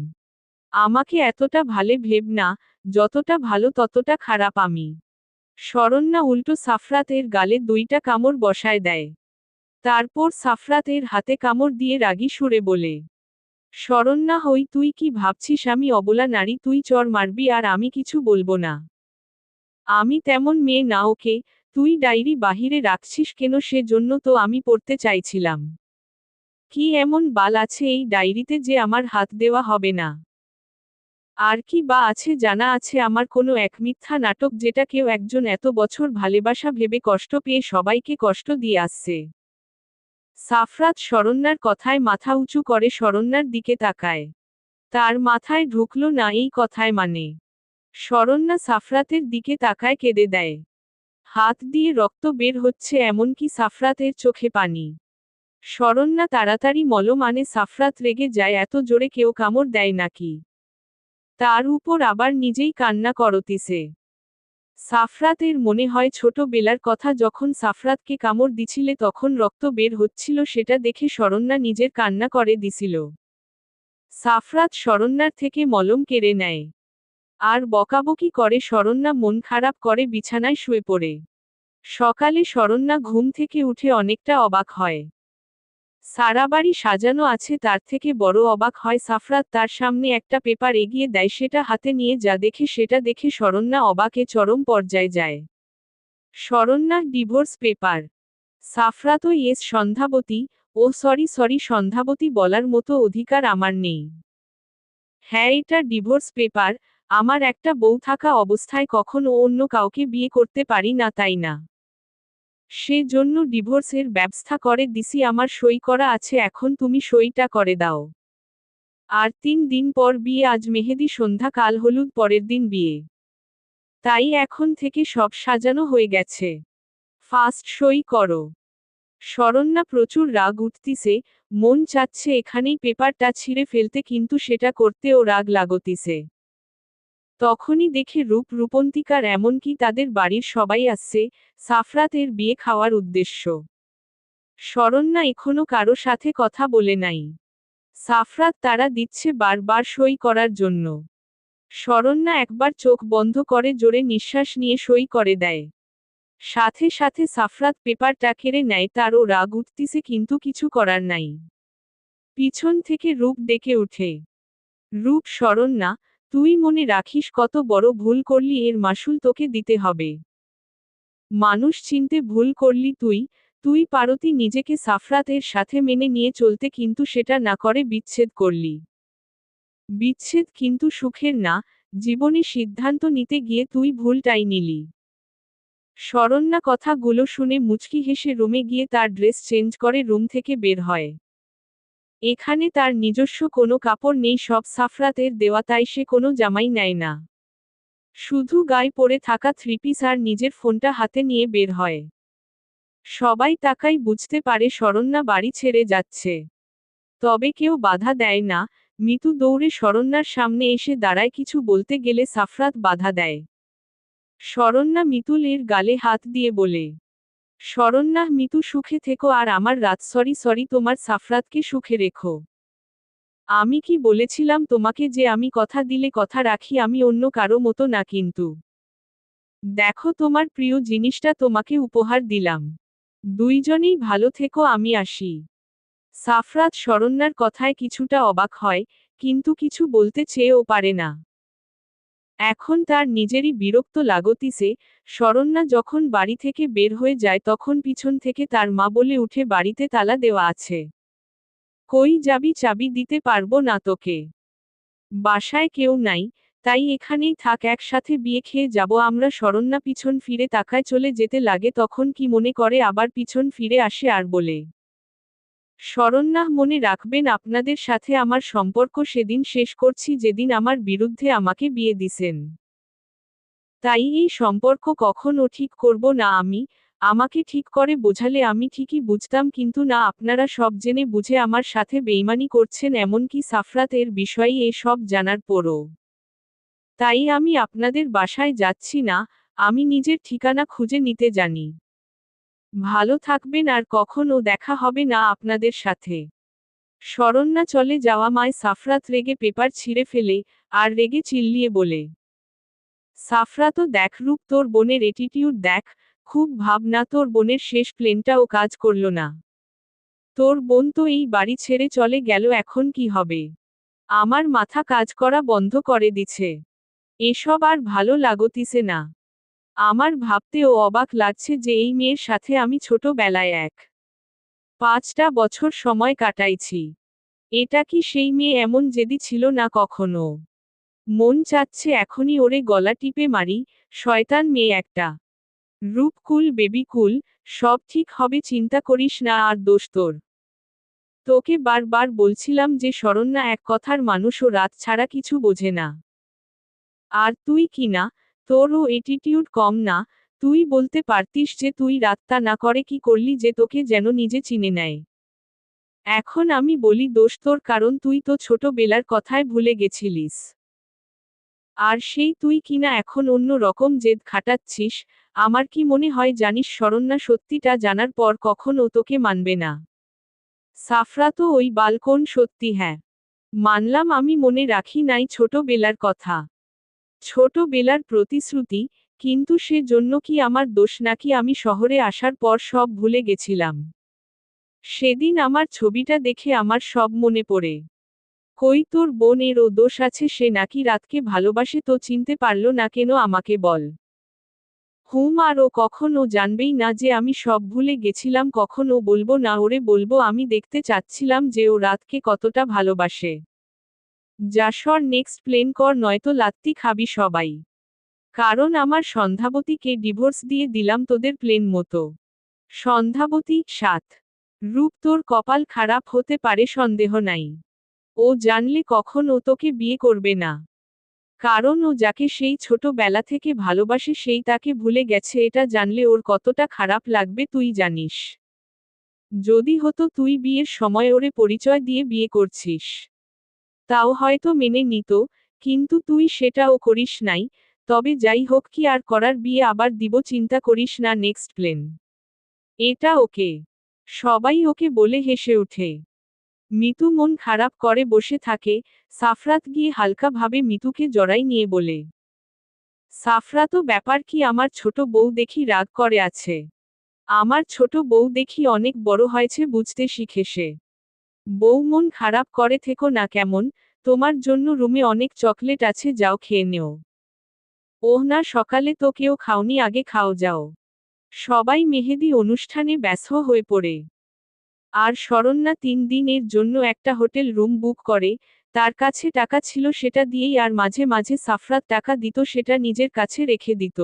আমাকে এতটা ভালে ভেব না, যতটা ভালো ততটা খারাপ আমি। শরণ্যা উল্টো সাফরাতের গালে 2টা কামড় বসায় দেয়। তারপর সাফরাতের হাতে কামড় দিয়ে রাগী সুরে বলে, শরণ্যা হই, তুই কি ভাবছিস আমি অবলা নারী? তুই চড় মারবি আর আমি কিছু বলবো না? আমি তেমন মেয়ে না। ওকে, তুই ডায়েরি বাহিরে রাখছিস কেন? সে জন্য তো আমি পড়তে চাইছিলাম। কি এমন বাল আছে এই ডায়েরিতে যে আমার হাত দেওয়া হবে না? আর কি বা আছে? জানা আছে আমার কোনো এক মিথ্যা নাটক, যেটা কেউ একজন এত বছর ভালোবাসা ভেবে কষ্ট পেয়ে সবাইকে কষ্ট দিয়ে আসছে। সাফরাত শরণ্যার কথায় মাথা উঁচু করে শরণ্যার দিকে তাকায়। তার মাথায় ঢুকলো না এই কথায় মানে। শরণ্যা সাফরাতের দিকে তাকায়, কেঁদে দেয়। হাত দিয়ে রক্ত বের হচ্ছে, এমনকি সাফরাতের চোখে পানি। শরণ্যা তাড়াতাড়ি মলম আনে। সাফরাত রেগে যায়, এত জোরে কেউ কামড় দেয় নাকি? তার উপর আবার নিজেই কান্না করতিছে। সাফরাতের মনে হয় ছোটবেলার কথা, যখন সাফরাতকে কামড় দিছিলে তখন রক্ত বের হচ্ছিল, সেটা দেখে শরণ্যা নিজের কান্না করে দিছিল। সাফরাত শরণ্যার থেকে মলম কেড়ে নেয়। আর বকাবকি করে শরণ্যা মন খারাপ করে বিছানায় শুয়ে পড়ে। সকালে শরণ্যা ঘুম থেকে উঠে অনেকটা অবাক হয়। সারা বাড়ি সাজানো আছে, তার থেকে বড় অবাক হয় সাফরাত তার সামনে একটা পেপার এগিয়ে দেয়, সেটা হাতে নিয়ে যা দেখে সেটা দেখে শরণ্যা অবাকে চরম পর্যায়ে যায়। Saranya divorce paper. সাফরাতও ইয়েস সন্ধ্যাবতী, ও সরি সন্ধ্যাবতী বলার মতো অধিকার আমার নেই। হ্যাঁ এটা ডিভোর্স পেপার, আমার একটা বউ থাকা অবস্থায় কখনো অন্য কাউকে বিয়ে করতে পারি না, তাই না? সে জন্য ডিভোর্সের ব্যবস্থা করে দিছি, আমার সই করা আছে, এখন তুমি সইটা করে দাও। আর 3 দিন পর বিয়ে, আজ মেহেদি সন্ধ্যা, কাল হলুদ, পরের দিন বিয়ে। তাই এখন থেকে সব সাজানো হয়ে গেছে। ফাস্ট সই করো। শরণ্যা প্রচুর রাগ উঠতিছে, মন চাচ্ছে এখানেই পেপারটা ছিঁড়ে ফেলতে, কিন্তু সেটা করতেও রাগ লাগতিছে। তখনই দেখে রূপন্তিকার, এমনকি তাদের বাড়ির সবাই আসছে সাফরাতের বিয়ে খাওয়ার উদ্দেশ্য। শরণ্যা এখনো কারো সাথে কথা বলে নাই। সাফরাত তারা দিচ্ছে বারবার সই করার জন্য। শরণ্যা একবার চোখ বন্ধ করে জোরে নিঃশ্বাস নিয়ে সই করে দেয়। সাথে সাথে সাফরাত পেপারটা কেড়ে নেয়, তারও রাগ উঠতিছে কিন্তু কিছু করার নাই। পিছন থেকে রূপ ডেকে উঠে। রূপ, শরণ্যা, তুই মনে রাখিস কত বড় ভুল করলি, এর মাসুল তোকে দিতে হবে। মানুষ চিনতে ভুল করলি তুই পারতি নিজেকে সাফরাতের সাথে মেনে নিয়ে চলতে, কিন্তু সেটা না করে বিচ্ছেদ করলি। বিচ্ছেদ কিন্তু সুখের না, জীবনে সিদ্ধান্ত নিতে গিয়ে তুই ভুলটাই নিলি। শরণ্যা কথাগুলো শুনে মুচকি হেসে রুমে গিয়ে তার ড্রেস চেঞ্জ করে রুম থেকে বের হয়। এখানে তার নিজস্ব কোনো কাপড় নেই, সব সাফরাতের দেওয়া, তাই সে কোনো জামাই নেয় না। শুধু গায়ে পরে থাকা থ্রিপিস আর নিজের ফোনটা হাতে নিয়ে বের হয়। সবাই তাকাই, বুঝতে পারে শরণ্যা বাড়ি ছেড়ে যাচ্ছে। তবে কেউ বাধা দেয় না। মিতু দৌড়ে শরণ্যার সামনে এসে দাঁড়ায়, কিছু বলতে গেলে সাফরাত বাধা দেয়। শরণ্যা মিতুল এর গালে হাত দিয়ে বলে, শরণ্যা, মিতু সুখে থেকো আর আমার রাত, সরি তোমার সাফরাতকে সুখে রেখো। আমি কি বলেছিলাম তোমাকে যে আমি কথা দিলে কথা রাখি, আমি অন্য কারো মতো না কিন্তু। দেখো তোমার প্রিয় জিনিসটা তোমাকে উপহার দিলাম। দুইজনেই ভালো থেকো, আমি আসি। সাফরাত শরণ্যার কথায় কিছুটা অবাক হয়, কিন্তু কিছু বলতে চেয়েও পারে না। এখন তার নিজেরই বিরক্ত লাগতিছে। শরণ্যা যখন বাড়ি থেকে বের হয়ে যায় তখন পিছন থেকে তার মা বলে উঠে, বাড়িতে তালা দেওয়া আছে। কই যাবি, চাবি দিতে পারবো না তোকে। বাসায় কেউ নাই, তাই এখানেই থাক, একসাথে বিয়ে খেয়ে যাব আমরা। শরণ্যা পিছন ফিরে তাকায়, চলে যেতে লাগে, তখন কি মনে করে আবার পিছন ফিরে আসে আর বলে, শরণ্যা, মনে রাখবেন আপনাদের সাথে আমার সম্পর্ক সেদিন শেষ করছি যেদিন আমার বিরুদ্ধে আমাকে বিয়ে দিছেন। তাই এই সম্পর্ক কখনো ঠিক করব না আমি। আমাকে ঠিক করে বোঝালে আমি ঠিকই বুঝতাম, কিন্তু না, আপনারা সব জেনে বুঝে আমার সাথে বেইমানি করছেন, এমনকি সাফরাত এর বিষয়ে এ সব জানার পরও। তাই আমি আপনাদের বাসায় যাচ্ছি না, আমি নিজের ঠিকানা খুঁজে নিতে জানি। ভালো থাকবেন আর কখনো দেখা হবে না আপনাদের সাথে। শরণ্যা চলে যাওয়া মায় সাফরাত রেগে পেপার ছিঁড়ে ফেলে, আর রেগে চিল্লিয়ে বলে, সাফরাতও দেখ রূপ, তোর বোনের এটিটিউড দেখ, খুব ভাবনা, তোর বোনের শেষ প্লেনটাও কাজ করল না। তোর বোন তো এই বাড়ি ছেড়ে চলে গেল, এখন কি হবে? আমার মাথা কাজ করা বন্ধ করে দিছে। এসব আর ভালো লাগতিছে না। আমার ভাবতেও অবাক লাগছে যে এই মেয়ের সাথে আমি ছোটবেলায় 5টা বছর সময় কাটাইছি। এটা কি সেই মেয়ে? এমন জেদি ছিল না কখনো। মন চাচ্ছে এখনই ওরে গলা টিপে মারি, শয়তান মেয়ে একটা। রূপ কুল, বেবি কুল, সব ঠিক হবে, চিন্তা করিস না, আর দোষ তোর। তোকে বারবার বলছিলাম যে শরণ্যা এক কথার মানুষ, ও রাত ছাড়া কিছু বোঝে না। আর তুই কি না, তোরও এটিটিউড কম না। তুই বলতে পারতিস যে তুই রাতটা না করে কি করলি যে তোকে যেন নিজে চিনে নেয়। এখন আমি বলি দোষ তোর, কারণ তুই তো ছোটবেলার কথায় ভুলে গেছিলিস। আর সেই তুই কিনা এখন অন্য রকম জেদ খাটাচ্ছিস। আমার কি মনে হয় জানিস, শরণ্যা সত্যিটা জানার পর কখনো তোকে মানবে না। সাফরাতও ওই বালকোন সত্যি, হ্যাঁ মানলাম, আমি মনে রাখি নাই ছোটবেলার কথা। ছোটবেলার প্রতিশ্রুতি, কিন্তু সে জন্য কি আমার দোষ নাকি আমি শহরে আসার পর সব ভুলে গেছিলাম? সেদিন আমার ছবিটা দেখে আমার সব মনে পড়ে। কই তোর বোনেরও দোষ আছে, সে নাকি রাতকে ভালোবাসে, তো চিনতে পারলো না কেন আমাকে বল। আর ও কখনো জানবেই না যে আমি সব ভুলে গেছিলাম, কখনো বলবো না ওরে, বলবো আমি দেখতে চাচ্ছিলাম যে ও রাতকে কতটা ভালোবাসে। জাসর নেক্সট প্লেন কর, নয়তো লাত্তি খাবি সবাই। কারণ আমার সন্ধ্যাবতীকে ডিভোর্স দিয়ে দিলাম তোদের প্লেন মতো। সন্ধ্যাবতী 7। রূপ তোর কপাল খারাপ হতে পারে, সন্দেহ নাই। ও জানলে কখন ও তোকে বিয়ে করবে না। কারণ ও যাকে সেই ছোটবেলা থেকে ভালোবাসে সেই তাকে ভুলে গেছে, এটা জানলে ওর কতটা খারাপ লাগবে তুই জানিস। যদি হতো তুই বিয়ের সময় ওরে পরিচয় দিয়ে বিয়ে করছিস, তাও হয়তো মেনে নিত, কিন্তু তুই সেটাও করিস নাই। তবে যাই হোক, কি আর করার, বিয়ে আবার দিব, চিন্তা করিস না। Next plane. এটা ওকে। সবাই ওকে বলে হেসে ওঠে। মিতু মন খারাপ করে বসে থাকে। সাফরাত গিয়ে হালকাভাবে মিতুকে জড়াই নিয়ে বলে, সাফরাতও ব্যাপার কি, আমার ছোট বউ দেখি রাগ করে আছে। আমার ছোট বউ দেখি অনেক বড় হয়েছে, বুঝতে শিখেছে। বউ মন খারাপ করে থেকো না কেমন, তোমার জন্য রুমে অনেক চকলেট আছে, যাও খেয়ে নেও। ওহ না, সকালে তো কেউ খাওনি, আগে খাও যাও। সবাই মেহেদি অনুষ্ঠানে ব্যস্ত হয়ে পড়ে। আর শরণ্যা 3 দিনের জন্য একটা হোটেল রুম বুক করে। তার কাছে টাকা ছিল, সেটা দিয়েই, আর মাঝে মাঝে সাফরাত টাকা দিত, সেটা নিজের কাছে রেখে দিত।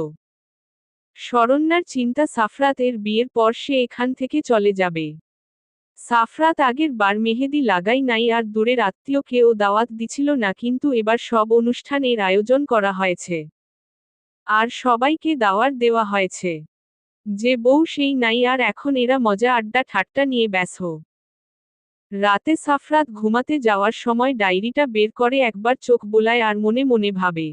শরণ্যার চিন্তা, সাফরাত এর বিয়ের পর সে এখান থেকে চলে যাবে। সাফরাত আগের বার মেহেদি লাগাই নাই, আর দূরের আত্মীয়কেও দাওয়াত দিছিল না, কিন্তু এবার সব অনুষ্ঠানের আয়োজন করা হয়েছে। আর সবাইকে দাওয়াত দেওয়া হয়েছে। যে বউ সেই নাই, আর এখন এরা মজা আড্ডা ঠাট্টা নিয়ে ব্যস্ত। রাতে সাফরাত ঘুমাতে যাওয়ার সময় ডায়েরিটা বের করে, একবার চোখ বোলায় আর মনে মনে ভাবে,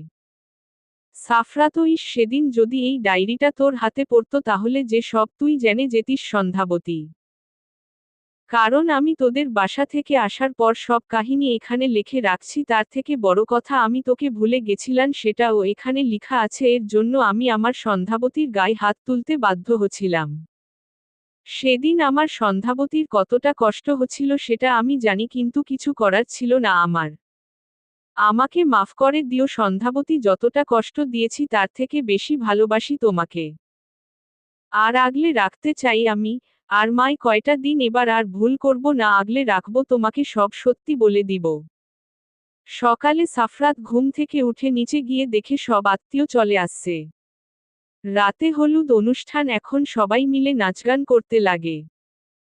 সাফরাত, সেদিন যদি এই ডায়েরিটা তোর হাতে পড়তো, তাহলে যে সব তুই জেনে যেতিস সন্ধ্যাবতী। কারণ আমি তোদের বাসা থেকে আসার পর সব কাহিনী এখানে লিখে রাখছি, তার থেকে বড় কথা, আমি তোকে ভুলে গেছিলাম সেটাও এখানে লিখা আছে, এর জন্য আমি আমার সন্ধ্যাবতীর গায়ে হাত তুলতে বাধ্য হচ্ছিলাম। সেদিন আমার সন্ধ্যাবতীর কতটা কষ্ট হচ্ছিল সেটা আমি জানি, কিন্তু কিছু করার ছিল না আমার। আমাকে মাফ করে দিও সন্ধ্যাবতী, যতটা কষ্ট দিয়েছি তার থেকে বেশি ভালোবাসি তোমাকে। আর আগলে রাখতে চাই আমি। আর মাই কয়টা দিন, এবার আর ভুল করব না, আগলে রাখবো তোমাকে, সব সত্যি বলে দিব। সকালে সাফরাত ঘুম থেকে উঠে নিচে গিয়ে দেখে সব আত্মীয় চলে আসছে। রাতে হলুদ অনুষ্ঠান, এখন সবাই মিলে নাচগান করতে লাগে।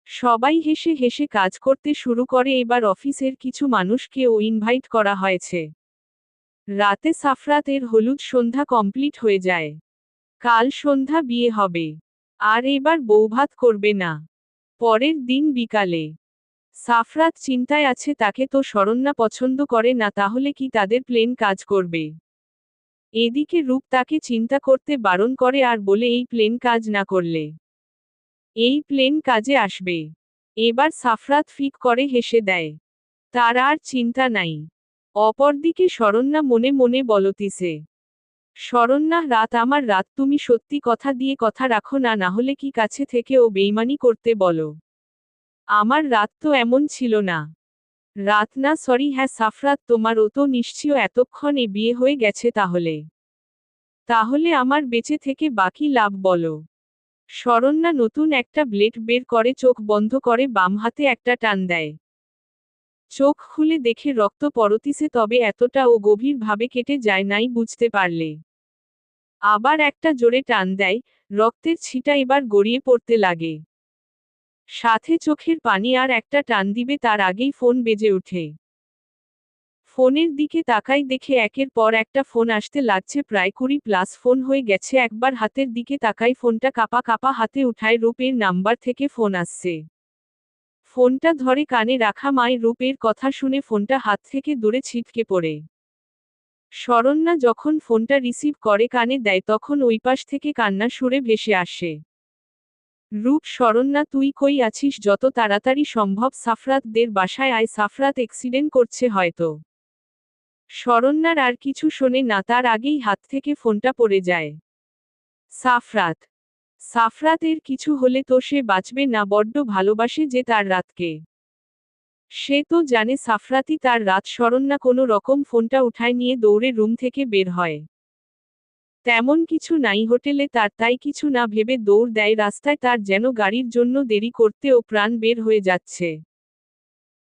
সবাই হেসে হেসে কাজ করতে শুরু করে, এবার অফিসের কিছু মানুষকেও ইনভাইট করা হয়েছে। রাতে সাফরাতের হলুদ সন্ধ্যা কমপ্লিট হয়ে যায়। কাল সন্ধ্যা বিয়ে হবে। আর এবার বৌভাত করবে না। পরের দিন বিকালে সাফরাত চিন্তায় আছে, তাকে তো শরণ্যা পছন্দ করে না, তাহলে কি তাদের প্লেন কাজ করবে? এদিকে রূপ তাকে চিন্তা করতে বারণ করে আর বলে, এই প্লেন কাজ না করলে এই প্লেন কাজে আসবে। এবার সাফরাত ফিক করে হেসে দেয়। তার আর চিন্তা নাই। অপরদিকে শরণ্যা মনে মনে বলতিছে, শরণ্যা, রাত আমার রাত, তুমি সত্যি কথা দিয়ে কথা রাখো না, না হলে কি কাছে থেকে ও বেইমানি করতে বলো? আমার রাত তো এমন ছিল না। রাত না, সরি, হ্যাঁ সাফরাত, তোমার ও তো নিশ্চয় এতক্ষণে বিয়ে হয়ে গেছে, তাহলে তাহলে আমার বেঁচে থেকে বাকি লাভ বলো। শরণ্যা নতুন একটা ব্লেড বের করে, চোখ বন্ধ করে বাম হাতে একটা টান দেয়। চোখ খুলে দেখে রক্ত পড়তিছে, তবে এতটা ও গভীরভাবে কেটে যায় নাই বুঝতে পারলে। আবার একটা জোরে টান দেয়, রক্তের ছিটা এবার গড়িয়ে পড়তে লাগে। সাথে চোখের পানি, আর একটা টান দিবে তার আগেই ফোন বেজে ওঠে। ফোনের দিকে তাকাই, দেখে একের পর একটা ফোন আসতে লাগছে, প্রায় 20+ ফোন হয়ে গেছে। একবার হাতের দিকে তাকাই, ফোনটা কাপা কাপা হাতে উঠায়, রূপের নাম্বার থেকে ফোন আসছে। ফোনটা ধরে কানে রাখা মায় রূপের কথা শুনে ফোনটা হাত থেকে দূরে ছিটকে পড়ে। শরণ্যা যখন ফোনটা রিসিভ করে কানে দেয়, তখন ওই পাশ থেকে কান্না সুরে ভেসে আসে। রূপ, শরণ্যা, তুই কই আছিস? যত তাড়াতাড়ি সম্ভব সাফরাতদের বাসায় আয়, সাফরাত অ্যাক্সিডেন্ট করছে হয়তো। শরণ্যার আর কিছু শোনে না, তার আগেই হাত থেকে ফোনটা পড়ে যায়। সাফরাত। সাফরাতের কিছু হলে তো সে বাঁচবে না, বড্ড ভালোবাসে যে তার রাতকে। সে তো জানে সাফরাতই তার রাত। শরণ্যা কোনো রকম ফোনটা উঠায় নিয়ে দৌড়ে রুম থেকে বের হয়। তেমন কিছু নাই হোটেলে তার, তাই কিছু না ভেবে দৌড় দেয় রাস্তায়। তার যেন গাড়ির জন্য দেরি করতেও প্রাণ বের হয়ে যাচ্ছে।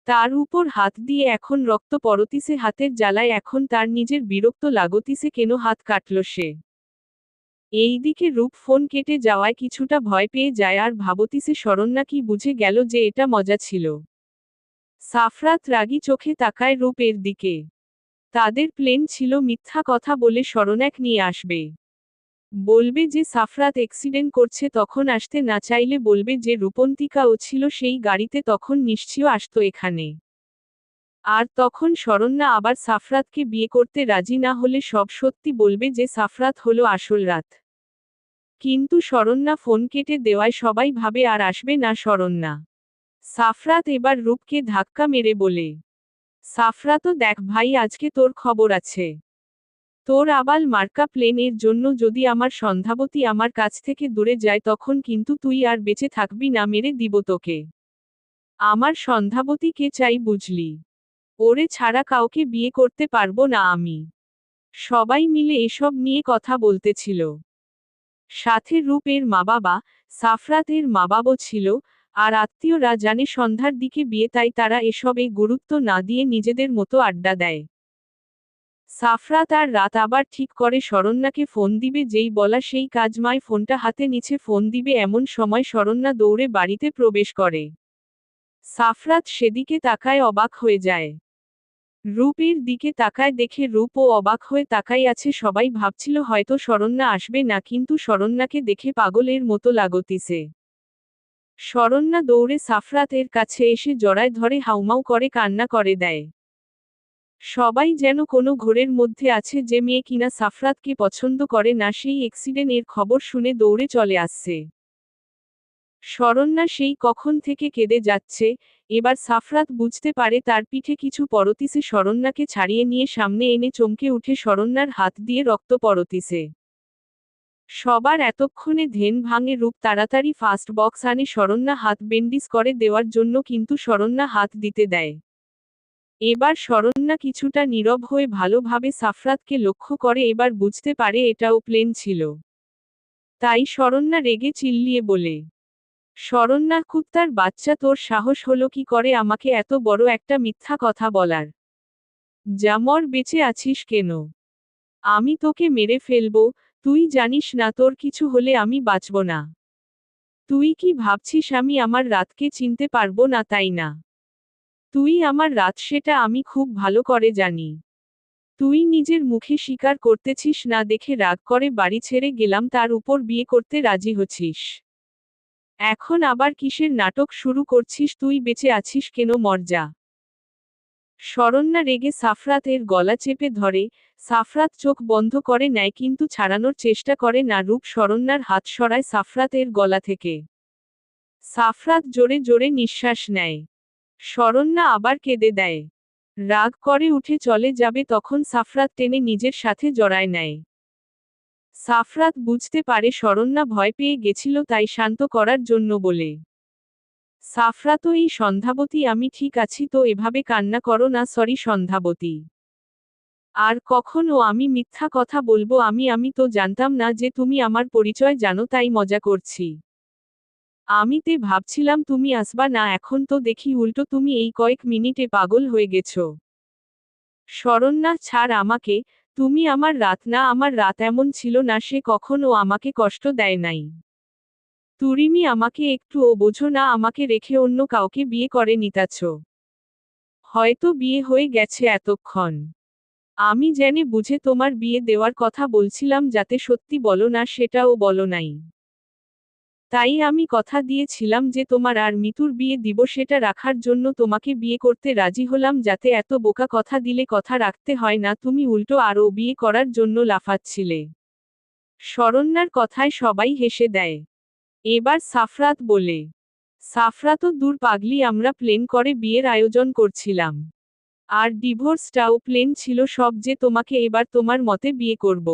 তার উপর হাত দিয়ে এখন রক্ত পড়তিছে হাতের জ্বালায়, এখন তার নিজের বিরক্ত লাগতিছে কেন হাত কাটল সে। এইদিকে রূপ ফোন কেটে যাওয়ায় কিছুটা ভয় পেয়ে যায় আর ভাবতিছে শরণ্যা কি বুঝে গেল যে এটা মজা ছিল। সাফরাত রাগী চোখে তাকায় রূপের দিকে। তাদের প্ল্যান ছিল মিথ্যা কথা বলে শরণ্যাক নিয়ে আসবে। বলবে যে সাফরাত অ্যাক্সিডেন্ট করছে, তখন আসতে না চাইলে বলবে যে রূপন্তিকাও ছিল সেই গাড়িতে, তখন নিশ্চয় আসতো এখানে। আর তখন শরণ্যা আবার সাফরাতকে বিয়ে করতে রাজি না হলে সব সত্যি বলবে যে সাফরাত হলো আসল রাত। কিন্তু শরণ্যা ফোন কেটে দেওয়ায় সবাই ভাবে আর আসবে না শরণ্যা। সাফরাত এবার রূপকে ধাক্কা মেরে বলে, সাফরাতও দেখ ভাই, আজকে তোর খবর আছে। তোর আবাল মার্কা প্লেন এর জন্য যদি আমার সন্ধ্যাবতী আমার কাছ থেকে দূরে যায়, তখন কিন্তু তুই আর বেঁচে থাকবি না, মেরে দিব তোকে। আমার সন্ধ্যাবতী কে চাই বুঝলি? ওরে ছাড়া কাউকে বিয়ে করতে পারবো না আমি। সবাই মিলে এসব নিয়ে কথা বলতেছিল। সাথে রূপের মা বাবা, সাফরাতের মা বাবাও ছিল, আর আত্মীয়রা জানে সন্ধ্যার দিকে বিয়ে, তাই তারা এসবে গুরুত্ব না দিয়ে নিজেদের মতো আড্ডা দেয়। সাফরাত আর রাত আবার ঠিক করে শরণ্যাকে ফোন দিবে, যেই বলা সেই কাজ। মায় ফোনটা হাতে নিচে ফোন দিবে এমন সময় শরণ্যা দৌড়ে বাড়িতে প্রবেশ করে। সাফরাত সেদিকে তাকায়, অবাক হয়ে যায়। রূপের দিকে তাকায় দেখে রূপও অবাক হয়ে তাকাই আছে। সবাই ভাবছিল হয়তো শরণ্যা আসবে না, কিন্তু শরণ্যাকে দেখে পাগলের মতো লাগতিছে। শরণ্যা দৌড়ে সাফরাতের কাছে এসে জড়ায় ধরে হাউমাউ করে কান্না করে দেয়। সবাই যেন কোনো ঘোরের মধ্যে আছে, যে মেয়ে কিনা সাফরাতকে পছন্দ করে না সেই অ্যাক্সিডেন্ট এর খবর শুনে দৌড়ে চলে আসছে। শরণ্যা সেই কখন থেকে কেঁদে যাচ্ছে। এবার সাফরাত বুঝতে পারে তার পিঠে কিছু পড়তিছে। শরণ্যাকে ছাড়িয়ে নিয়ে সামনে এনে চমকে উঠে শরণ্যার হাত দিয়ে রক্ত পড়তিছে। সবার এতক্ষণে ধ্যান ভাঙে। রূপ তাড়াতাড়ি ফাস্ট বক্স আনে শরণ্যা হাত বেন্ডিজ করে দেওয়ার জন্য, কিন্তু শরণ্যা হাত দিতে দেয়। এবার শরণ্যা কিছুটা নীরব হয়ে ভালোভাবে সাফরাতকে লক্ষ্য করে। এবার বুঝতে পারে এটাও প্লেন ছিল। তাই শরণ্যা রেগে চিল্লিয়ে বলে, শরণ্যা কুত্তার বাচ্চা, তোর সাহস হলো কি করে আমাকে এত বড় একটা মিথ্যা কথা বলার? জামর বেঁচে আছিস কেন? আমি তোকে মেরে ফেলবো। তুই জানিস না তোর কিছু হলে আমি বাঁচব না? তুই কি ভাবছিস আমি আমার রাতকে চিনতে পারবো না, তাই না? তুই আমার রাত, সেটা আমি খুব ভালো করে জানি। তুই নিজের মুখে স্বীকার করতেছিস না দেখে রাগ করে বাড়ি ছেড়ে গেলাম, তার উপর বিয়ে করতে রাজি হচ্ছিস। এখন আবার কিসের নাটক শুরু করছিস? তুই বেঁচে আছিস কেন, মর যা। শরণ্যা রেগে সাফরাতের গলা চেপে ধরে। সাফরাত চোখ বন্ধ করে নেয়, কিন্তু ছাড়ানোর চেষ্টা করে না। রূপ শরণ্যার হাত সরায় সাফরাতের গলা থেকে। সাফরাত জোরে জোরে নিঃশ্বাস নেয়। শরণ্যা আবার কেঁদে দেয়। রাগ করে উঠে চলে যাবে, তখন সাফরাত টেনে নিজের সাথে জড়ায় নেয়। সাফরাত বুঝতে পারে শরণ্যা ভয় পেয়ে গেছিল, তাই শান্ত করার জন্য বলে, সাফরাত এই সন্ধ্যাবতী, আমি ঠিক আছি তো, এভাবে কান্না করো না। সরি সন্ধ্যাবতী। আর কখনো আমি মিথ্যা কথা বলবো? আমি তো জানতাম না যে তুমি আমার পরিচয় জানো, তাই মজা করছি। আমি তে ভাবছিলাম তুমি আসবা না, এখন তো দেখি উল্টো তুমি এই কয়েক মিনিটে পাগল হয়ে গেছো। শরণ্যা ছাড় আমাকে। তুমি আমার রাত না, আমার রাত এমন ছিল না, সে কখনো আমাকে কষ্ট দেয় নাই। তুরিমি আমাকে একটুও বোঝো না, আমাকে রেখে অন্য কাউকে বিয়ে করে নিতাছ। হয়তো বিয়ে হয়ে গেছে এতক্ষণ। আমি জেনে বুঝে তোমার বিয়ে দেওয়ার কথা বলছিলাম, যাতে সত্যি বলো না, সেটাও বলো নাই। তাই আমি কথা দিয়েছিলাম যে তোমার আর মিতুর বিয়ে দিব, সেটা রাখার জন্য তোমাকে বিয়ে করতে রাজি হলাম, যাতে এত বোকা কথা দিলে কথা রাখতে হয় না। তুমি উল্টো আরও বিয়ে করার জন্য লাফাচ্ছিলে। শরণ্যার কথায় সবাই হেসে দেয়। এবার সাফরাত বলে, সাফরাতও দূর পাগলি, আমরা প্লেন করে বিয়ের আয়োজন করছিলাম। আর ডিভোর্সটাও প্লেন ছিল সব যে তোমাকে এবার তোমার মতে বিয়ে করব।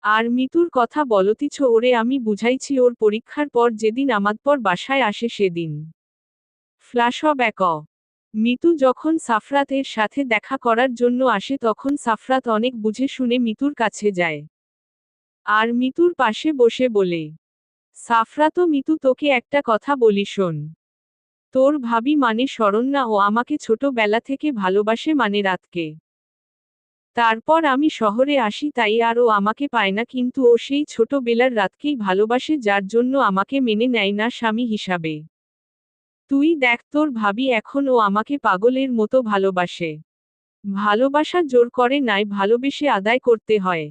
আর মিতুর কথা বলতিছ ওরে আমি বুঝাইছি ওর পরীক্ষার পর যেদিন আমাদপর বাসায় আসে সেদিন। ফ্ল্যাশব্যাক। মিতু যখন সাফরাতের সাথে দেখা করার জন্য আসে তখন সাফরাত অনেক বুঝে শুনে মিতুর কাছে যায়। আর মিতুর পাশে বসে বলে, সাফরাত মিতু তোকে একটা কথা বলি শোন। তোর ভাবি মানে শরণ্যা ও আমাকে ছোটবেলা থেকে ভালোবাসে মানে রাতকে। তারপর আমি শহরে আসি তাই আর ও আমাকে পায় না কিন্তু ও সেই ছোটবেলার রাতকেই ভালোবাসে যার জন্য আমাকে মেনে নেয় না স্বামী হিসাবে। তুই দেখ তোর ভাবি এখন ও আমাকে পাগলের মতো ভালোবাসে। ভালোবাসা জোর করে নাই ভালোবেসে আদায় করতে হয়।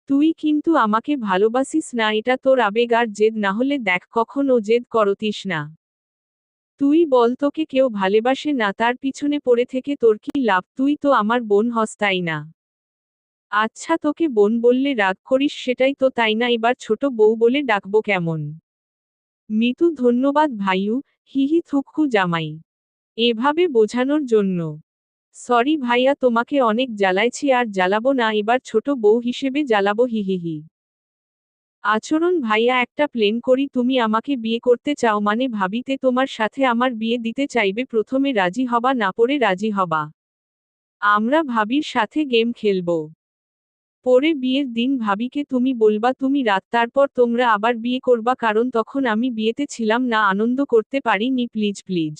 তুই কিন্তু আমাকে ভালোবাসিস না এটা তোর আবেগ আর জেদ নাহলে দেখ কখনো জেদ করতিস না। তুই বল তোকে কেউ ভালোবাসে না তার পিছনে পড়ে থেকে তোর কি লাভ তুই তো আমার বোন হস তাই না? আচ্ছা তোকে বোন বললে রাগ করিস সেটাই তো তাই না এবার ছোট বউ বলে ডাকবো কেমন? মিতু ধন্যবাদ ভাইউ, হিহি থুকু জামাই। এভাবে বোঝানোর জন্য। সরি ভাইয়া তোমাকে অনেক জ্বালাইছি আর জ্বালাবো না এবার ছোট বউ হিসেবে জ্বালাবো হিহিহি। আচরণ ভাইয়া একটা প্লেন করি তুমি আমাকে বিয়ে করতে চাও মানে ভাবিতে তোমার সাথে আমার বিয়ে দিতে চাইবে প্রথমে রাজি হবা না পরে রাজি হবা। আমরা ভাবির সাথে গেম খেলবো। পরে বিয়ের দিন ভাবিকে তুমি বলবা তুমি রাত তারপর তোমরা আবার বিয়ে করবা কারণ তখন আমি বিয়েতে ছিলাম না আনন্দ করতে পারিনি প্লিজ প্লিজ।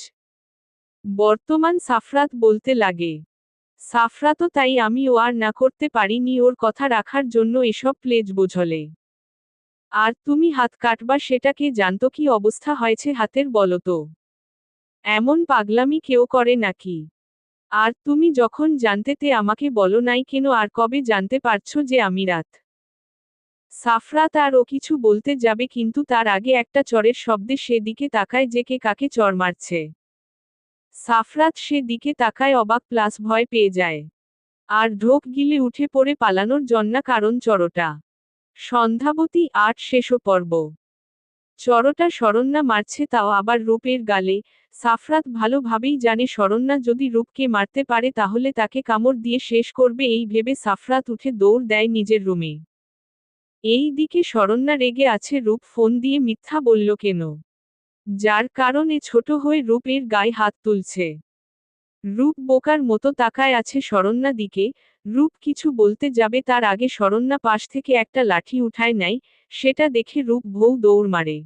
বর্তমান সাফরাত বলতে লাগে। সাফরাতও তাই আমি ও আর না করতে পারিনি ওর কথা রাখার জন্য এসব প্লেজ বোঝলে। আর তুমি হাত কাটবা সেটা কে জানতো কি অবস্থা হয়েছে হাতের বলতো। এমন পাগলামি কেউ করে নাকি? আর তুমি যখন জানতে তে আমাকে বলো নাই কেন আর কবে জানতে পারছো যে আমি রাত? সাফরাত আর ও কিছু বলতে যাবে কিন্তু তার আগে একটা চরের শব্দে সে দিকে তাকায় যে কে কাকে চর মারছে। সাফরাত সে দিকে তাকায় অবাক প্লাস ভয় পেয়ে যায়। আর ঢোক গিলে উঠে পড়ে পালানোর জন্যা কারণ চরটা। সন্ধ্যাবতী ৮ শেষ পর্ব। চরটা শরণ্যা মারছে তাও আবার রূপের গালে। সাফরাত ভালোভাবেই জানে শরণ্যা যদি রূপকে মারতে পারে তাহলে তাকে কামড় দিয়ে শেষ করবে এই ভেবে সাফরাত উঠে দৌড় দেয় নিজের রুমে। এই দিকে শরণ্যা রেগে আছে রূপ ফোন দিয়ে মিথ্যা বলল কেন? যার কারণে ছোট হয়ে রূপের গায়ে হাত তুলছে। রূপ বোকার মতো তাকায় আছে শরণ্যা দিকে। রূপ কিছু বলতে যাবে তার আগে শরণ্যা পাশ থেকে একটা লাঠি উঠায় নেয়, সেটা দেখে রূপ ভৌ দৌড় মারে।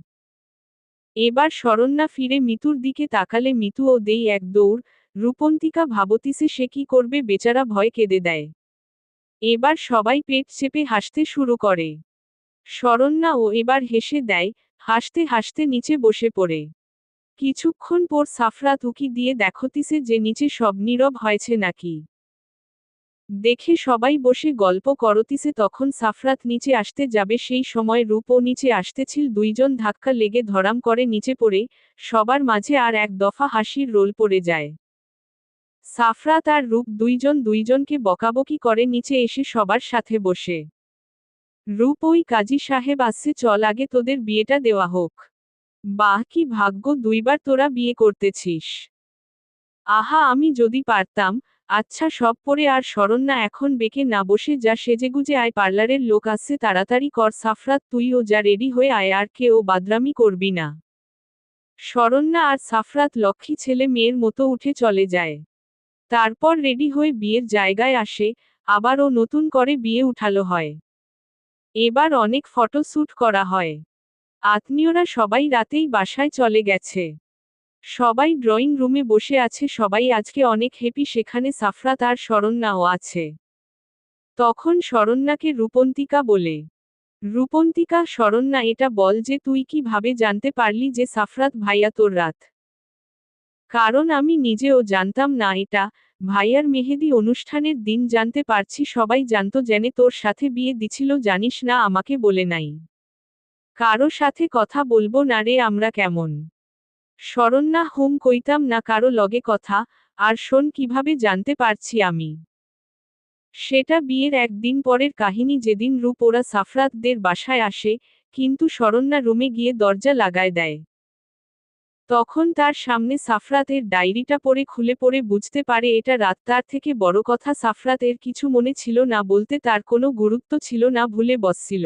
এবার শরণ্যা ফিরে মিতুর দিকে তাকালে মিতুও দেই এক দৌড়। রূপন্তিকা ভাবতিসে সে কি করবে বেচারা ভয় কেঁদে দেয়। এবার সবাই পেট চেপে হাসতে শুরু করে। শরণ্যা ও এবার হেসে দেয়, হাসতে হাসতে নিচে বসে পড়ে। কিছুক্ষণ পর সাফরাত উকি দিয়ে দেখতিসে যে নিচে সব নীরব হয়েছে নাকি। দেখে সবাই বসে গল্প করতিসে তখন সাফরাত নিচে আসতে যাবে সেই সময় রূপও নিচে আসতেছিল দুইজন ধাক্কা লেগে ধরাম করে নিচে পড়ে, সবার মাঝে আর এক দফা হাসির রোল পড়ে যায়। সাফরাত আর রূপ দুইজন দুইজনকে বকাবকি করে নিচে এসে সবার সাথে বসে। রূপ ওই কাজী সাহেব আসছে চল আগে তোদের বিয়েটা দেওয়া হোক। বাহ কি ভাগ্য দুইবার তোরা বিয়ে করতেছিস। আহা আমি যদি পারতাম। আচ্ছা সব পরে আর শরণ্যা এখন বেঁকে না বসে যা সেজেগুজে আয় পার্লারের লোক আসছে তাড়াতাড়ি কর সাফরাত তুইও যা রেডি হয়ে আয় আর কেউ বাদরামি করবি না। শরণ্যা আর সাফরাত লক্ষ্মী ছেলে মেয়ের মতো উঠে চলে যায়। তারপর রেডি হয়ে বিয়ের জায়গায় আসে, আবারও নতুন করে বিয়ে উঠালো হয়। এবার অনেক ফটো শ্যুট করা হয়। আত্মীয়রা সবাই রাতেই বাসায় চলে গেছে। সবাই ড্রয়িং রুমে বসে আছে সবাই আজকে অনেক হ্যাপি সেখানে সাফরাত আর শরণ্যাও আছে। তখন শরণ্যাকে রূপন্তিকা বলে। রূপন্তিকা শরণ্যা এটা বল যে তুই কি ভাবে জানতে পারলি যে সাফরাত ভাইয়া তোর রাত? কারণ আমি নিজেও জানতাম না এটা। ভাইয়ার মেহেদি অনুষ্ঠানের দিন জানতে পারছি সবাই জানতো জেনে তোর সাথে বিয়ে দিছিল জানিস না আমাকে বলে নাই। কারো সাথে কথা বলবো না রে আমরা কেমন? শরণ্যা হুম কইতাম না কারো লগে কথা। আর শোন কিভাবে জানতে পারছি আমি। সেটা বিয়ের একদিন পরের কাহিনী যেদিন রূপ ওরা সাফরাতদের বাসায় আসে, কিন্তু শরণ্যা রুমে গিয়ে দরজা লাগায় দেয়। তখন তার সামনে সাফরাতের ডায়েরিটা পড়ে খুলে পড়ে বুঝতে পারে এটা রাত। তার থেকে বড় কথা, সাফরাতের কিছু মনে ছিল না বলতে তার কোনো গুরুত্ব ছিল না, ভুলে বসছিল।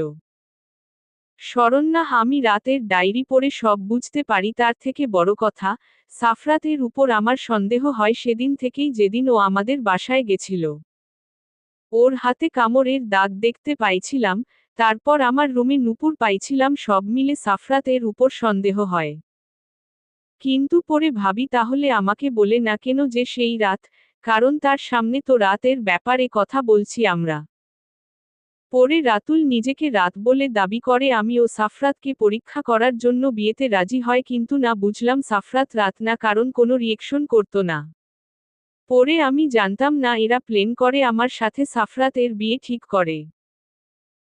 শরণ্যা, আমি রাতের ডায়েরি পড়ে সব বুঝতে পারি। তার থেকে বড় কথা, সাফরাতের উপর আমার সন্দেহ হয় সেদিন থেকেই, যেদিন ও আমাদের বাসায় গেছিল। ওর হাতে কামড়ের দাগ দেখতে পাইছিলাম, তারপর আমার রুমে নুপুর পাইছিলাম, সব মিলে সাফরাতের উপর সন্দেহ হয়। কিন্তু পরে ভাবি তাহলে আমাকে বলে না কেন যে সেই রাত, কারণ তার সামনে তো রাতের ব্যাপারে কথা বলছি আমরা। পরে রাতুল নিজেকে রাত বলে দাবি করে। আমি ও সাফরাতকে পরীক্ষা করার জন্য বিয়েতে রাজি হয়, কিন্তু না বুঝলাম সাফরাত রাত না, কারণ কোনো রিয়েকশন করতো না। পরে আমি জানতাম না এরা প্ল্যান করে আমার সাথে সাফরাতের বিয়ে ঠিক করে।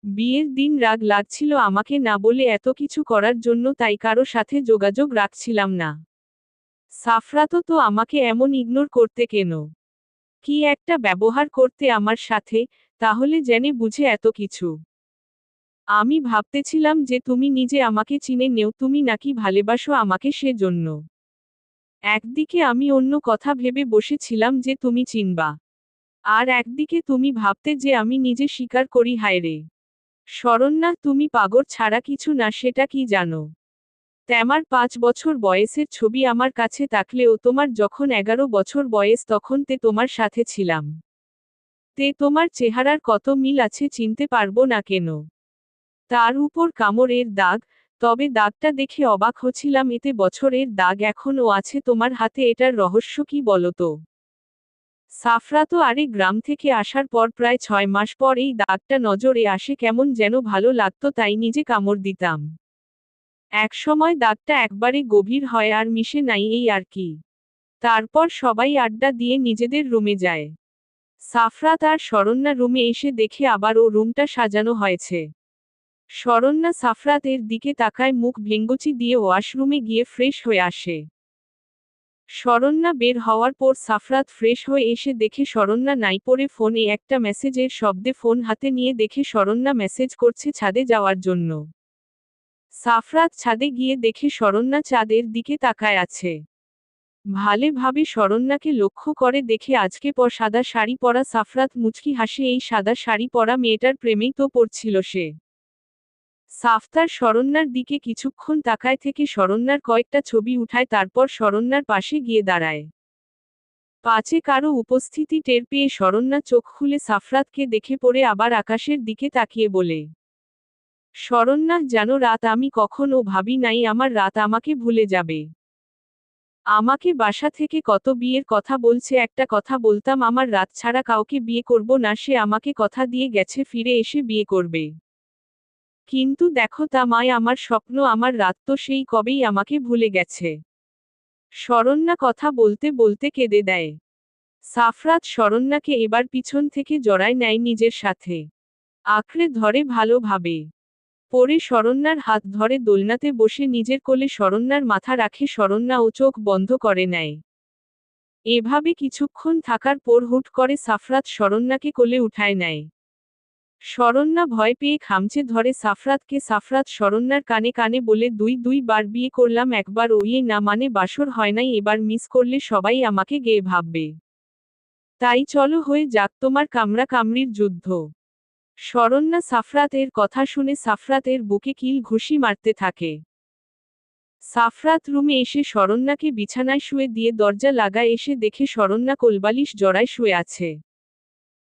বিয়ের দিন রাগ লাগছিল আমাকে না বলে এত কিছু করার জন্য, তাই কারো সাথে যোগাযোগ রাখছিলাম না। সাফরাতও তো আমাকে এমন ইগনোর করতে কেন? কি একটা ব্যবহার করতে আমার সাথে, তাহলে জেনে বুঝে এত কিছু? আমি ভাবতেছিলাম যে তুমি নিজে আমাকে চিনে নেও, তুমি নাকি ভালোবাসো আমাকে, সেজন্য। একদিকে আমি অন্য কথা ভেবে বসেছিলাম যে তুমি চিনবা, আর একদিকে তুমি ভাবতে যে আমি নিজে স্বীকার করি। হায়রে শরণ্যা, তুমি পাগল ছাড়া কিছু না, সেটা কি জানো? তোমার 5 বছর বয়সের ছবি আমার কাছে থাকলেও তোমার যখন 11 বছর বয়স তখন তোমার সাথে ছিলাম। তোমার চেহারার কত মিল আছে চিনতে পারবো না কেন? তার উপর কামড়ের দাগ, তবে দাগটা দেখে অবাক হচ্ছিলাম, এতে বছরের দাগ এখনও আছে তোমার হাতে, এটার রহস্য কি বলো তো? সাফরাতও আরে গ্রাম থেকে আসার পর প্রায় 6 মাস পর এই দাগটা নজরে আসে, কেমন যেন ভালো লাগতো, তাই নিজে কামড় দিতাম। একসময় দাগটা একবারে গভীর হয় আর মিশে নাই, এই আর কি। তারপর সবাই আড্ডা দিয়ে নিজেদের রুমে যায়। সাফরাত আর শরণ্যা রুমে এসে দেখে আবার ও রুমটা সাজানো হয়েছে। শরণ্যা সাফরাতের দিকে তাকায়, মুখ ভেঙ্গুচি দিয়ে ওয়াশরুমে গিয়ে ফ্রেশ হয়ে আসে। শরণ্যা বের হওয়ার পর সাফরাত ফ্রেশ হয়ে এসে দেখে শরণ্যা নাই, পড়ে ফোনে একটা মেসেজের শব্দে ফোন হাতে নিয়ে দেখে শরণ্যা মেসেজ করছে ছাদে যাওয়ার জন্য। সাফরাত ছাদে গিয়ে দেখে শরণ্যা চাঁদের দিকে তাকায় আছে। ভালোভাবে শরণ্যাকে লক্ষ্য করে দেখে আজকে সাদা শাড়ি পরা সাফরাত মুচকি হাসে, এই সাদা শাড়ি পরা মেয়েটার প্রেমেই তো পড়ছিল সে। সাফতার শরণ্যার দিকে কিছুক্ষণ তাকায় থেকে শরণ্যার কয়েকটা ছবি উঠায়, তারপর শরণ্যার পাশে গিয়ে দাঁড়ায়। পাছে কারো উপস্থিতি টের পেয়ে শরণ্যা চোখ খুলে সাফরাতকে দেখে পড়ে আবার আকাশের দিকে তাকিয়ে বলে, শরণ্যা জানো রাত, আমি কখনো ভাবি নাই আমার রাত আমাকে ভুলে যাবে। আমাকে বাসা থেকে কত বিয়ের কথা বলছে, একটা কথা বলতাম আমার রাত ছাড়া কাউকে বিয়ে করব না, সে আমাকে কথা দিয়ে গেছে ফিরে এসে বিয়ে করবে। কিন্তু দেখো তা মায়, আমার স্বপ্ন আমার রাত তো সেই কবেই আমাকে ভুলে গেছে। শরণ্যা কথা বলতে বলতে কেঁদে দেয়। সাফরাত শরণ্যাকে এবার পিছন থেকে জড়ায় নেয় নিজের সাথে, আঁকড়ে ধরে ভালোভাবে। পরে শরণ্যার হাত ধরে দোলনাতে বসে নিজের কোলে শরণ্যার মাথা রাখে, শরণ্যা ও চোখ বন্ধ করে নেয়। এভাবে কিছুক্ষণ থাকার পর হুট করে সাফরাত শরণ্যাকে কোলে উঠায় নেয়। শরণ্যা ভয় পেয়ে খামচে ধরে সাফরাতকে। সাফরাত শরণ্যার কানে কানে বলে, দুই বার বিয়ে করলাম, একবার ওইয়ে না মানে বাসর হয় নাই, এবার মিস করলে সবাই আমাকে গেয়ে ভাববে। তাই চলো হয়ে যাক তোমার কামড়া কামড়ির যুদ্ধ। শরণ্যা সাফরাতের কথা শুনে সাফরাতের বুকে কিল ঘুষি মারতে থাকে। সাফরাত রুমে এসে শরণ্যাকে বিছানায় শুয়ে দিয়ে দরজা লাগায়, এসে দেখে শরণ্যা কোলবালিশ জড়ায় শুয়ে আছে।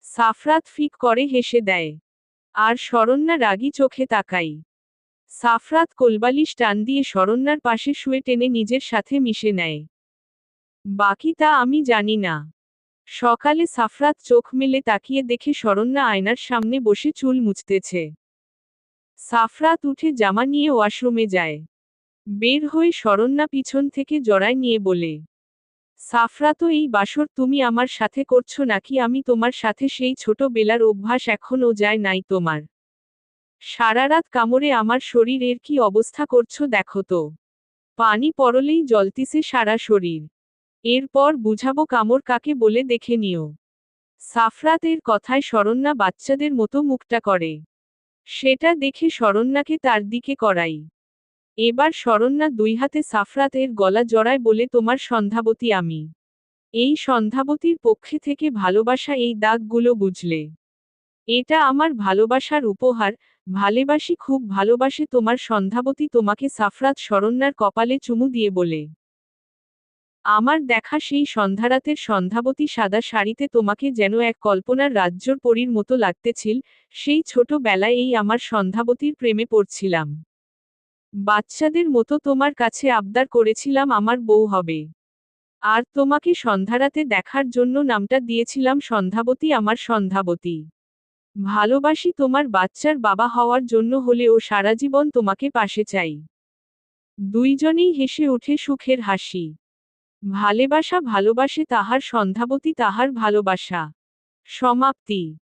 সাফরাত ফিক করে হেসে দেয়, আর শরণ্যা রাগী চোখে তাকাই। সাফরাত কোলবালিশ টান দিয়ে শরণ্যার পাশে শুয়ে টেনে নিজের সাথে মিশে নেয়। বাকি তা আমি জানি না। সকালে সাফরাত চোখ মেলে তাকিয়ে দেখে শরণ্যা আয়নার সামনে বসে চুল মুছতেছে। সাফরাত উঠে জামা নিয়ে ওয়াশরুমে যায়। বের হয়ে শরণ্যা পিছন থেকে জড়ায় নিয়ে বলে, সাফরাতও এই বাসর তুমি আমার সাথে করছো নাকি? আমি তোমার সাথে সেই ছোটবেলার অভ্যাস এখনও যায় নাই তোমার? সারারাত কামড়ে আমার শরীরের কি অবস্থা করছো দেখো তো। পানি পড়লেই জ্বলতিছে সারা শরীর। এরপর বুঝাবো কামড় কাকে বলে, দেখে নিও। সাফরাতের কথায় শরণ্যা বাচ্চাদের মতো মুখটা করে। সেটা দেখে শরণ্যাকে তার দিকে করাই। এবার শরণ্যা দুই হাতে সাফরাতের গলা জড়ায় বলে তোমার সন্ধ্যাবতী আমি। এই সন্ধ্যাবতীর পক্ষে থেকে ভালোবাসা এই দাগগুলো বুঝলে। এটা আমার ভালোবাসার উপহার, ভালোবাসি খুব ভালোবাসে তোমার সন্ধ্যাবতী তোমাকে সাফরাত শরণ্যার কপালে চুমু দিয়ে বলে। আমার দেখা সেই সন্ধ্যারাতের সন্ধ্যাবতী সাদা শাড়িতে তোমাকে যেন এক কল্পনার রাজ্যর পরীর মতো লাগতেছিল, সেই ছোটবেলায় এই আমার সন্ধ্যাবতীর প্রেমে পড়ছিলাম। বাচ্চাদের মতো তোমার কাছে আবদার করেছিলাম আমার বউ হবে। আর তোমাকে সন্ধ্যারাতে দেখার জন্য নামটা দিয়েছিলাম সন্ধ্যাবতী আমার সন্ধ্যাবতী। ভালোবাসি তোমার বাচ্চার বাবা হওয়ার জন্য হলেও সারা জীবন তোমাকে পাশে চাই। দুইজনেই হেসে ওঠে সুখের হাসি। ভালোবাসা ভালোবাসে তাহার সন্ধ্যাবতী তাহার ভালোবাসা। সমাপ্তি।